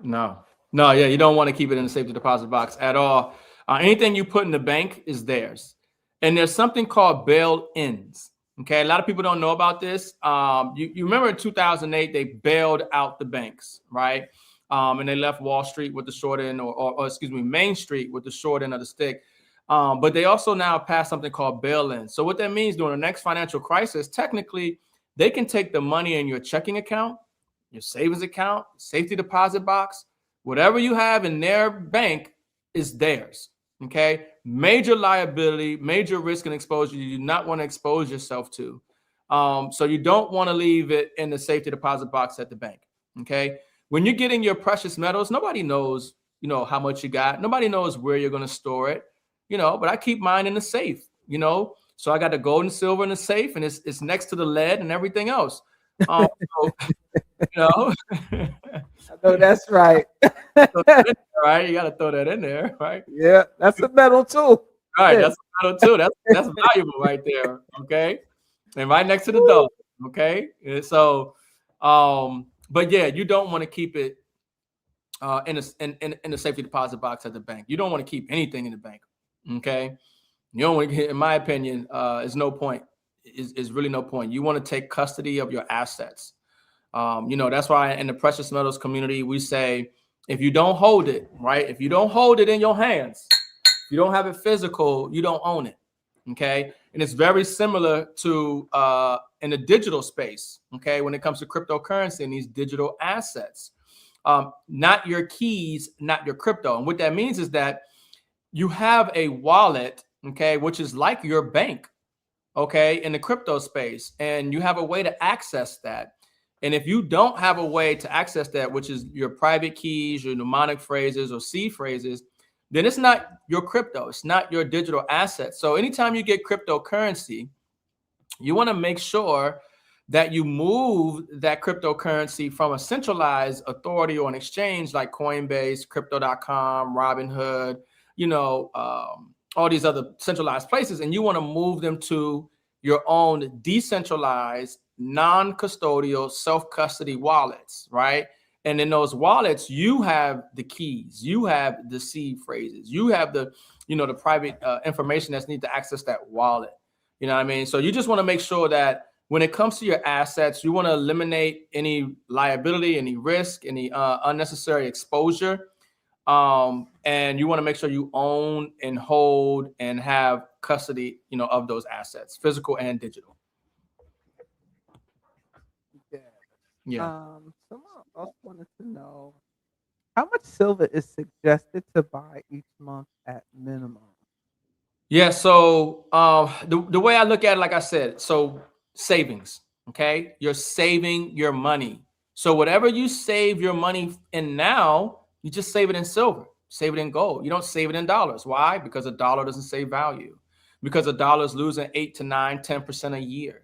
No. No, yeah, you don't want to keep it in the safety deposit box at all. Anything you put in the bank is theirs. And there's something called bail-ins. Okay, a lot of people don't know about this. You remember in 2008, they bailed out the banks, right? And they left Wall Street with the short end, or excuse me, Main Street with the short end of the stick. But they also now passed something called bail-in. So what that means, during the next financial crisis, technically, they can take the money in your checking account, your savings account, safety deposit box, whatever you have in their bank, is theirs. Okay. Major liability, major risk and exposure you do not want to expose yourself to. So you don't want to leave it in the safety deposit box at the bank. Okay. When you're getting your precious metals, nobody knows, how much you got. Nobody knows where you're going to store it, but I keep mine in the safe, So I got the gold and silver in the safe, and it's next to the lead and everything else. So, I know that's right. Right, you got to throw that in there, right? Yeah, that's a metal too. Right, Yeah. that's a metal too. That's valuable right there. Okay, and right next to the dog. Okay, and so, but yeah, you don't want to keep it in a safety deposit box at the bank. You don't want to keep anything in the bank. Okay, you don't want to. In my opinion, is no point. Is really no point. You want to take custody of your assets. That's why in the precious metals community, we say, if you don't hold it, right? If you don't hold it in your hands, if you don't have it physical, you don't own it. Okay. And it's very similar to in the digital space. Okay. When it comes to cryptocurrency and these digital assets, not your keys, not your crypto. And what that means is that you have a wallet, okay, which is like your bank, okay, in the crypto space, and you have a way to access that. And if you don't have a way to access that, which is your private keys, your mnemonic phrases or seed phrases, then it's not your crypto. It's not your digital asset. So anytime you get cryptocurrency, you want to make sure that you move that cryptocurrency from a centralized authority or an exchange like Coinbase, Crypto.com, Robinhood, all these other centralized places, and you want to move them to your own decentralized, non-custodial, self-custody wallets, right? And in those wallets, you have the keys, you have the seed phrases, you have the private information that's needed to access that wallet. You know what I mean? So you just want to make sure that when it comes to your assets, you want to eliminate any liability, any risk, any unnecessary exposure. And you want to make sure you own and hold and have custody, of those assets, physical and digital. Yeah. Someone else wanted to know how much silver is suggested to buy each month at minimum. Yeah. So the way I look at it, like I said, so savings. Okay, you're saving your money. So whatever you save your money in now, you just save it in silver, save it in gold. You don't save it in dollars. Why? Because a dollar doesn't save value. Because a dollar is losing 8 to 9, 10% a year.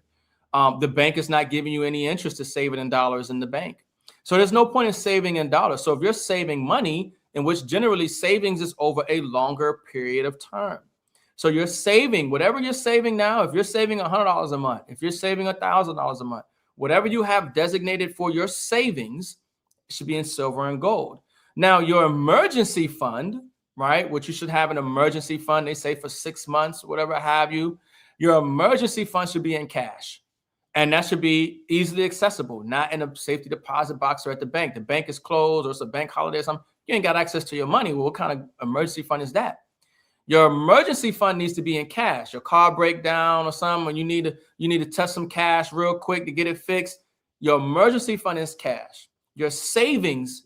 The bank is not giving you any interest to save it in dollars in the bank. So there's no point in saving in dollars. So if you're saving money, in which generally savings is over a longer period of time. So you're saving whatever you're saving now. If you're saving $100 a month, if you're saving $1,000 a month, whatever you have designated for your savings should be in silver and gold. Now, your emergency fund, right, which you should have an emergency fund, they say for 6 months, whatever have you, your emergency fund should be in cash. And that should be easily accessible, not in a safety deposit box or at the bank. The bank is closed or it's a bank holiday or something. You ain't got access to your money. Well, what kind of emergency fund is that? Your emergency fund needs to be in cash. Your car breakdown or something, and you need to touch some cash real quick to get it fixed. Your emergency fund is cash. Your savings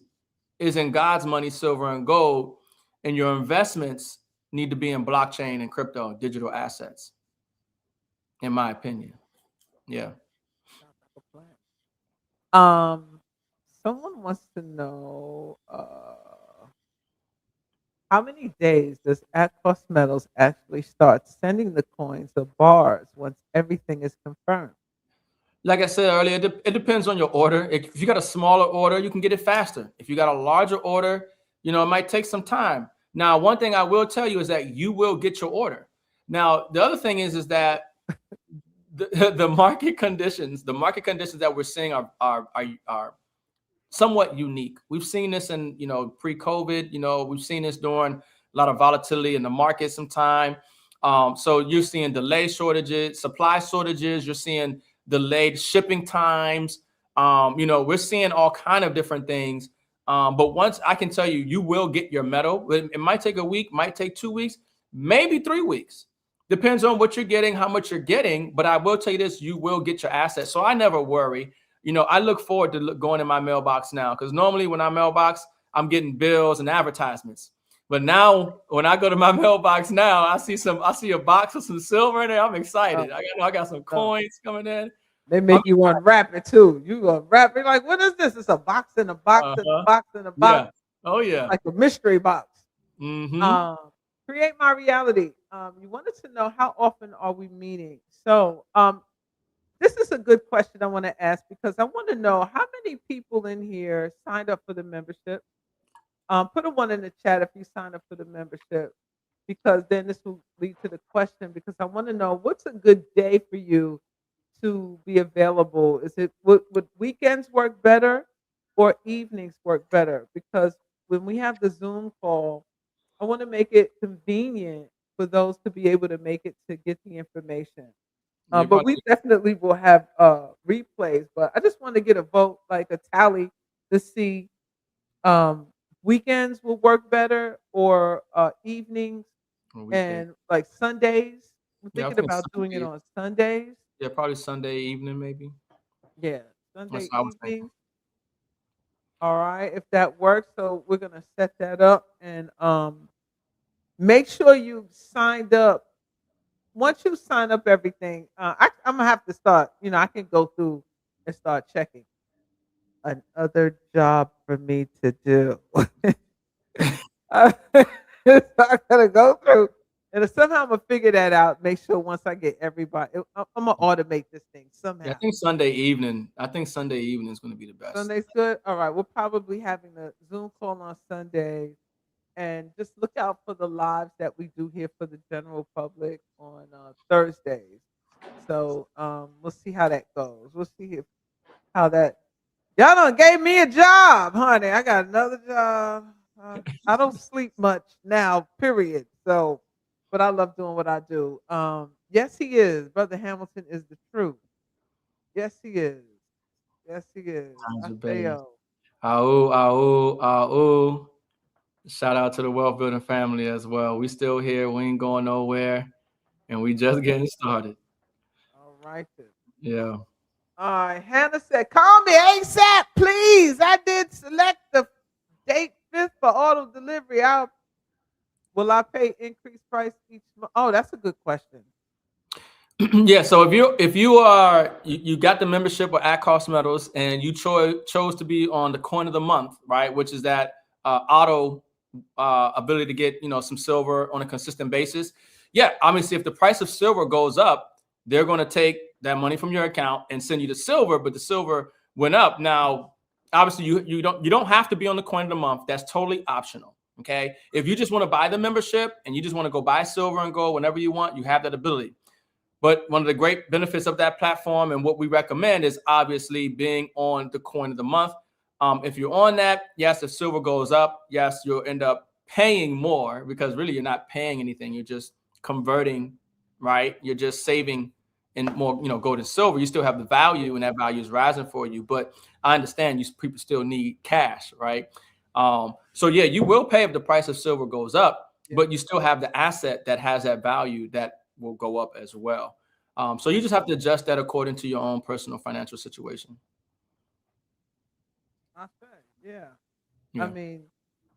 is in God's money, silver and gold, and your investments need to be in blockchain and crypto, digital assets, in my opinion. Yeah. Someone wants to know how many days does Atlas Metals actually start sending the coins or bars once everything is confirmed? Like I said earlier, it depends on your order. If you got a smaller order, you can get it faster. If you got a larger order, it might take some time. Now, one thing I will tell you is that you will get your order. Now, the other thing is that the market conditions that we're seeing are somewhat unique. We've seen this in, pre-COVID, we've seen this during a lot of volatility in the market sometime. So you're seeing delay shortages, supply shortages, you're seeing delayed shipping times. We're seeing all kind of different things. But once I can tell you, you will get your metal. It might take a week, might take 2 weeks, maybe 3 weeks. Depends on what you're getting, how much you're getting. But I will tell you this, you will get your assets. So I never worry. I look forward to going in my mailbox now, because normally when I mailbox, I'm getting bills and advertisements. But now when I go to my mailbox now, I see a box with some silver in there. I'm excited. I got some coins coming in. They make you unwrap it too. You unwrap it like, what is this? It's a box in a box in a box in a box. Yeah. Oh yeah. Like a mystery box. Mm-hmm. Create my reality. You wanted to know how often are we meeting? So this is a good question I want to ask because I want to know how many people in here signed up for the membership. Put a one in the chat if you signed up for the membership, because then this will lead to the question. Because I want to know what's a good day for you to be available. Is it would weekends work better or evenings work better? Because when we have the Zoom call, I want to make it convenient for those to be able to make it to get the information. But we definitely will have replays. But I just want to get a vote, like a tally, to see um, weekends will work better or evenings and like Sundays. We're Yeah, I thinking think about doing it Sunday. on Sundays. Yeah, probably Sunday evening, maybe. Yeah, Sunday That's what I was thinking. evenings. All right, if that works. So we're gonna set that up and make sure you signed up. Once you sign up everything, I'm gonna have to start. I can go through and start checking. Another job for me to do. I gotta go through, and somehow I'm gonna figure that out. Make sure once I get everybody, I'm gonna automate this thing Yeah, I somehow. think Sunday evening. I think Sunday evening is going to be the best. Sunday's good. All right, we're probably having a Zoom call on Sunday, and just look out for the lives that we do here for the general public on Thursdays. So we'll see how that goes. We'll see how that. Y'all done gave me a job, honey. I got another job. I don't sleep much now, period. So, but I love doing what I do. Yes, he is. Brother Hamilton is the truth. Yes, he is. Yes, he is. Times I are say, better. Shout out to the wealth building family as well. We still here. We ain't going nowhere, and we just getting started. all right then. Yeah. All right. Hannah said, call me ASAP, please. I did select the date 5th for auto delivery. Will I pay increased price each month? Oh, that's a good question. Yeah, so if you got the membership with at cost metals and you chose to be on the coin of the month, right, which is that auto ability to get some silver on a consistent basis. Yeah, obviously if the price of silver goes up, they're going to take that money from your account and send you the silver, but the silver went up. Now obviously you don't have to be on the coin of the month. That's totally optional. Okay, if you just want to buy the membership and you just want to go buy silver and gold whenever you want, you have that ability. But one of the great benefits of that platform and what we recommend is obviously being on the coin of the month. If you're on that, yes, if silver goes up, yes, you'll end up paying more because really you're not paying anything. You're just converting, right? You're just saving in more, gold and silver. You still have the value and that value is rising for you. But I understand people still need cash, right? So yeah, you will pay if the price of silver goes up, but you still have the asset that has that value that will go up as well. So you just have to adjust that according to your own personal financial situation. I say, yeah. Yeah. I mean,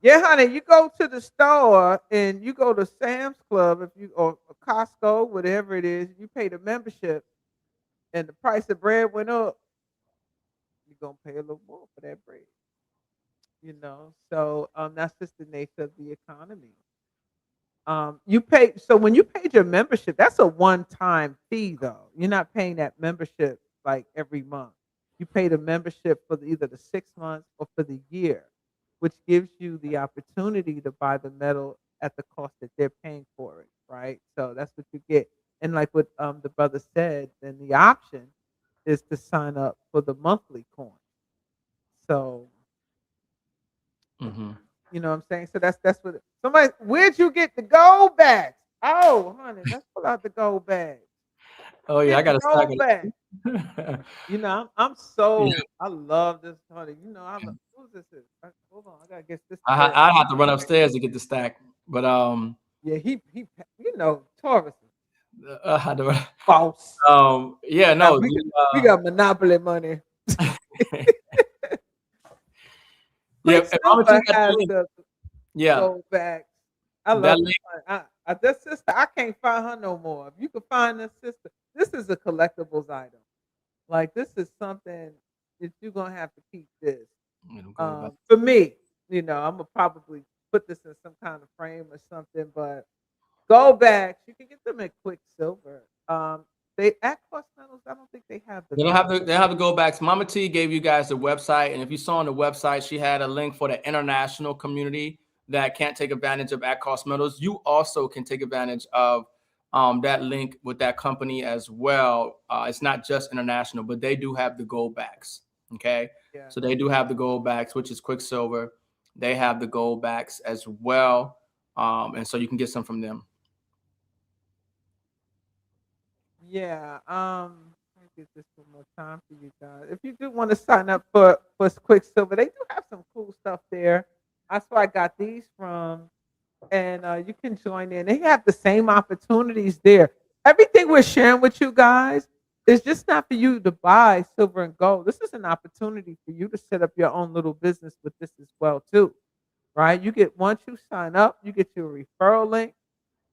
yeah, honey, you go to the store and you go to Sam's Club or Costco, whatever it is, you pay the membership and the price of bread went up, you're gonna pay a little more for that bread. So that's just the nature of the economy. You pay so when you paid your membership, that's a one-time fee though. You're not paying that membership like every month. You pay the membership for either the 6 months or for the year, which gives you the opportunity to buy the metal at the cost that they're paying for it, right? So that's what you get. And like what the brother said, then the option is to sign up for the monthly coin. So you know what I'm saying? So that's what somebody. Where'd you get the gold bags? Oh, honey, let's pull out the gold bags. Oh yeah, I got Get a the stack gold bag. I'm so I love this, honey. I love who's this is. Hold on, I gotta get this. I have to run upstairs to get the stack, but Yeah, he Taurus. I had to run. False. Yeah, no, We got monopoly money. yeah. If Quicksilver Mama T got the has link, the yeah. gold bags. I That love link. it. This sister, I can't find her no more. If you can find this sister, this is a collectibles item. Like this is something that you're gonna have to keep this. Go back. For me, I'm gonna probably put this in some kind of frame or something. But go back, you can get them at Quicksilver. They at Cost Metals. I don't think they have the They don't gold. have they have to go back. Mama T gave you guys the website, and if you saw on the website, she had a link for the international community that can't take advantage of at cost metals. You also can take advantage of that link with that company as well. It's not just international, but they do have the gold backs. Okay, Yeah. so they do have the gold backs, which is Quicksilver. They have the gold backs as well, and so you can get some from them. Yeah. Let me get this one more time for you guys. If you do want to sign up for Quicksilver, they do have some cool stuff there. That's where I got these from, and you can join in. They have the same opportunities there. Everything we're sharing with you guys is just not for you to buy silver and gold. This is an opportunity for you to set up your own little business with this as well too, right? You get once you sign up, you get your referral link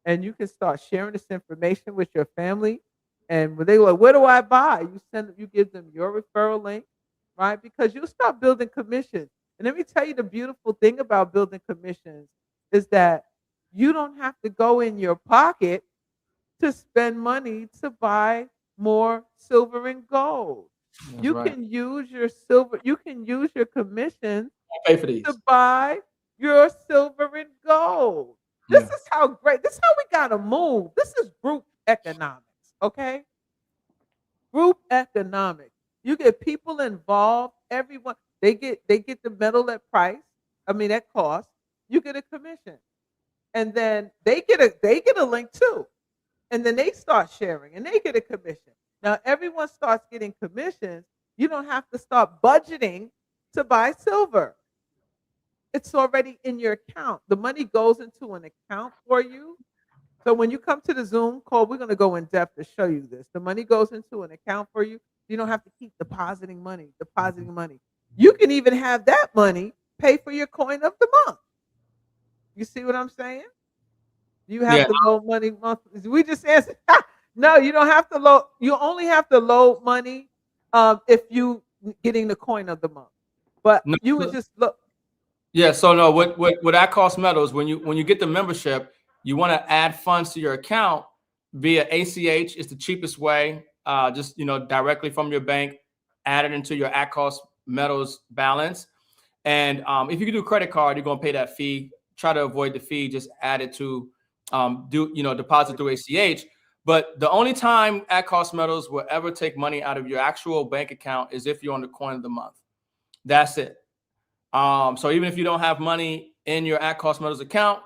and you can start sharing this information with your family. And when they go, where do I buy? You give them your referral link, right? Because you start building commissions. And let me tell you the beautiful thing about building commissions is that you don't have to go in your pocket to spend money to buy more silver and gold. That's You right. can use your silver, you can use your commissions Pay for to these. buy your silver and gold. This Yeah. is how great, this is how we gotta move. This is group economics, okay? Group economics. You get people involved, everyone, they get the metal at price, at cost, you get a commission. And then they get a link too. And then they start sharing and they get a commission. Now everyone starts getting commissions. You don't have to start budgeting to buy silver. It's already in your account. The money goes into an account for you. So when you come to the Zoom call, we're going to go in depth to show you this. The money goes into an account for you. You don't have to keep depositing money, depositing money. You can even have that money pay for your coin of the month. You see what I'm saying? You have Yeah. to load money monthly. We just answered. No, you don't have to load. You only have to load money if you getting the coin of the month. But No, you would just look. yeah. So no, what that cost metals when you get the membership, you want to add funds to your account via ACH. It's the cheapest way. Just directly from your bank, add it into your at cost metals balance. And if you can do credit card, you're gonna pay that fee. Try to avoid the fee. Just add it to deposit through ACH. But the only time at cost metals will ever take money out of your actual bank account is if you're on the coin of the month. That's it. So even if you don't have money in your at cost metals account,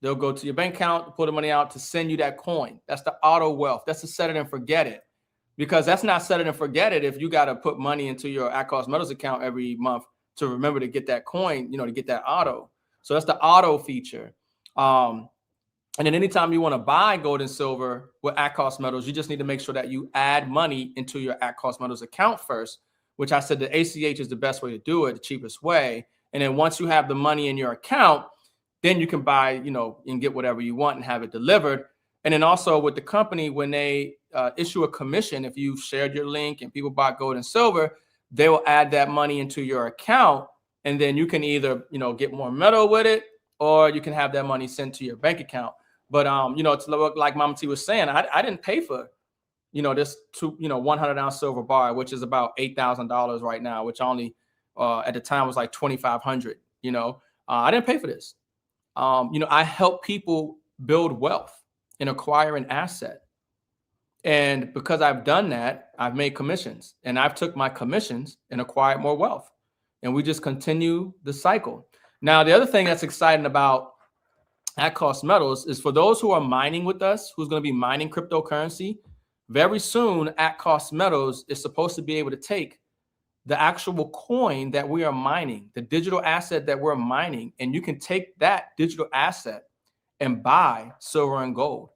they'll go to your bank account, pull the money out to send you that coin. That's the auto wealth. That's the set it and forget it. Because that's not set it and forget it if you got to put money into your at cost metals account every month to remember to get that coin, to get that auto. So that's the auto feature. And then anytime you want to buy gold and silver with at cost metals, you just need to make sure that you add money into your at cost metals account first, which I said the ACH is the best way to do it, the cheapest way. And then once you have the money in your account, then you can buy, and get whatever you want and have it delivered. And then also with the company, when they issue a commission, if you've shared your link and people bought gold and silver, they will add that money into your account. And then you can either, get more metal with it, or you can have that money sent to your bank account. But, it's like Mama T was saying, I didn't pay for, this 100-ounce silver bar, which is about $8,000 right now, which only at the time was like $2,500. I didn't pay for this. I help people build wealth and acquire an asset. And because I've done that, I've made commissions, and I've took my commissions and acquired more wealth. And we just continue the cycle. Now, the other thing that's exciting about at cost metals is for those who are mining with us, who's going to be mining cryptocurrency, very soon at cost metals is supposed to be able to take the actual coin that we are mining, the digital asset that we're mining, and you can take that digital asset and buy silver and gold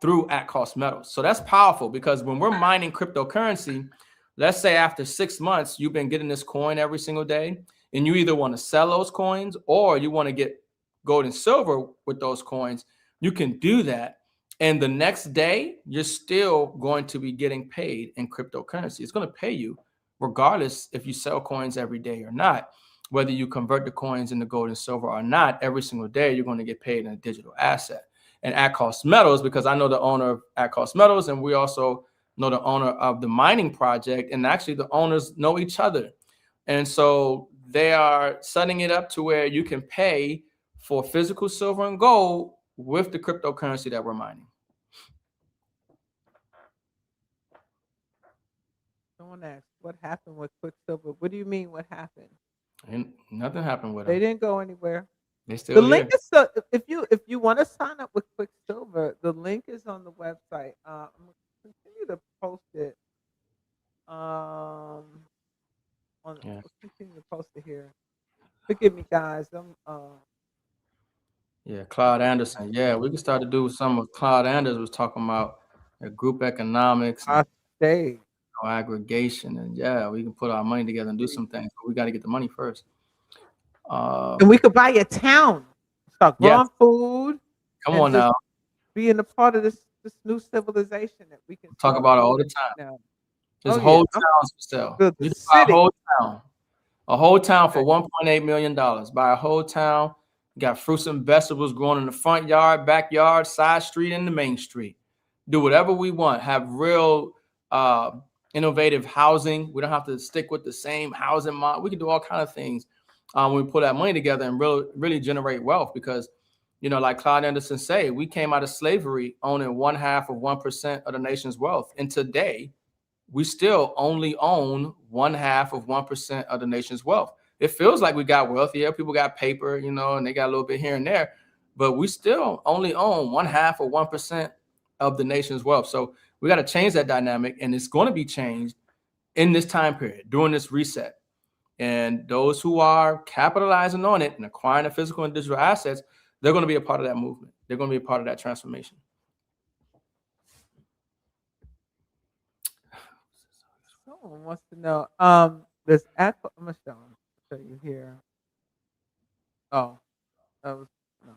through at cost metals. So that's powerful, because when we're mining cryptocurrency, let's say after 6 months, you've been getting this coin every single day, and you either want to sell those coins or you want to get gold and silver with those coins, you can do that. And the next day, you're still going to be getting paid in cryptocurrency. It's going to pay you regardless if you sell coins every day or not. Whether you convert the coins into gold and silver or not, every single day you're going to get paid in a digital asset. And At-Cost Metals, because I know the owner of At-Cost Metals, and we also know the owner of the mining project, and actually the owners know each other. And so they are setting it up to where you can pay for physical silver and gold with the cryptocurrency that we're mining. Someone asked, what happened with Quicksilver? What do you mean, what happened? And nothing happened with They them. didn't go anywhere. They The still link here. is so if you want to sign up with Quicksilver, the link is on the website. I'm gonna continue to post it. I'll continue to post it here. Forgive me, guys. Yeah, Claude Anderson. Yeah, we can start to do some of Claude Anderson was talking about group economics and I stayed. aggregation, and yeah, we can put our money together and do some things. But we got to get the money first. And we could buy a town, start Yes, growing food, come and on just now, being a part of this new civilization that we can talk start about it all the building time. now. There's Oh yeah, whole I'm towns for sale. build the You can buy city. a whole town for Okay. $1.8 million. Buy a whole town. You got fruits and vegetables growing in the front yard, backyard, side street, and the main street. Do whatever we want. Have real uh, innovative housing. We don't have to stick with the same housing model. We can do all kind of things when we put that money together and really generate wealth. Because, like Claude Anderson say, we came out of slavery owning 0.5% of the nation's wealth, and today we still only own 0.5% of the nation's wealth. It feels like we got wealthier. People got paper, and they got a little bit here and there, but we still only own 0.5% of the nation's wealth. So we got to change that dynamic, and it's going to be changed in this time period during this reset. And those who are capitalizing on it and acquiring the physical and digital assets, they're going to be a part of that movement. They're going to be a part of that transformation. Someone wants to know. This I'm gonna show you here. Oh, that was no.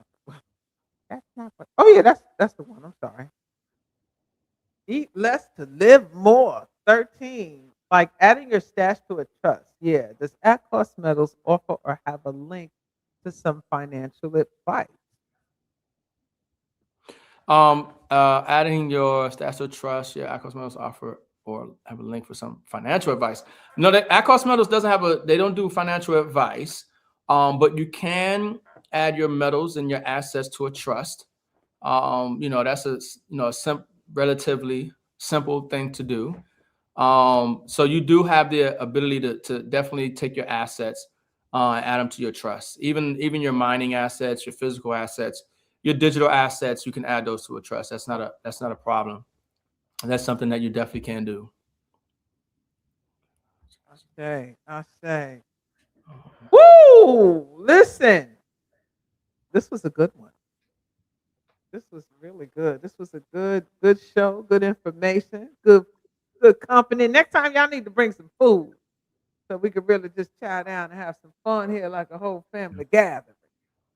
That's not. Oh yeah, that's the one. I'm sorry. Eat less to live more. 13. Like adding your stash to a trust. Yeah. Does At-Cost Metals offer or have a link to some financial advice? Adding your stash to trust, yeah, At-Cost Metals offer or have a link for some financial advice. No, that At-Cost Metals doesn't have they don't do financial advice. But you can add your metals and your assets to a trust. That's a relatively simple thing to do. So you do have the ability to definitely take your assets and add them to your trust. Even your mining assets, your physical assets, your digital assets, you can add those to a trust. That's not a problem. That's something that you definitely can do. I say. Woo! Listen. This was a good one. This was really good. This was a good show, good information, good company. Next time y'all need to bring some food so we could really just chow down and have some fun here like a whole family gathering.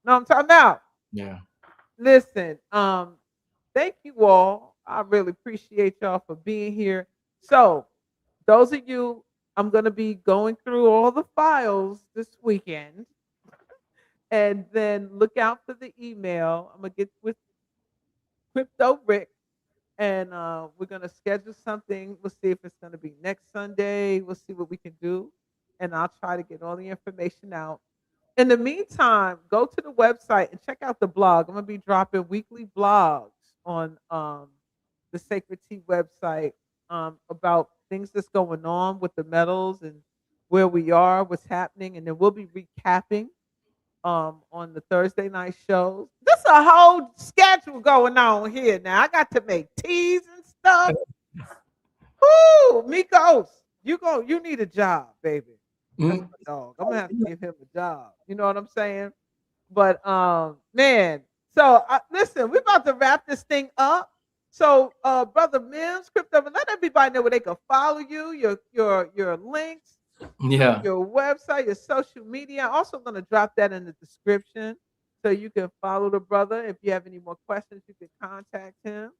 Know what I'm talking about? Yeah. Listen, thank you all. I really appreciate y'all for being here. So, those of you, I'm going to be going through all the files this weekend. And then look out for the email. I'm going to get with Crypto Rick, and we're going to schedule something. We'll see if it's going to be next Sunday. We'll see what we can do. And I'll try to get all the information out. In the meantime, go to the website and check out the blog. I'm going to be dropping weekly blogs on the Sacred Tea website about things that's going on with the metals and where we are, what's happening. And then we'll be recapping on the Thursday night shows. There's a whole schedule going on here now. I got to make teas and stuff. Woo, Mikos, you need a job, baby. That's my dog. I'm gonna have to give him a job. You know what I'm saying? But man, so listen, we're about to wrap this thing up. So brother M.I.M.S, crypto, let everybody know where they can follow you, your links, Yeah. your website, your social media. I'm also gonna drop that in the description So you can follow the brother. If you have any more questions, you can contact him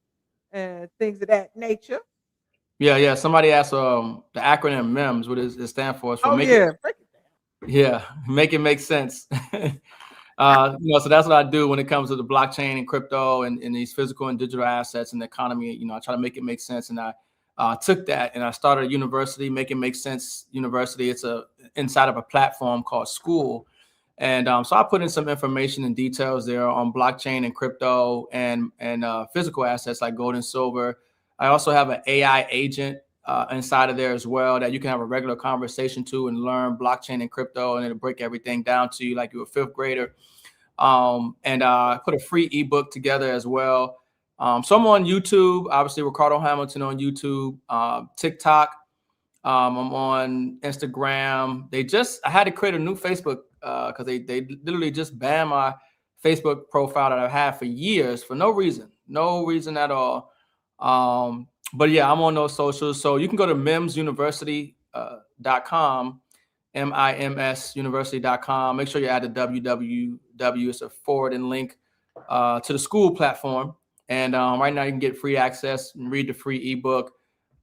and things of that nature. Yeah. Somebody asked the acronym M.I.M.S. What does it stand for? It's for Oh make it, yeah, break it down. yeah, make it make sense. So that's what I do when it comes to the blockchain and crypto and these physical and digital assets and the economy. I try to make it make sense, and I took that and I started a university, Make It Make Sense University. It's inside of a platform called School, and so I put in some information and details there on blockchain and crypto and physical assets like gold and silver. I also have an AI agent inside of there as well that you can have a regular conversation to and learn blockchain and crypto, and it'll break everything down to you like you're a fifth grader. And put a free ebook together as well. So I'm on YouTube, obviously Ricardo Hamilton on YouTube, TikTok. I'm on Instagram. I had to create a new Facebook because they literally just banned my Facebook profile that I've had for years for no reason at all. But yeah, I'm on those socials. So you can go to mimsuniversity.com, MIMSuniversity.com. Make sure you add the www. It's a forward and link to the school platform. And right now you can get free access and read the free ebook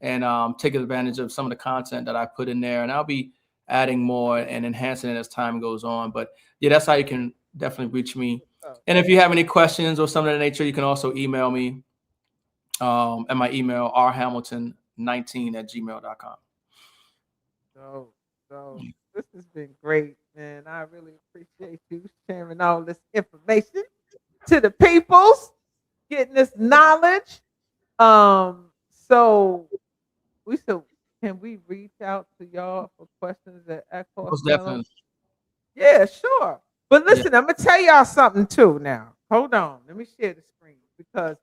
and take advantage of some of the content that I put in there. And I'll be adding more and enhancing it as time goes on. But yeah, that's how you can definitely reach me. And if you have any questions or something of that nature, you can also email me at my email, rhamilton19@gmail.com. So this has been great, man. I really appreciate you sharing all this information to the peoples, getting this knowledge. So can we reach out to y'all for questions at Most Metal? definitely. Yeah, sure. But Yeah. listen, I'm gonna tell y'all something too now. Hold on. Let me share the screen because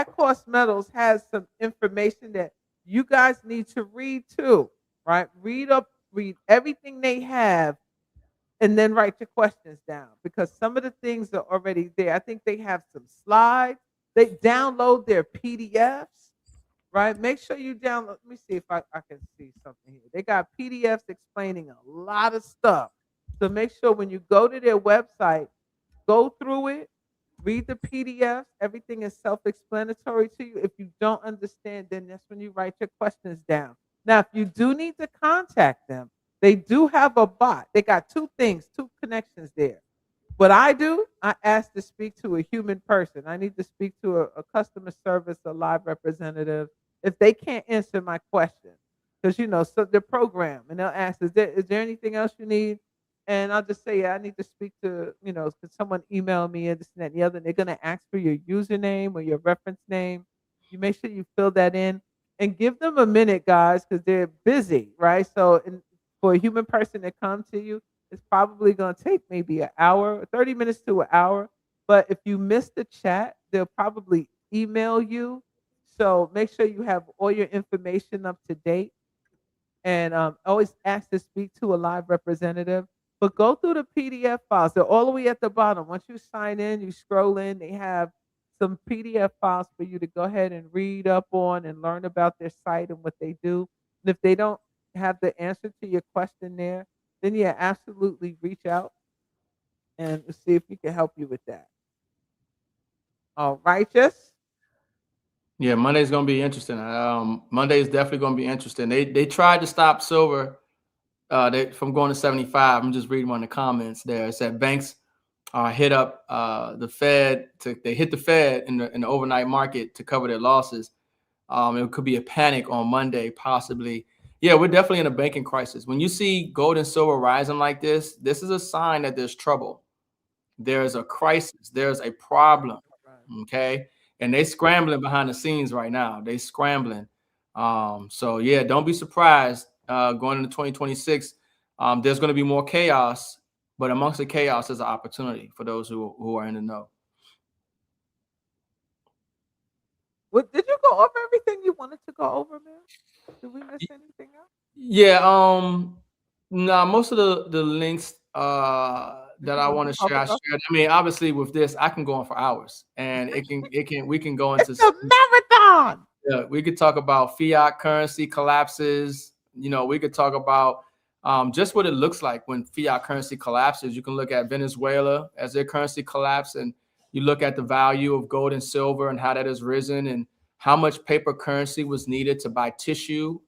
Course Metals has some information that you guys need to read too. Right? Read everything they have and then write your questions down because some of the things are already there. I think they have some slides. They download their PDFs, right? Make sure you download. Let me see if I can see something here. They got PDFs explaining a lot of stuff. So make sure when you go to their website, go through it, read the PDFs. Everything is self explanatory to you. If you don't understand, then that's when you write your questions down. Now, if you do need to contact them, they do have a bot. They got two connections there. What I do, I ask to speak to a human person. I need to speak to a customer service, a live representative, if they can't answer my question. Because so they're programmed and they'll ask, is there anything else you need? And I'll just say, yeah, I need to speak to, could someone email me and this and that and the other. And they're gonna ask for your username or your reference name. You make sure you fill that in and give them a minute, guys, because they're busy, right? So for a human person to come to you, it's probably going to take maybe an hour, 30 minutes to an hour. But if you miss the chat, they'll probably email you. So make sure you have all your information up to date and always ask to speak to a live representative. But go through the PDF files. They're all the way at the bottom. Once you sign in, you scroll in, they have some PDF files for you to go ahead and read up on and learn about their site and what they do. And if they don't have the answer to your question there, then yeah, absolutely reach out and see if we can help you with that. All righteous. Yeah, Monday's gonna be interesting. Monday is definitely gonna be interesting. They tried to stop silver from going to 75. I'm just reading one of the comments there. It said banks hit up the Fed they hit the Fed in the overnight market to cover their losses. It could be a panic on Monday, possibly. Yeah, we're definitely in a banking crisis. When you see gold and silver rising like this is a sign that there's trouble. There's a crisis. There's a problem. Okay. And they scrambling behind the scenes right now. They scrambling. So yeah, don't be surprised going into 2026. There's going to be more chaos, but amongst the chaos is an opportunity for those who are in the know. What did you go over everything you wanted to go over, man? Did we miss anything else? Yeah, most of the links that I want to share, I shared. I mean, obviously with this, I can go on for hours and we can go into It's a marathon. we could talk about fiat currency collapses. We could talk about just what it looks like when fiat currency collapses. You can look at Venezuela as their currency collapsed, and you look at the value of gold and silver and how that has risen and how much paper currency was needed to buy tissue.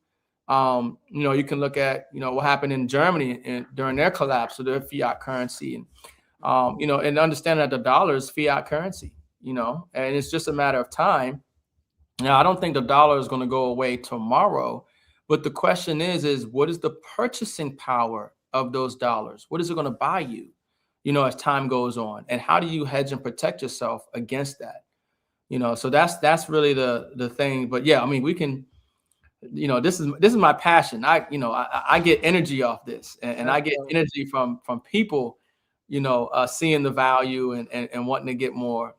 You can look at, what happened in Germany during their collapse of their fiat currency, and and understand that the dollar is fiat currency, and it's just a matter of time. Now, I don't think the dollar is going to go away tomorrow, but the question is what is the purchasing power of those dollars? What is it going to buy you, as time goes on? And how do you hedge and protect yourself against that? So that's really the thing. But yeah, I mean, we can, this is my passion. I get energy off this, and I That's get dope. energy from people, seeing the value and wanting to get more.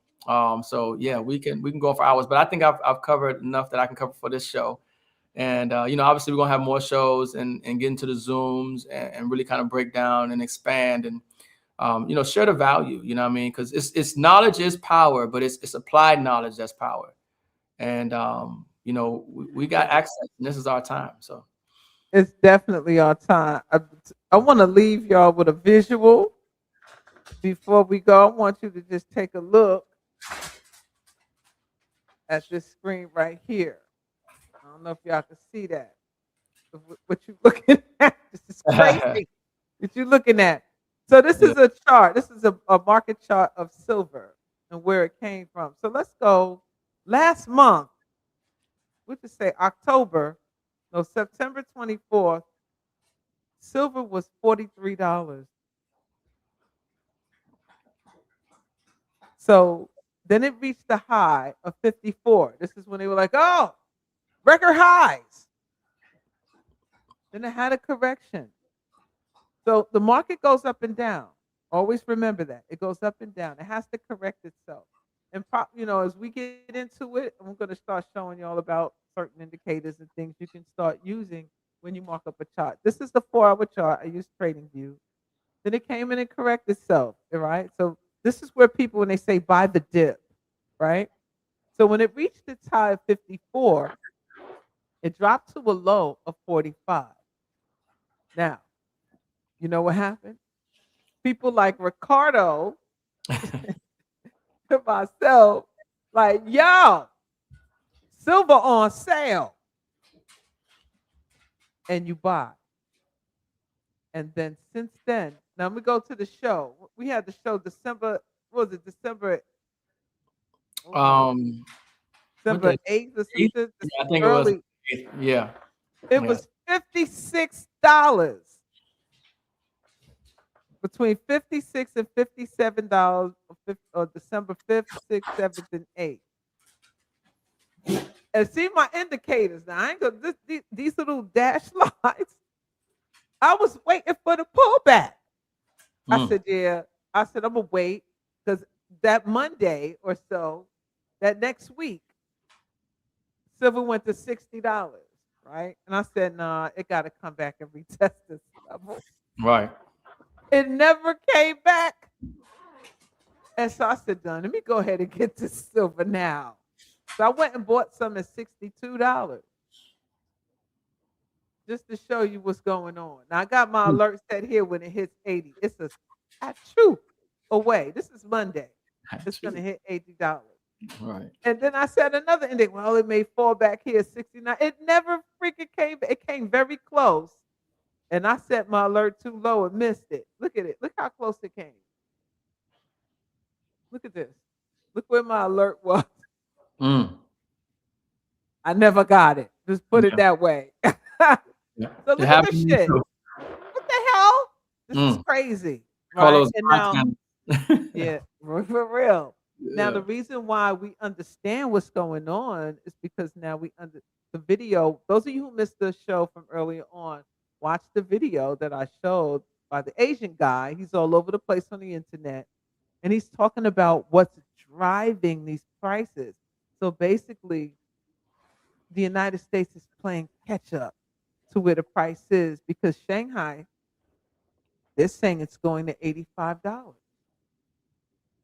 So yeah, we can go for hours, but I think I've covered enough that I can cover for this show. And obviously we're gonna have more shows and get into the Zooms and really kind of break down and expand and share the value. You know what I mean? Because it's knowledge is power, but it's applied knowledge that's power. And we got access, and this is our time. So It's definitely our time. I want to leave y'all with a visual before we go. I want you to just take a look at this screen right here. I don't know if y'all can see that. What you looking at? This is crazy. What you looking at? So this yeah. is a chart. This is a market chart of silver and where it came from. So let's go. Last month, we could say October, no, September 24th, silver was $43. So then it reached the high of 54. This is when they were like, oh, record highs. Then it had a correction. So the market goes up and down. Always remember that. It goes up and down. It has to correct itself. And as we get into it, I'm going to start showing you all about certain indicators and things you can start using when you mark up a chart. This is the 4-hour chart. I use TradingView. Then it came in and corrected itself, right? So this is where people, when they say buy the dip, right? So when it reached its high of 54, it dropped to a low of 45. Now, you know what happened? People like Ricardo to myself, like, yo, silver on sale. And you buy. And then since then, now we go to the show. We had the show December, what was it, December, what was it? um what December the 8th or eighth? something? Yeah, I think it was Early. yeah. It Yeah. was $56. Between 56 and $57 or December 5th, 6th, 7th, and 8th. And see my indicators now. I ain't gonna these little dash lines. I was waiting for the pullback. I Mm. said, yeah. I said, I'm gonna wait because that Monday or so, that next week, silver went to $60, right? And I said, nah, it gotta come back and retest this level. Right. It never came back. And so I said, done, let me go ahead and get this silver now. So I went and bought some at $62 just to show you what's going on. Now I got my Mm. alert set here when it hits 80. It's a achoo away. This is Monday. It's gonna hit $80. Right. And then I said another index. Well, it may fall back here at 69. It never freaking came. It came very close. And I set my alert too low and missed it. Look at it. Look how close it came. Look at this. Look where my alert was. Mm. I never got it. Just put it Yeah. that way. Yeah. So It look at this happened to me shit. too. What the hell? This is Mm. crazy, Call right? those And now, content. yeah, for real. Now Yeah. the reason why we understand what's going on is because now we under the video. Those of you who missed the show from earlier on, watch the video that I showed by the Asian guy. He's all over the place on the internet, and he's talking about what's driving these prices. So basically, the United States is playing catch up to where the price is because Shanghai, they're saying it's going to $85,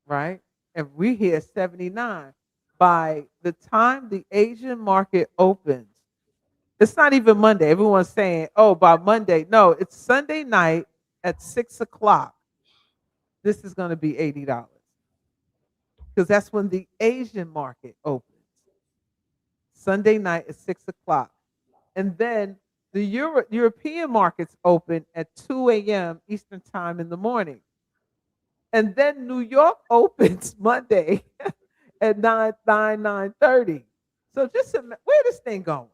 right? And we're here at 79. By the time the Asian market opens, It's not even Monday. Everyone's saying, "Oh, by Monday." No, it's Sunday night at 6 o'clock. This is going to be $80 because that's when the Asian market opens. Sunday night at 6 o'clock, and then the European markets open at 2 a.m. Eastern time in the morning, and then New York opens Monday at 9:30. So just where this thing going?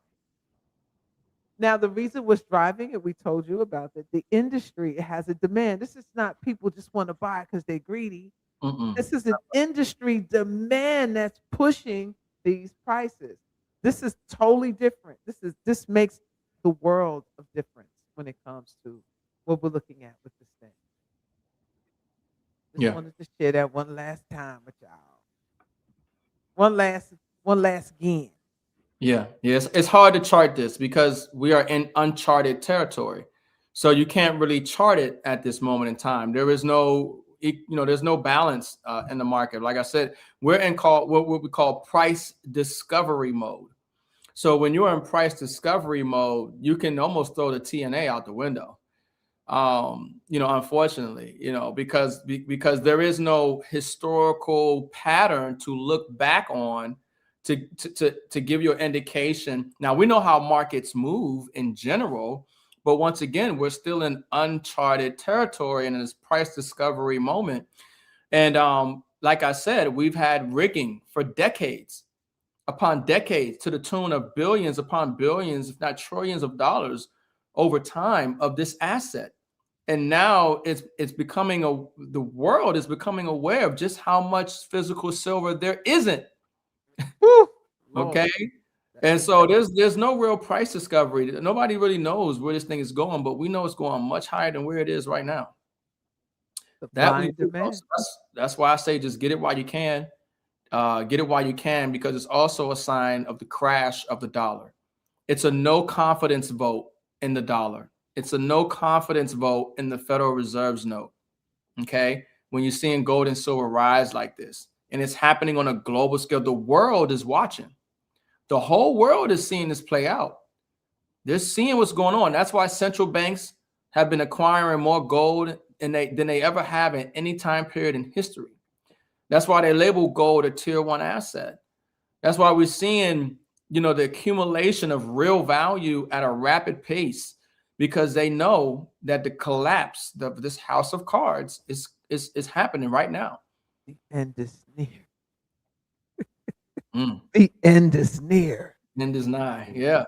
Now, the reason what's driving it, we told you about that. The industry, it has a demand. This is not people just want to buy because they're greedy. Mm-mm. This is an industry demand that's pushing these prices. This is totally different. This makes the world of difference when it comes to what we're looking at with this thing. Just Yeah. wanted to share that one last time with y'all. One last again. Yeah, it's hard to chart this because we are in uncharted territory. So you can't really chart it at this moment in time. There is no, there's no balance in the market. Like I said, we're in what we call price discovery mode. So when you're in price discovery mode, you can almost throw the TNA out the window. Unfortunately, because there is no historical pattern to look back on to give you an indication. Now we know how markets move in general, but once again, we're still in uncharted territory and in this price discovery moment. And like I said, we've had rigging for decades upon decades to the tune of billions upon billions, if not trillions of dollars over time of this asset. And now it's becoming the world is becoming aware of just how much physical silver there isn't. Whew, Lord, Okay. that's And a so there's no real price discovery. Nobody really knows where this thing is going, but we know it's going much higher than where it is right now. That supply we and do know. demand. So that's why I say just get it while you can. Get it while you can, because it's also a sign of the crash of the dollar. It's a no confidence vote in the dollar. It's a no confidence vote in the Federal Reserve's note. Okay. When you're seeing gold and silver rise like this, and it's happening on a global scale, the world is watching. The whole world is seeing this play out. They're seeing what's going on. That's why central banks have been acquiring more gold than they ever have in any time period in history. That's why they label gold a tier one asset. That's why we're seeing, the accumulation of real value at a rapid pace, because they know that the collapse of this house of cards is happening right now. The end is near. Mm. The end is near. End is nigh. Yeah.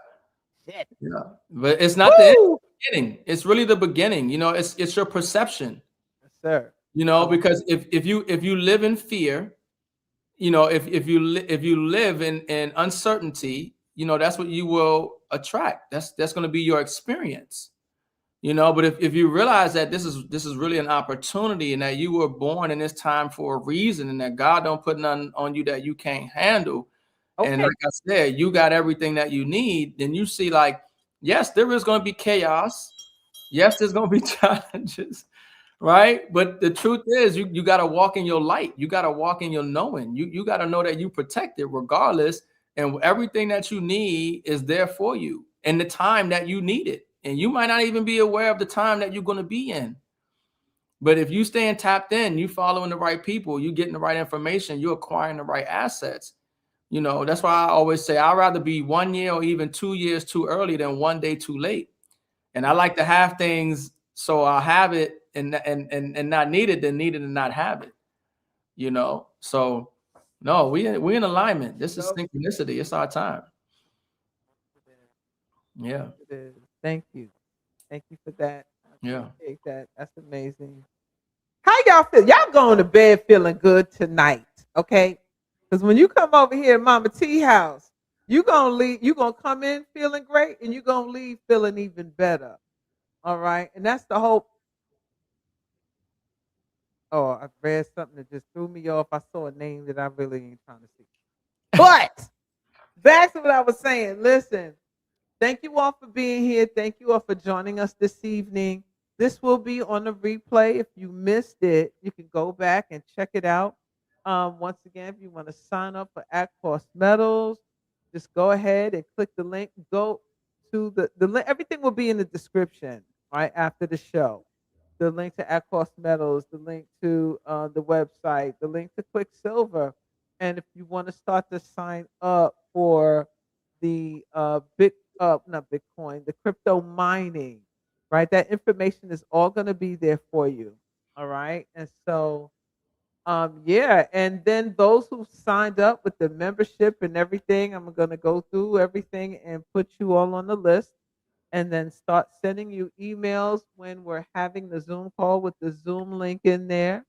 Shit. Yeah. But it's not the end, Woo! beginning. It's really the beginning. It's your perception. Yes, sir. Um, Because if you live in fear, if you live in uncertainty, that's what you will attract. That's going to be your experience. But if you realize that this is really an opportunity, and that you were born in this time for a reason, and that God don't put nothing on you that you can't handle, and okay. like I said, you got everything that you need, then you see, like, yes, there is going to be chaos. Yes, there's going to be challenges, right? But the truth is, you got to walk in your light. You got to walk in your knowing. You got to know that you protected regardless, and everything that you need is there for you in the time that you need it. And you might not even be aware of the time that you're going to be in. But if you staying tapped in, you following the right people, you getting the right information, you acquiring the right assets. That's why I always say I'd rather be 1 year or even 2 years too early than one day too late. And I like to have things so I'll have it and not need it than need it and not have it. So no, we in alignment. This is So synchronicity. It's our time. Yeah. it is. Thank you. Thank you for that. I Yeah. appreciate that. That's amazing. How y'all feel? Y'all going to bed feeling good tonight, okay? Because when you come over here at Mama T house, you gonna leave. You gonna come in feeling great, and you gonna leave feeling even better. All right, and that's the hope. Oh, I read something that just threw me off. I saw a name that I really ain't trying to see. But back to what I was saying. Listen, thank you all for being here. Thank you all for joining us this evening. This will be on the replay. If you missed it, you can go back and check it out. Once again, if you want to sign up for At Cost Metals, just go ahead and click the link. Go to the link. Everything will be in the description right after the show. The link to At Cost Metals, the link to the website, the link to Quicksilver, and if you want to start to sign up for the not Bitcoin, the crypto mining, right? That information is all going to be there for you. All right, and so yeah, and then those who signed up with the membership and everything, I'm going to go through everything and put you all on the list and then start sending you emails when we're having the Zoom call with the Zoom link in there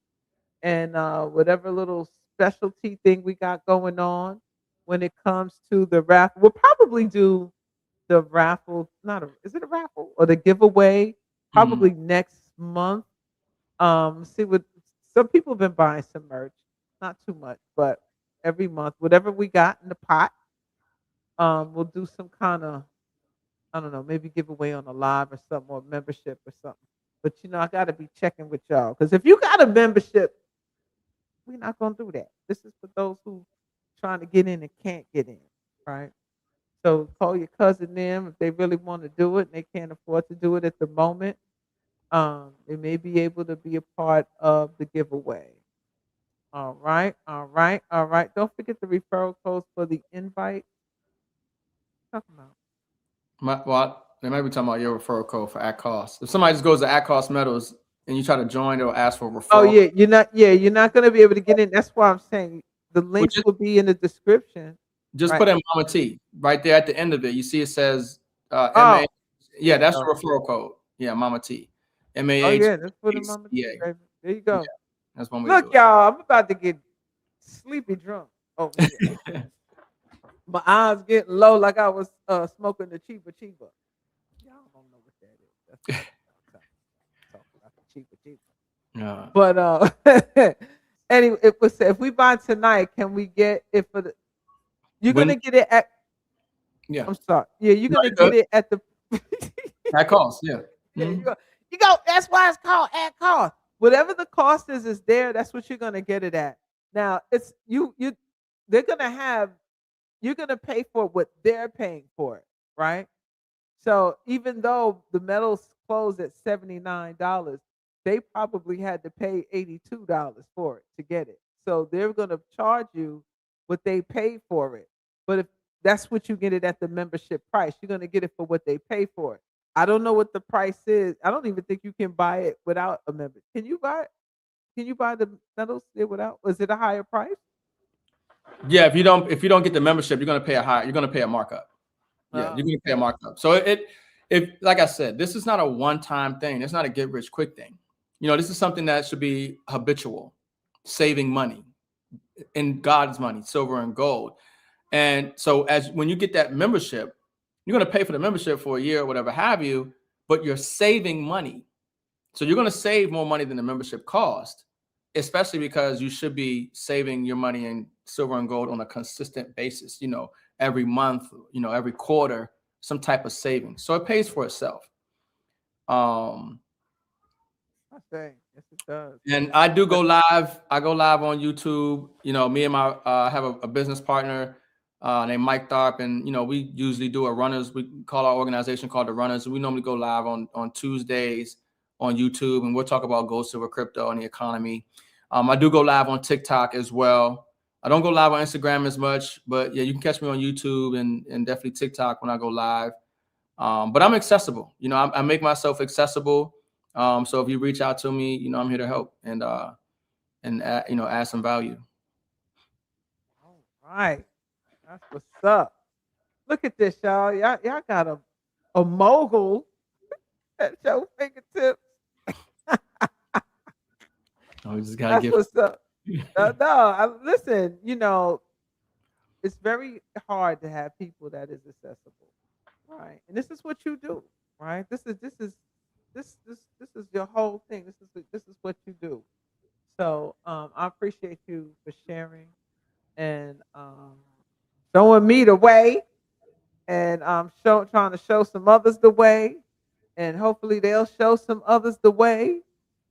and whatever little specialty thing we got going on when it comes to the raffle. We'll probably do the raffle, not a, is it a raffle or the giveaway Mhm. probably next month. See what some people have been buying some merch, not too much, but every month, whatever we got in the pot, we'll do some kind of, I don't know, maybe give away on a live or something or membership or something. But I got to be checking with y'all because if you got a membership, we're not gonna do that. This is for those who trying to get in and can't get in, right? So call your cousin them if they really want to do it and they can't afford to do it at the moment. They may be able to be a part of the giveaway. All right, all right, all right. Don't forget the referral codes for the invite. Talk about. Well, they might be talking about your referral code for at cost. If somebody just goes to at cost metals and you try to join, they'll ask for a Oh referral. yeah, you're not. Yeah, you're not gonna be able to get in. That's why I'm saying the Well, links will be in the description. just Right. put in Mama T right there at the end of it. You see it says Oh, MA. there Yeah, you that's go. the referral code. Yeah, Mama T. Oh MAH. yeah, let's put them on the T, baby. There you Yeah, go. that's one way to Look, do y'all, I'm about to get sleepy drunk over here. it. My eyes getting low like I was smoking the cheaper cheaper. Y'all don't know what that is. That's what I'm talking about the cheaper cheaper. Yeah. But anyway, if we buy tonight, can we get it for the? You're When gonna get it at. yeah, I'm sorry. Yeah, you're no, gonna you're get good. it at the. At cost. Yeah. Yeah, Mhm. you go. That's why it's called at cost. Whatever the cost is there. That's what you're gonna get it at. Now it's you. They're gonna have. You're gonna pay for what they're paying for it, right? So even though the metals closed at $79, they probably had to pay $82 for it to get it. So they're gonna charge you what they paid for it. But if that's what you get it at the membership price, you're gonna get it for what they pay for it. I don't know what the price is. I don't even think you can buy it without a member. Can you buy it? Can you buy the metals there without? Was it a higher price? Yeah, if you don't get the membership, you're gonna pay a markup. Yeah, you're gonna pay a Okay. markup. So if like I said, this is not a one-time thing. It's not a get rich quick thing. This is something that should be habitual, saving money in God's money, silver and gold. And so as when you get that membership, you're gonna pay for the membership for a year or whatever have you, but you're saving money. So you're gonna save more money than the membership cost, especially because you should be saving your money in silver and gold on a consistent basis, every month, every quarter, some type of savings. So it pays for itself. Um, I say yes, it does. and I do go live. I go live on YouTube. Me and my have a business partner named Mike Tharp, and we usually do a runners. We call our organization called the Runners. We normally go live on Tuesdays on YouTube, and we'll talk about gold, silver, crypto, and the economy. I do go live on TikTok as well. I don't go live on Instagram as much, but yeah, you can catch me on YouTube and definitely TikTok when I go live. But I'm accessible. I make myself accessible. So if you reach out to me, I'm here to help and add some value. All right. That's what's up. Look at this, y'all. Y'all got a mogul at your fingertips. We just gotta That's give. what's up. No, listen. It's very hard to have people that is accessible, right? And this is what you do, right? This is your whole thing. This is what you do. So I appreciate you for sharing and showing me the way, and trying to show some others the way, and hopefully they'll show some others the way,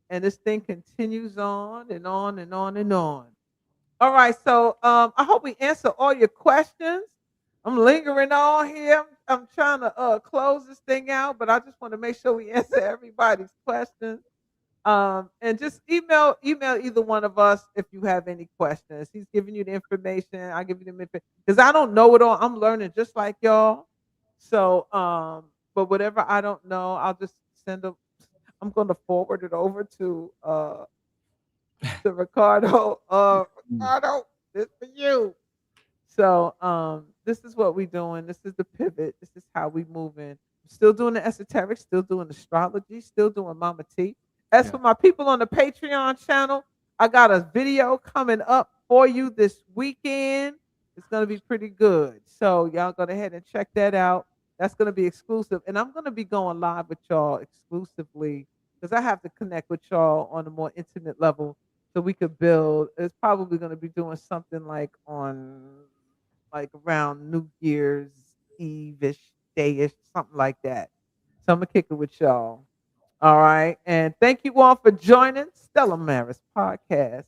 and this thing continues on and on and on and on. All right, so I hope we answer all your questions. I'm lingering on here. I'm trying to close this thing out, but I just want to make sure we answer everybody's questions. And just email either one of us if you have any questions. He's giving you the information. I give you the information because I don't know it all. I'm learning just like y'all. So, but whatever I don't know, I'll just send them. I'm going to forward it over to Ricardo. Ricardo, this for you. So this is what we're doing. This is the pivot. This is how we moving. Still doing the esoteric, still doing astrology, still doing Mama T. As for my people on the Patreon channel, I got a video coming up for you this weekend. It's gonna be pretty good. So y'all go ahead and check that out. That's gonna be exclusive. And I'm gonna be going live with y'all exclusively because I have to connect with y'all on a more intimate level so we could build. It's probably gonna be doing something like around New Year's Eve-ish, day-ish, something like that. So I'm gonna kick it with y'all. All right. And thank you all for joining Stella M.I.M.S podcast.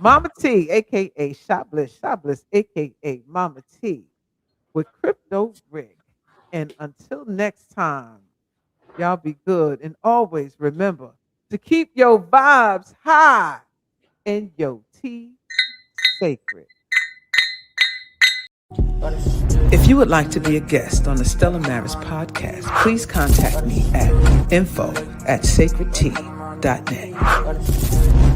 Mama T, aka Shopliss, aka Mama T, with Crypto Rick. And until next time, y'all be good. And always remember to keep your vibes high and your tea sacred. If you would like to be a guest on the Stella M.I.M.S podcast, please contact me at info@sacredtea.net.